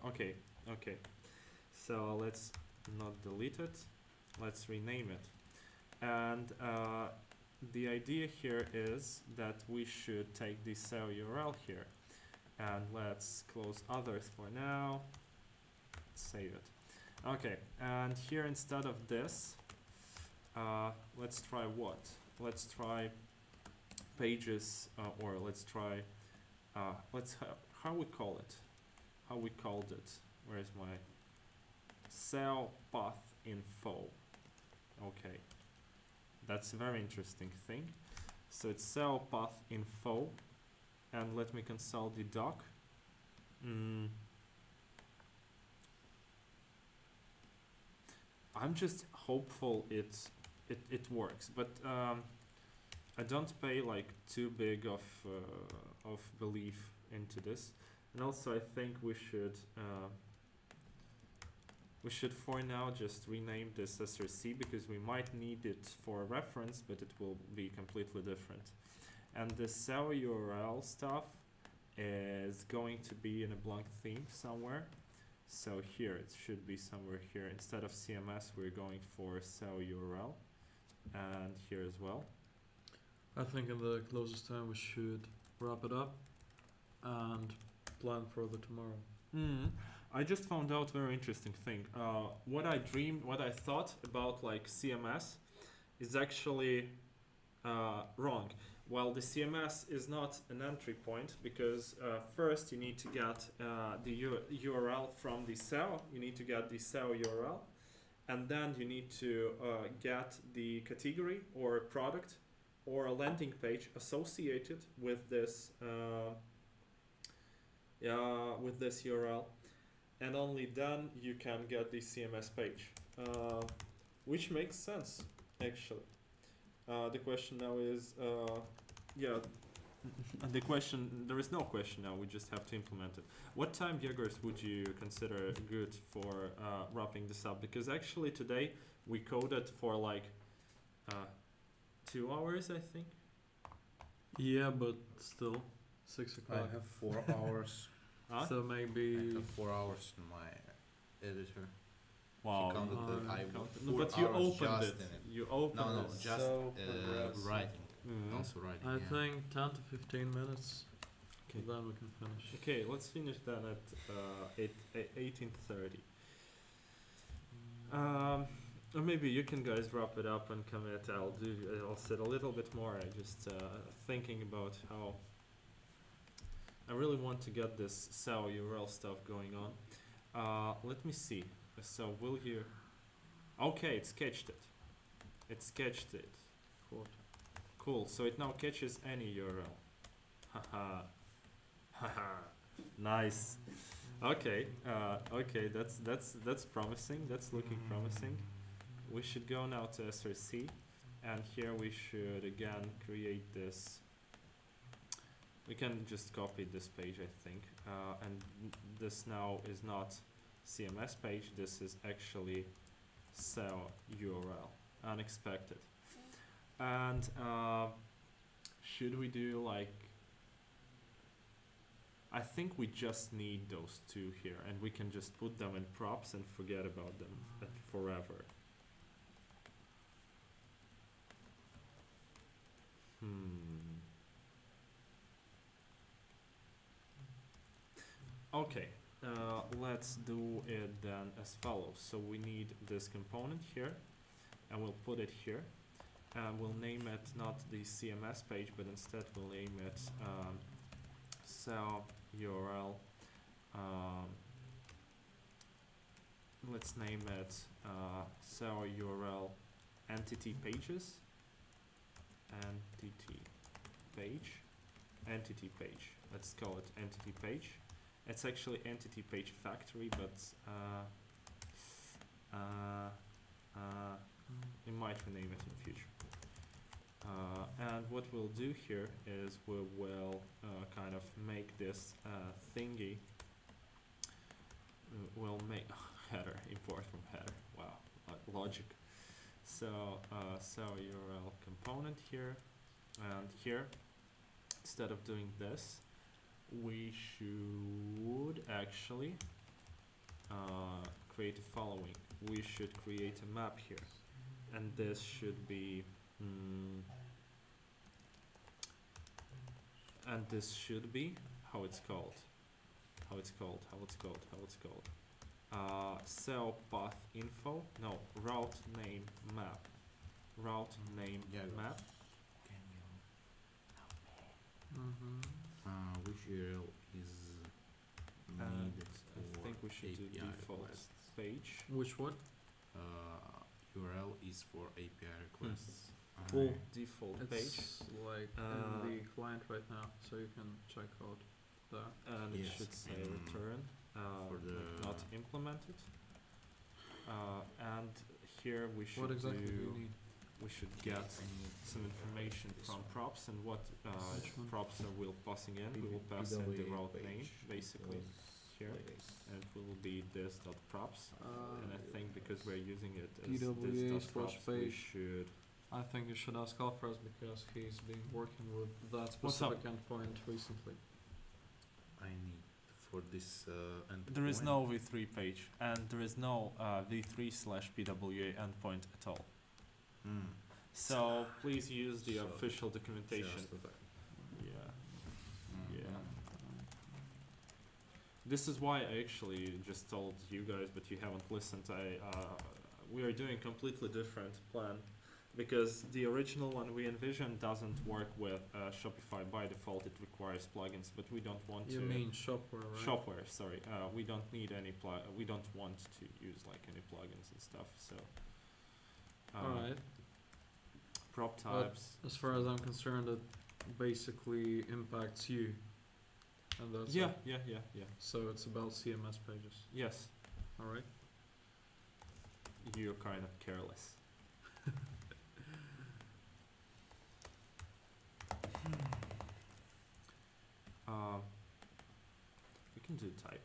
Okay. So let's not delete it. Let's rename it. And the idea here is that we should take the SEO URL here, and let's close others for now. Save it. Okay, and here instead of this, let's try what? Let's try pages, or let's try, how we call it? How we called it? Where is my SEO path info? Okay, that's a very interesting thing. So it's SEO path info, and let me consult the doc. I'm just hopeful it works, but I don't pay like too big of belief into this, and also I think we should for now just rename this SRC, because we might need it for reference, but it will be completely different. And the SEO URL stuff is going to be in a blank theme somewhere. So here, it should be somewhere here. Instead of CMS, we're going for SEO URL, and here as well. I think in the closest time we should wrap it up and plan further tomorrow. I just found out very interesting thing. What I thought about like CMS is actually wrong. Well, the CMS is not an entry point, because first you need to get the URL from the SEO. You need to get the SEO URL, and then you need to get the category or product or a landing page associated with this URL, and only then you can get the CMS page, which makes sense actually. The question now is, there is no question now, we just have to implement it. What time, Yegors, would you consider good for wrapping this up? Because actually today we coded for like 2 hours, I think. Yeah, but still, 6 o'clock. I have 4 hours. So I maybe have 4 hours in my editor. Wow. He counted that I No, 4 but you hours opened just it. in it. You opened No, it. just So progressive. writing. Mhm. Also writing. I yeah. think 10 to 15 minutes. Okay. Then we can finish. Okay, let's finish then at 18:30. Or maybe you can guys wrap it up and commit. I'll sit a little bit more. I just thinking about how I really want to get this SEO URL stuff going on. Let me see. So will you? Okay, it sketched it. It sketched it. Cool. Cool. So it now catches any URL. Haha. Haha. Nice. Okay. Okay. That's promising. That's looking promising. We should go now to SRC, and here we should again create this. We can just copy this page, I think, and this now is not CMS page. This is actually SEO URL. Unexpected. And should we do like? I think we just need those two here, and we can just put them in props and forget about them forever. Okay, let's do it then as follows. So we need this component here, and we'll put it here, and we'll name it not the CMS page, but instead we'll name it SEO URL. Let's name it SEO URL entity pages. Entity page. Let's call it entity page. It's actually entity page factory, but we might rename it in the future. And what we'll do here is we will kind of make this thingy. We'll make header, import from header. Wow, logic. So URL component here, and here, instead of doing this, we should actually create the following. We should create a map here. and this should be, and this should be, how it's called, cell path info, no, route name map, map. Can you? Mm-hmm. Which URL is And needed I for think we should do API default requests? page. Which what? URL is for API requests. Well, Default page. It's like Uh, in the client right now, so you can check out that. And it Yes, should say in- return, for the- like not implemented. And here we should What exactly do you need? we should get some information from props and what Which one? props are we passing in. We will pass in the route name basically here, and it will be this dot props. And I think because we're using it as PWA this dot slash props, we page. should. I think you should ask Alfred because he's been working with that What's up? specific endpoint recently. I need for this endpoint. There is no v3 page, and there is no v3/PWA endpoint at all. Hmm. So please use the So, official documentation. Just that. Yeah. Hmm. Yeah. This is why I actually just told you guys, but you haven't listened. We are doing completely different plan because the original one we envisioned doesn't work with Shopify by default. It requires plugins, but we don't want You to. mean Shopware, right? Shopware, sorry. We don't need any we don't want to use like any plugins and stuff. So. Alright. Prop types. As far as I'm concerned, it basically impacts you. And that's Yeah, it. yeah. So it's about CMS pages. Yes, Alright. you're kind of careless. We can do type.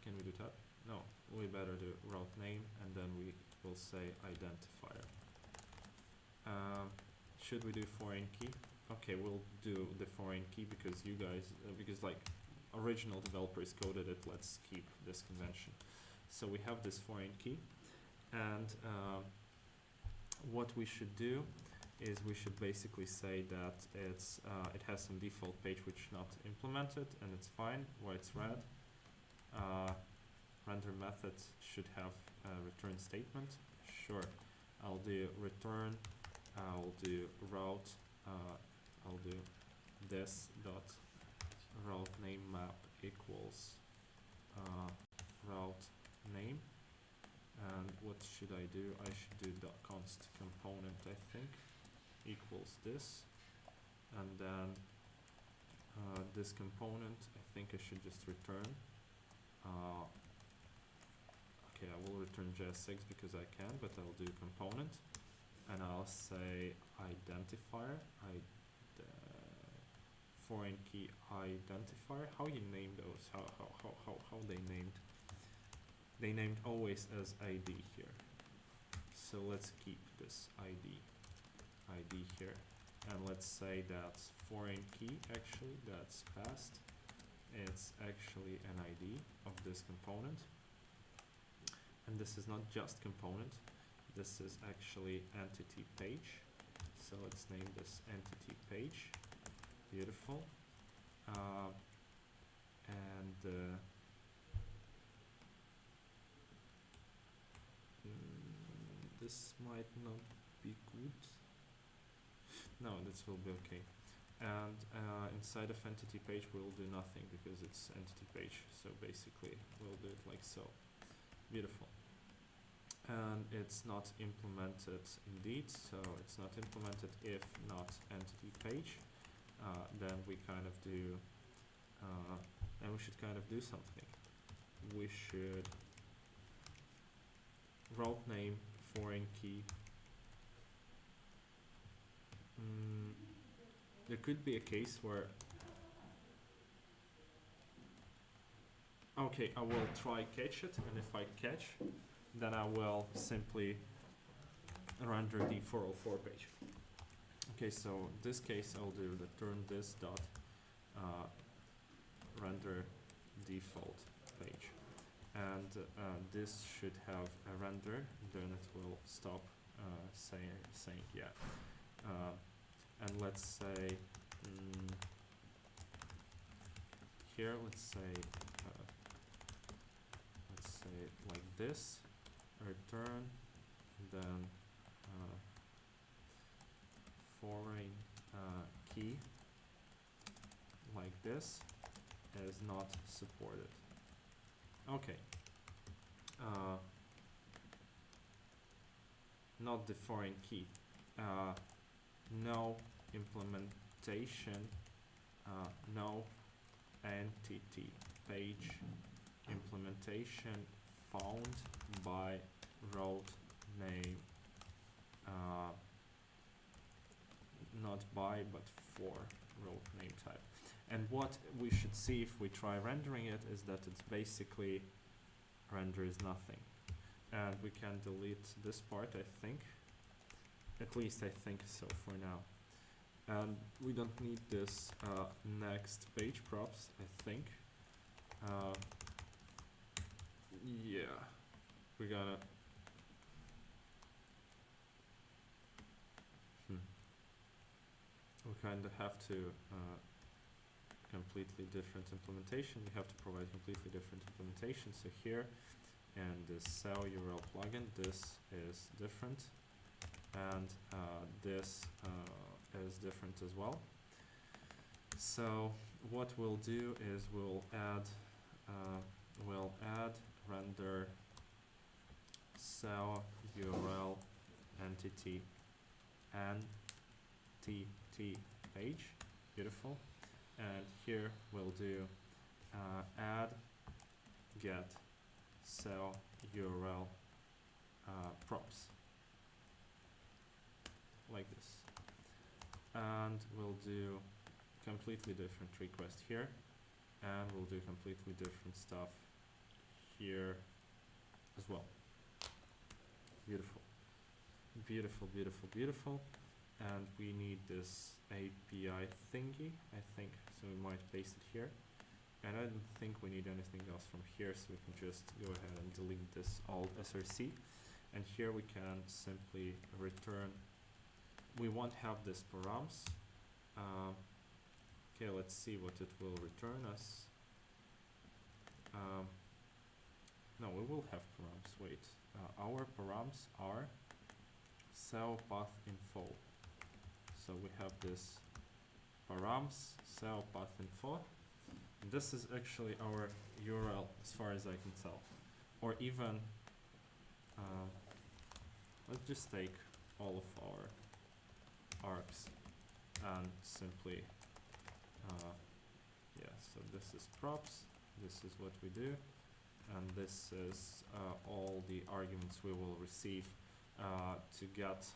Can we do type? No, we better do route name and then we will say identifier. Should we do foreign key? Okay, we'll do the foreign key because you guys, because like original developers coded it, let's keep this convention. So we have this foreign key, and what we should do is we should basically say that it has some default page which is not implemented, and it's fine where it's red. Render method should have a return statement. Sure, I'll do return. I'll do route. I'll do this dot route name map equals route name. And what should I do? I should do dot const component, I think, equals this, and then this component, I think I should just return. Okay, I will return JS6 because I can, but I'll do component, and I'll say identifier, foreign key identifier. How you name those? How they named? They named always as ID here. So let's keep this ID here, and let's say that's foreign key. Actually, that's passed. It's actually an ID of this component, and this is not just component. This is actually entity page. So let's name this entity page. Beautiful. This might not be good. No, this will be okay. And inside of entity page we'll do nothing because it's entity page. So basically we'll do it like so. Beautiful. And it's not implemented indeed, so it's not implemented if not entity page. Then we kind of do, then we should kind of do something. We should route name foreign key. There could be a case where, okay, I will try catch it, and if I catch, then I will simply render the 404 page. Okay, so in this case I'll do return this dot render default page, and this should have a render, then it will stop saying yeah. And let's say here, let's say like this, return, then foreign key like this is not supported. Okay. Not the foreign key. No implementation, no entity page implementation found by route name, not by but for route name type. And what we should see if we try rendering it is that it's basically renders nothing. And we can delete this part, I think. At least I think so for now. And we don't need this next page props, I think. Yeah, we're gonna we kind of have to completely different implementation. We have to provide completely different implementation. So here, and this cell URL plugin, this is different, and this is different as well. So what we'll do is we'll add render cell URL entity NTT page. Beautiful. And here we'll do add get cell URL props like this, and we'll do completely different request here, and we'll do completely different stuff here as well. Beautiful, beautiful, beautiful, beautiful. And we need this API thingy, I think, so we might paste it here. And I don't think we need anything else from here, so we can just go ahead and delete this alt src. And here we can simply return, we won't have this params. Okay, let's see what it will return us. No, we will have params, wait. Our params are cell path info. So we have this params cell path info. And this is actually our URL as far as I can tell. Or even, let's just take all of our arcs and simply, yeah, so this is props, this is what we do, and this is all the arguments we will receive to get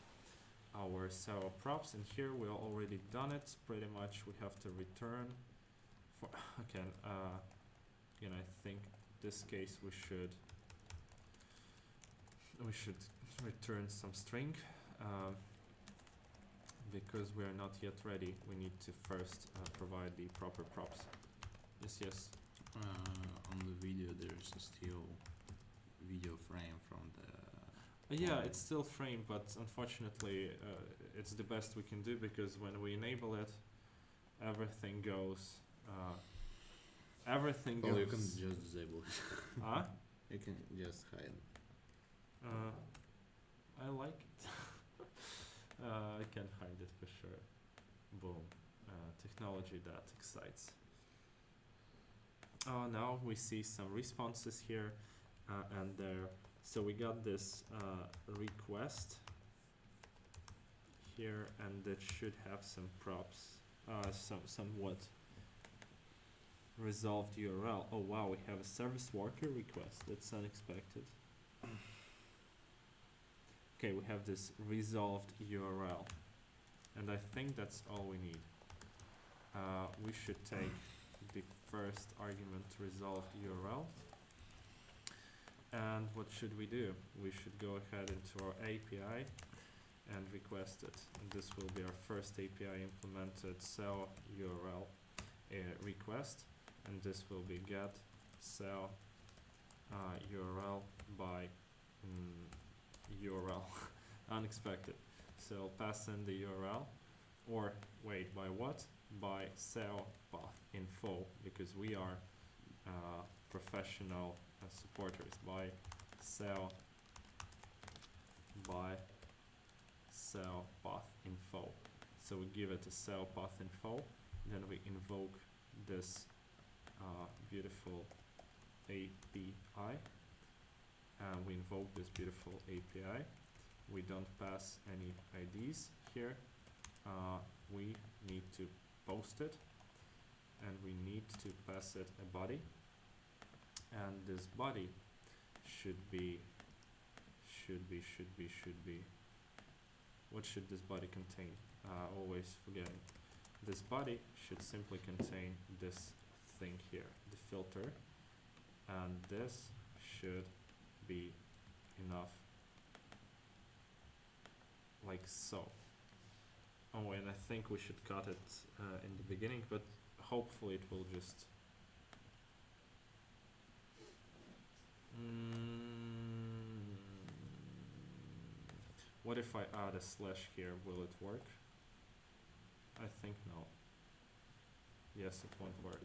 our cell props. And here we already done it pretty much. We have to return for again, you know, I think this case we should return some string because we are not yet ready. We need to first provide the proper props. Yes. On the video, there's still video frame from the. Yeah, it's still framed, but unfortunately, it's the best we can do because when we enable it, everything goes. Everything goes. Oh, you can just disable it. Huh? You can just hide. I like it. I can hide it for sure. Boom. Technology that excites. Now we see some responses here and there. So we got this request here, and it should have some props, somewhat resolved URL. Oh wow, we have a service worker request. That's unexpected. Okay, we have this resolved URL, and I think that's all we need. We should take the first argument, resolved URL. And what should we do? We should go ahead into our API and request it. And this will be our first API implemented cell URL request. And this will be get cell URL by URL. unexpected. So pass in the URL, or wait, by what? By SEO path info, because we are professional supporters. By SEO path info. So we give it a SEO path info, then we invoke this beautiful API, and we invoke this beautiful API. We don't pass any IDs here. We need to post it, and we need to pass it a body, and this body should be what should this body contain? Always forgetting. This body should simply contain this thing here, the filter, and this should be enough, like so. Oh, and I think we should cut it in the beginning, but hopefully it will just what if I add a slash here? Will it work? I think no. Yes, it won't work.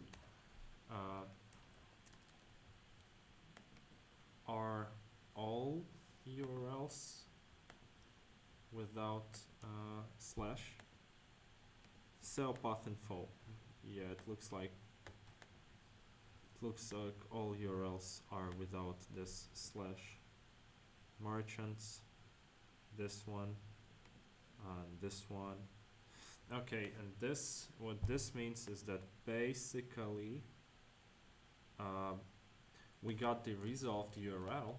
Are all URLs without slash? SEO path info. Yeah, it looks like all URLs are without this slash. Merchants, this one, and this one. Okay, and this, what this means is that basically we got the resolved URL.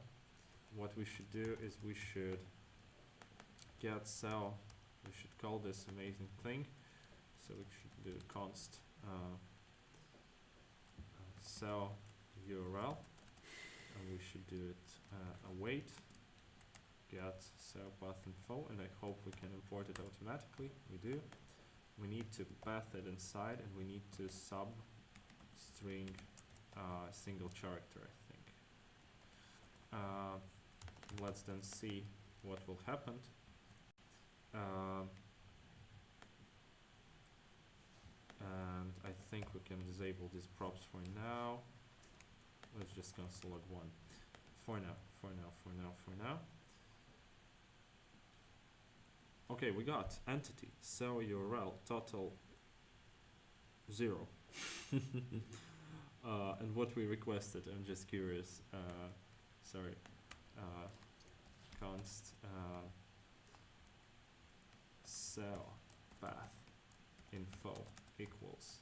What we should do is we should get SEO. We should call this amazing thing. So we should do const SEO URL, and we should do it await get SEO path info, and I hope we can import it automatically. We do. We need to path it inside, and we need to string single character, I think. Let's then see what will happen. And I think we can disable these props for now. Let's just console log 1. For now. Okay, we got entity, SEO URL, total 0. And what we requested, I'm just curious. Sorry. Const SEO path info equals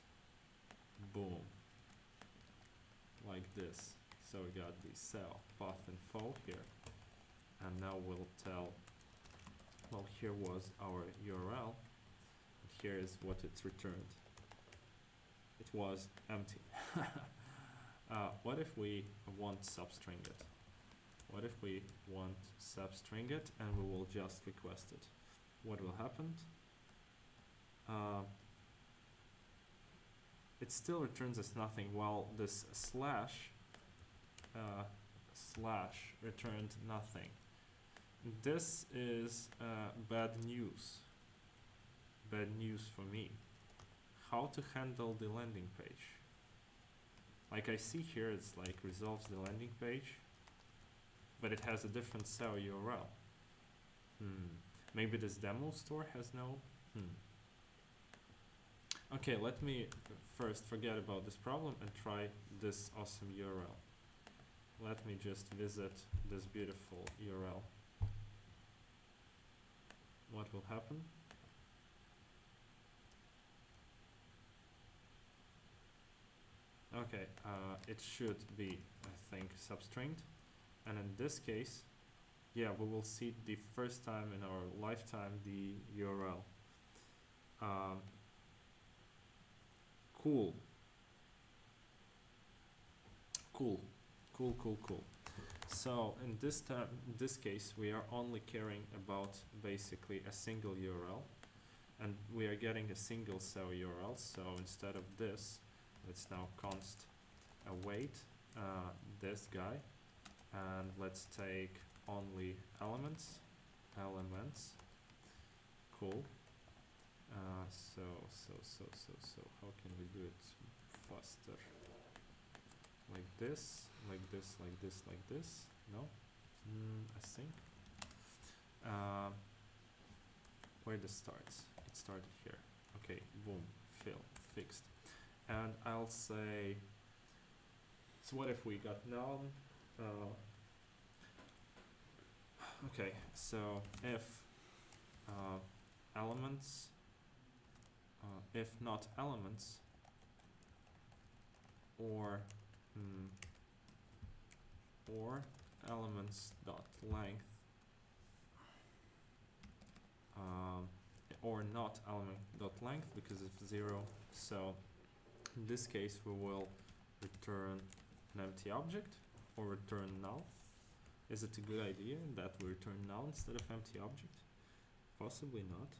boom, like this. So we got the SEO path info here, and now we'll tell, well, here was our URL, and here is what it's returned. It was empty. What if we want substring it? What if we want substring it and we will just request it? What will happen? It still returns us nothing, while this slash returned nothing. This is bad news. Bad news for me. How to handle the landing page? Like I see here, it's like resolves the landing page, but it has a different SEO URL. Maybe this demo store has no. Okay, let me first forget about this problem and try this awesome URL. Let me just visit this beautiful URL. What will happen? Okay, it should be, I think, substringed. And in this case, yeah, we will see the first time in our lifetime the URL. Cool. So in this case, we are only caring about basically a single URL, and we are getting a single SEO URL. So instead of this, let's now const await this guy, and let's take only elements, elements. Cool. So how can we do it faster? Like this, like this, like this, like this. No? I think. Where this starts? It started here. Okay, boom, fill, fixed. And I'll say, so what if we got none? Okay, so if elements, if not elements, or elements dot length, or not element dot length, because it's 0. So in this case we will return an empty object or return null. Is it a good idea that we return null instead of empty object? Possibly not.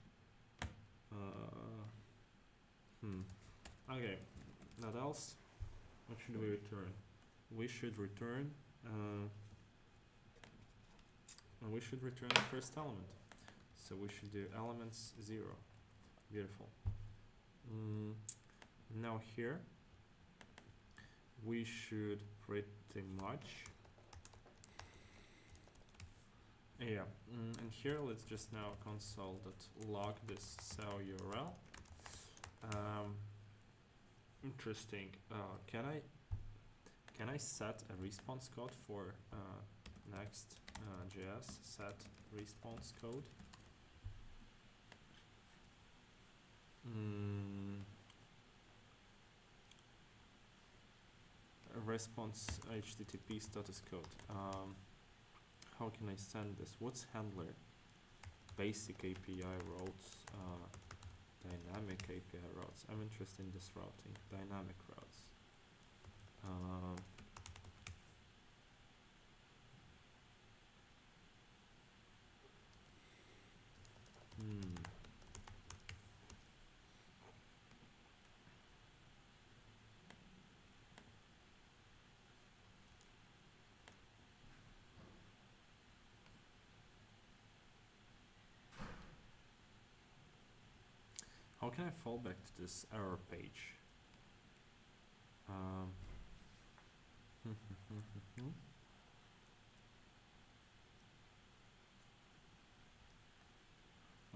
Okay, what else? What should we return? We should return the first element. So we should do elements 0. Beautiful. Now here we should pretty much, yeah, and here let's just now console.log this cell URL. Interesting. Can I set a response code for next JS set response code? Response HTTP status code. How can I send this? What's handler? Basic API routes, dynamic API routes. I'm interested in this routing. Dynamic routes. How can I fall back to this error page?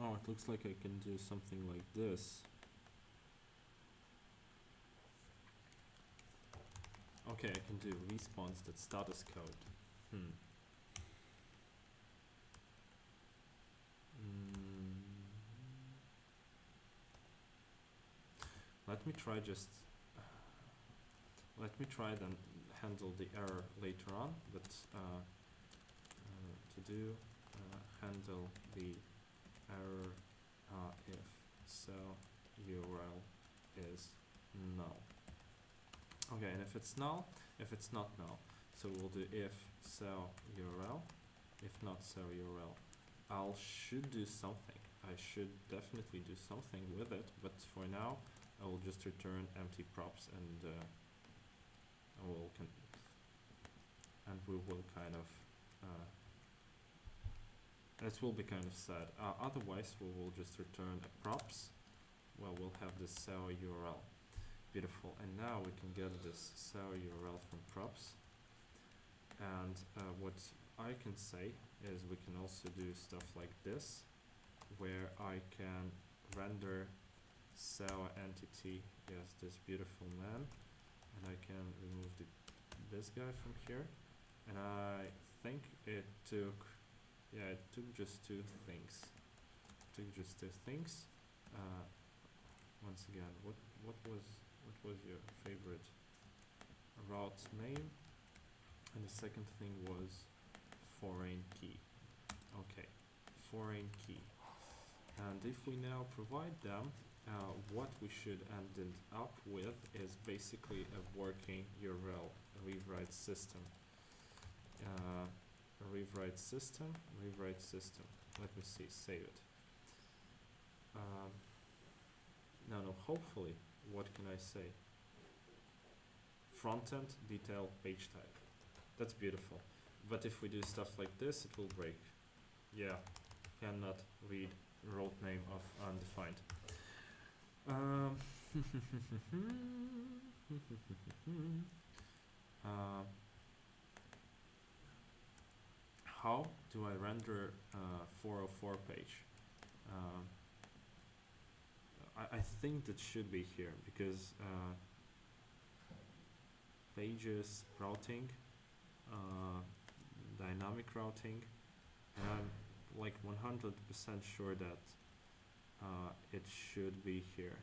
Oh, it looks like I can do something like this. Okay, I can do response.status code. Let me try then handle the error later on, but to do handle the error if cell URL is null. Okay, and if it's null, if it's not null, so we'll do if cell URL, if not cell URL. I should do something. I should definitely do something with it, but for now I will just return empty props, and we will kind of this will be kind of sad. Otherwise we will just return a props. Well, we'll have this cell URL. Beautiful. And now we can get this cell URL from props, and what I can say is we can also do stuff like this, where I can render cell entity as this beautiful man, and I can remove this guy from here, and I think it took just two things. Once again, what was your favorite route name? And the second thing was foreign key. Okay, foreign key. And if we now provide them, what we should end up with is basically a working URL rewrite system. Rewrite system. Let me see, save it. No, hopefully, what can I say? Frontend detail page type. That's beautiful. But if we do stuff like this, it will break. Yeah, cannot read route name of undefined. How do I render 404 page? I think that should be here because pages routing, dynamic routing, and I'm like 100% sure that it should be here.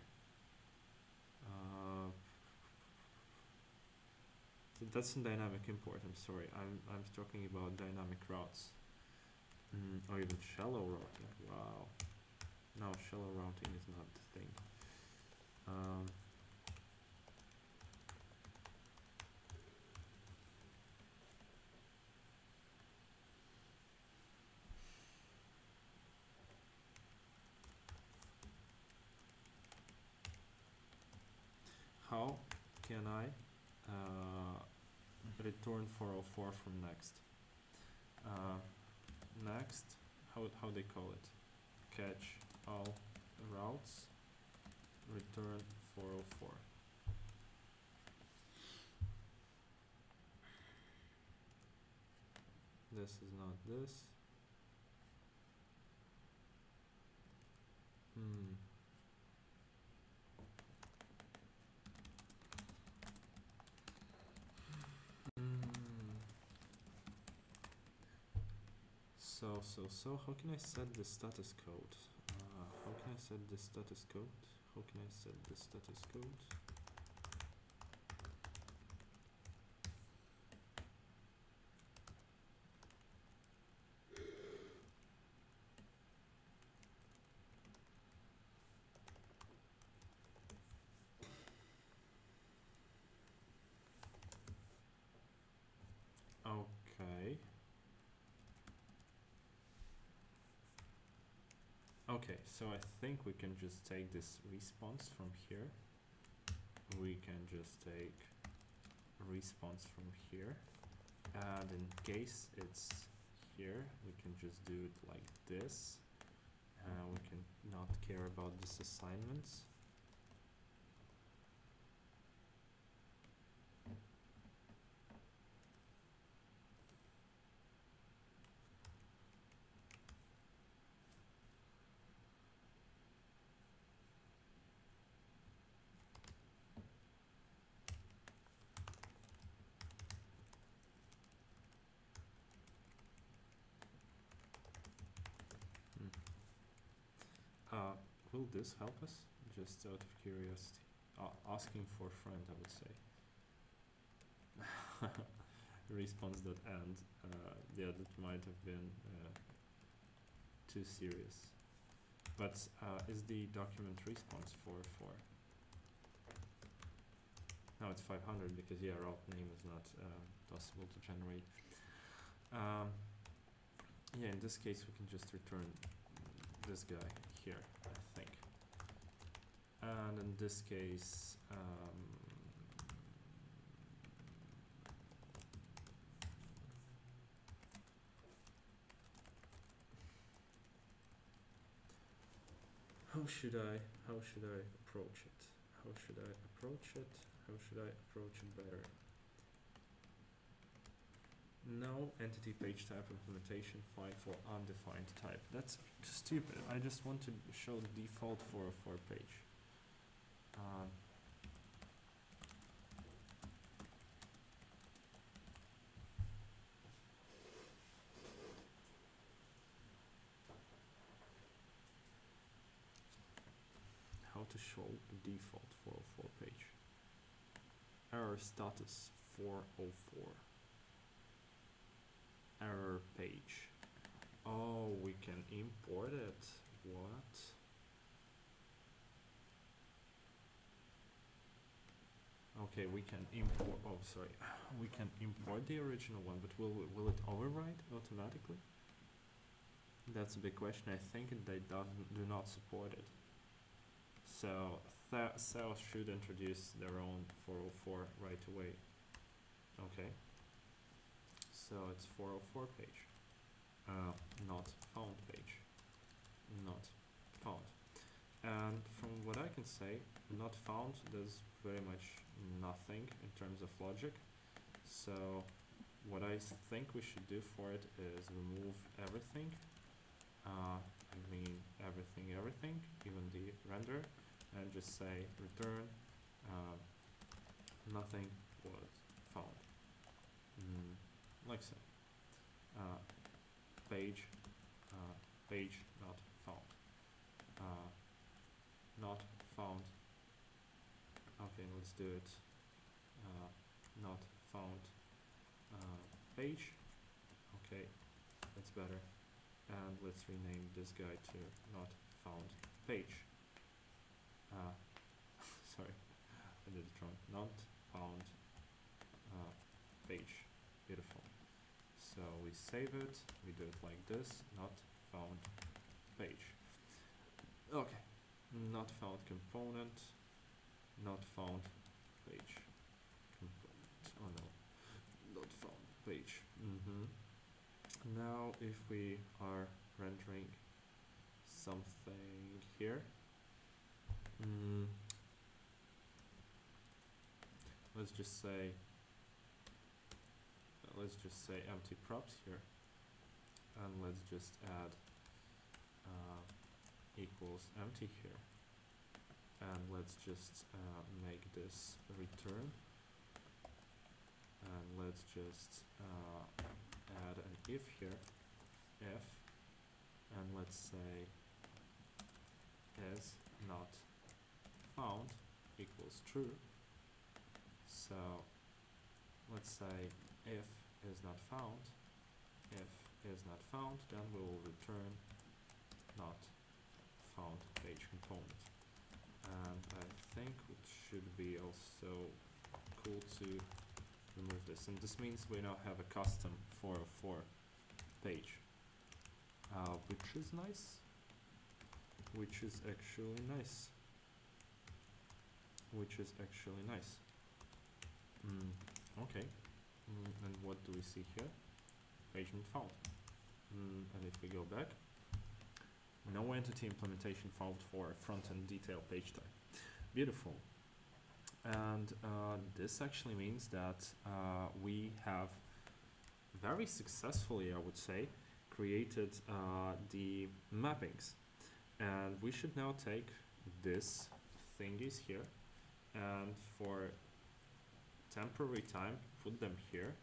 That's in dynamic import. I'm sorry. I'm talking about dynamic routes, or even shallow routing. Wow. No, shallow routing is not the thing. How can I return 404 from next? Next, how they call it? Catch all routes, return 404. This is not this. So how can I set the status code? How can I set the status code? How can I set the status code? Okay. Okay, so I think we can just take this response from here. We can just take response from here. And in case it's here, we can just do it like this. We can not care about these assignments. Will this help us? Just out of curiosity. Asking for a friend, I would say. Response.end. Yeah, that might have been too serious. But is the document response 404? No, it's 500 because yeah, route name is not possible to generate. Yeah, in this case we can just return this guy here, I think. And in this case, how should I approach it? How should I approach it? How should I approach it better? No entity page type implementation fine for undefined type. That's stupid. I just want to show the default 404 page. How to show the default 404 page. Error status 404. Error page. Oh, we can import it. What? Okay, we can import. Oh, sorry. We can import the original one, but will it overwrite automatically? That's a big question. I think they do not support it. So sales should introduce their own 404 right away. Okay. So it's 404 page, not found page. not found. And from what I can say, not found does very much nothing in terms of logic. So what I think we should do for it is remove everything. I mean everything, even the render, and just say return nothing was found. Like so. Page not found. Not found. Okay, let's do it. Not found page. Okay, that's better. And let's rename this guy to not found page. Sorry, I did it wrong. Not found page. Beautiful. So we save it, we do it like this, not found page. Okay, not found component, not found page. Component, oh no, not found page. Now if we are rendering something here, let's just say empty props here, and let's just add equals empty here, and let's just make this return, and let's just add an if here, if, and let's say is not found equals true. So let's say if is not found, then we will return not found page component. And I think it should be also cool to remove this, and this means we now have a custom 404 page, which is nice, which is actually nice. Okay. And what do we see here? Page not found. And if we go back, no entity implementation found for front-end detail page type. Beautiful. And this actually means that we have very successfully, I would say, created the mappings. And we should now take this thingies here, and for temporary time put them here,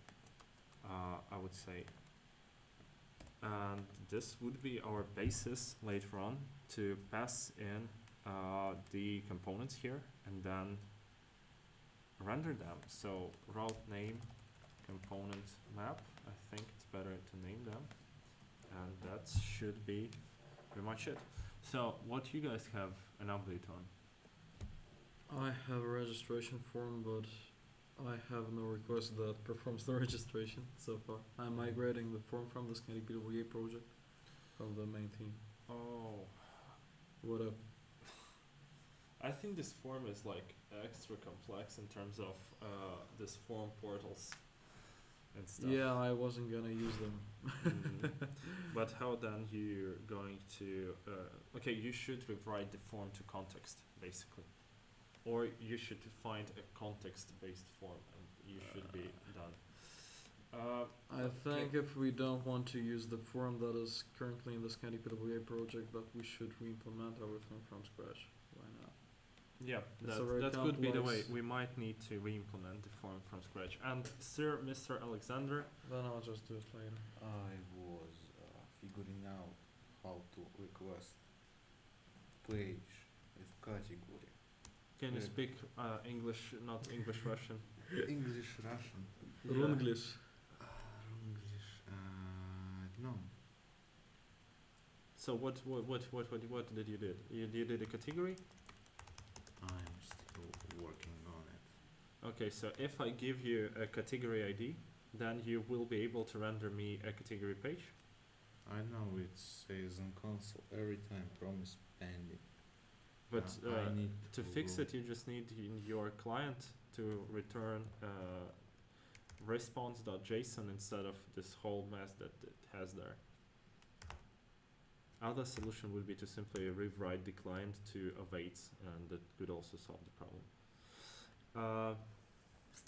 I would say, and this would be our basis later on to pass in the components here and then render them. So route name component map, I think it's better to name them, and that should be pretty much it. So what you guys have an update on? I have a registration form, but I have no request that performs the registration so far. I'm migrating the form from the Scandi PWA project from the main team. Oh, What up? I think this form is like extra complex in terms of this form portals and stuff. Yeah, I wasn't gonna use them. But how then you're going to okay, you should rewrite the form to context basically, or you should find a context-based form and you should be done. I think if we don't want to use the form that is currently in the Scandi PWA project, that we should re-implement everything from scratch. Why not? Yeah, It's a very that could be the way. complex- We might need to re-implement the form from scratch. And Sir, Mr. Alexander, Then I'll just do it later. I was figuring out how to request page with category. can you Yeah. speak English, not English Russian? English, Russian. Runglish. English. No. So what did you do? You did a category? I'm still working on it. Okay, so if I give you a category ID, then you will be able to render me a category page? I know it says on console every time promise pending. But I need to fix it, you just need in your client to return response.json instead of this whole mess that it has there. Other solution would be to simply rewrite the client to await, and that could also solve the problem.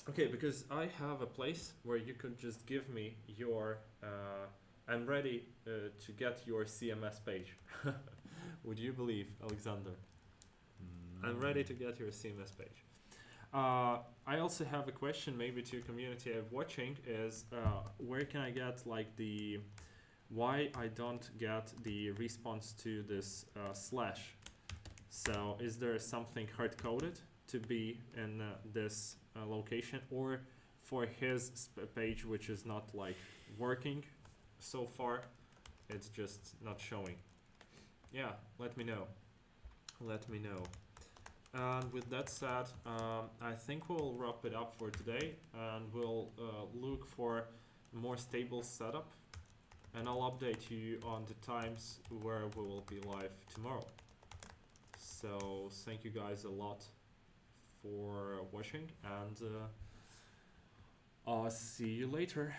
Okay, because I have a place where you could just give me your, I'm ready to get your CMS page. Would you believe, Alexander? I'm ready to get your CMS page. I also have a question maybe to community I'm watching is where can I get like the, why I don't get the response to this slash. So is there something hard-coded to be in this location, or for his page which is not like working so far, it's just not showing? Yeah, let me know. Let me know. And with that said, I think we'll wrap it up for today, and we'll look for a more stable setup, and I'll update you on the times where we will be live tomorrow. So thank you guys a lot for watching, and I'll see you later.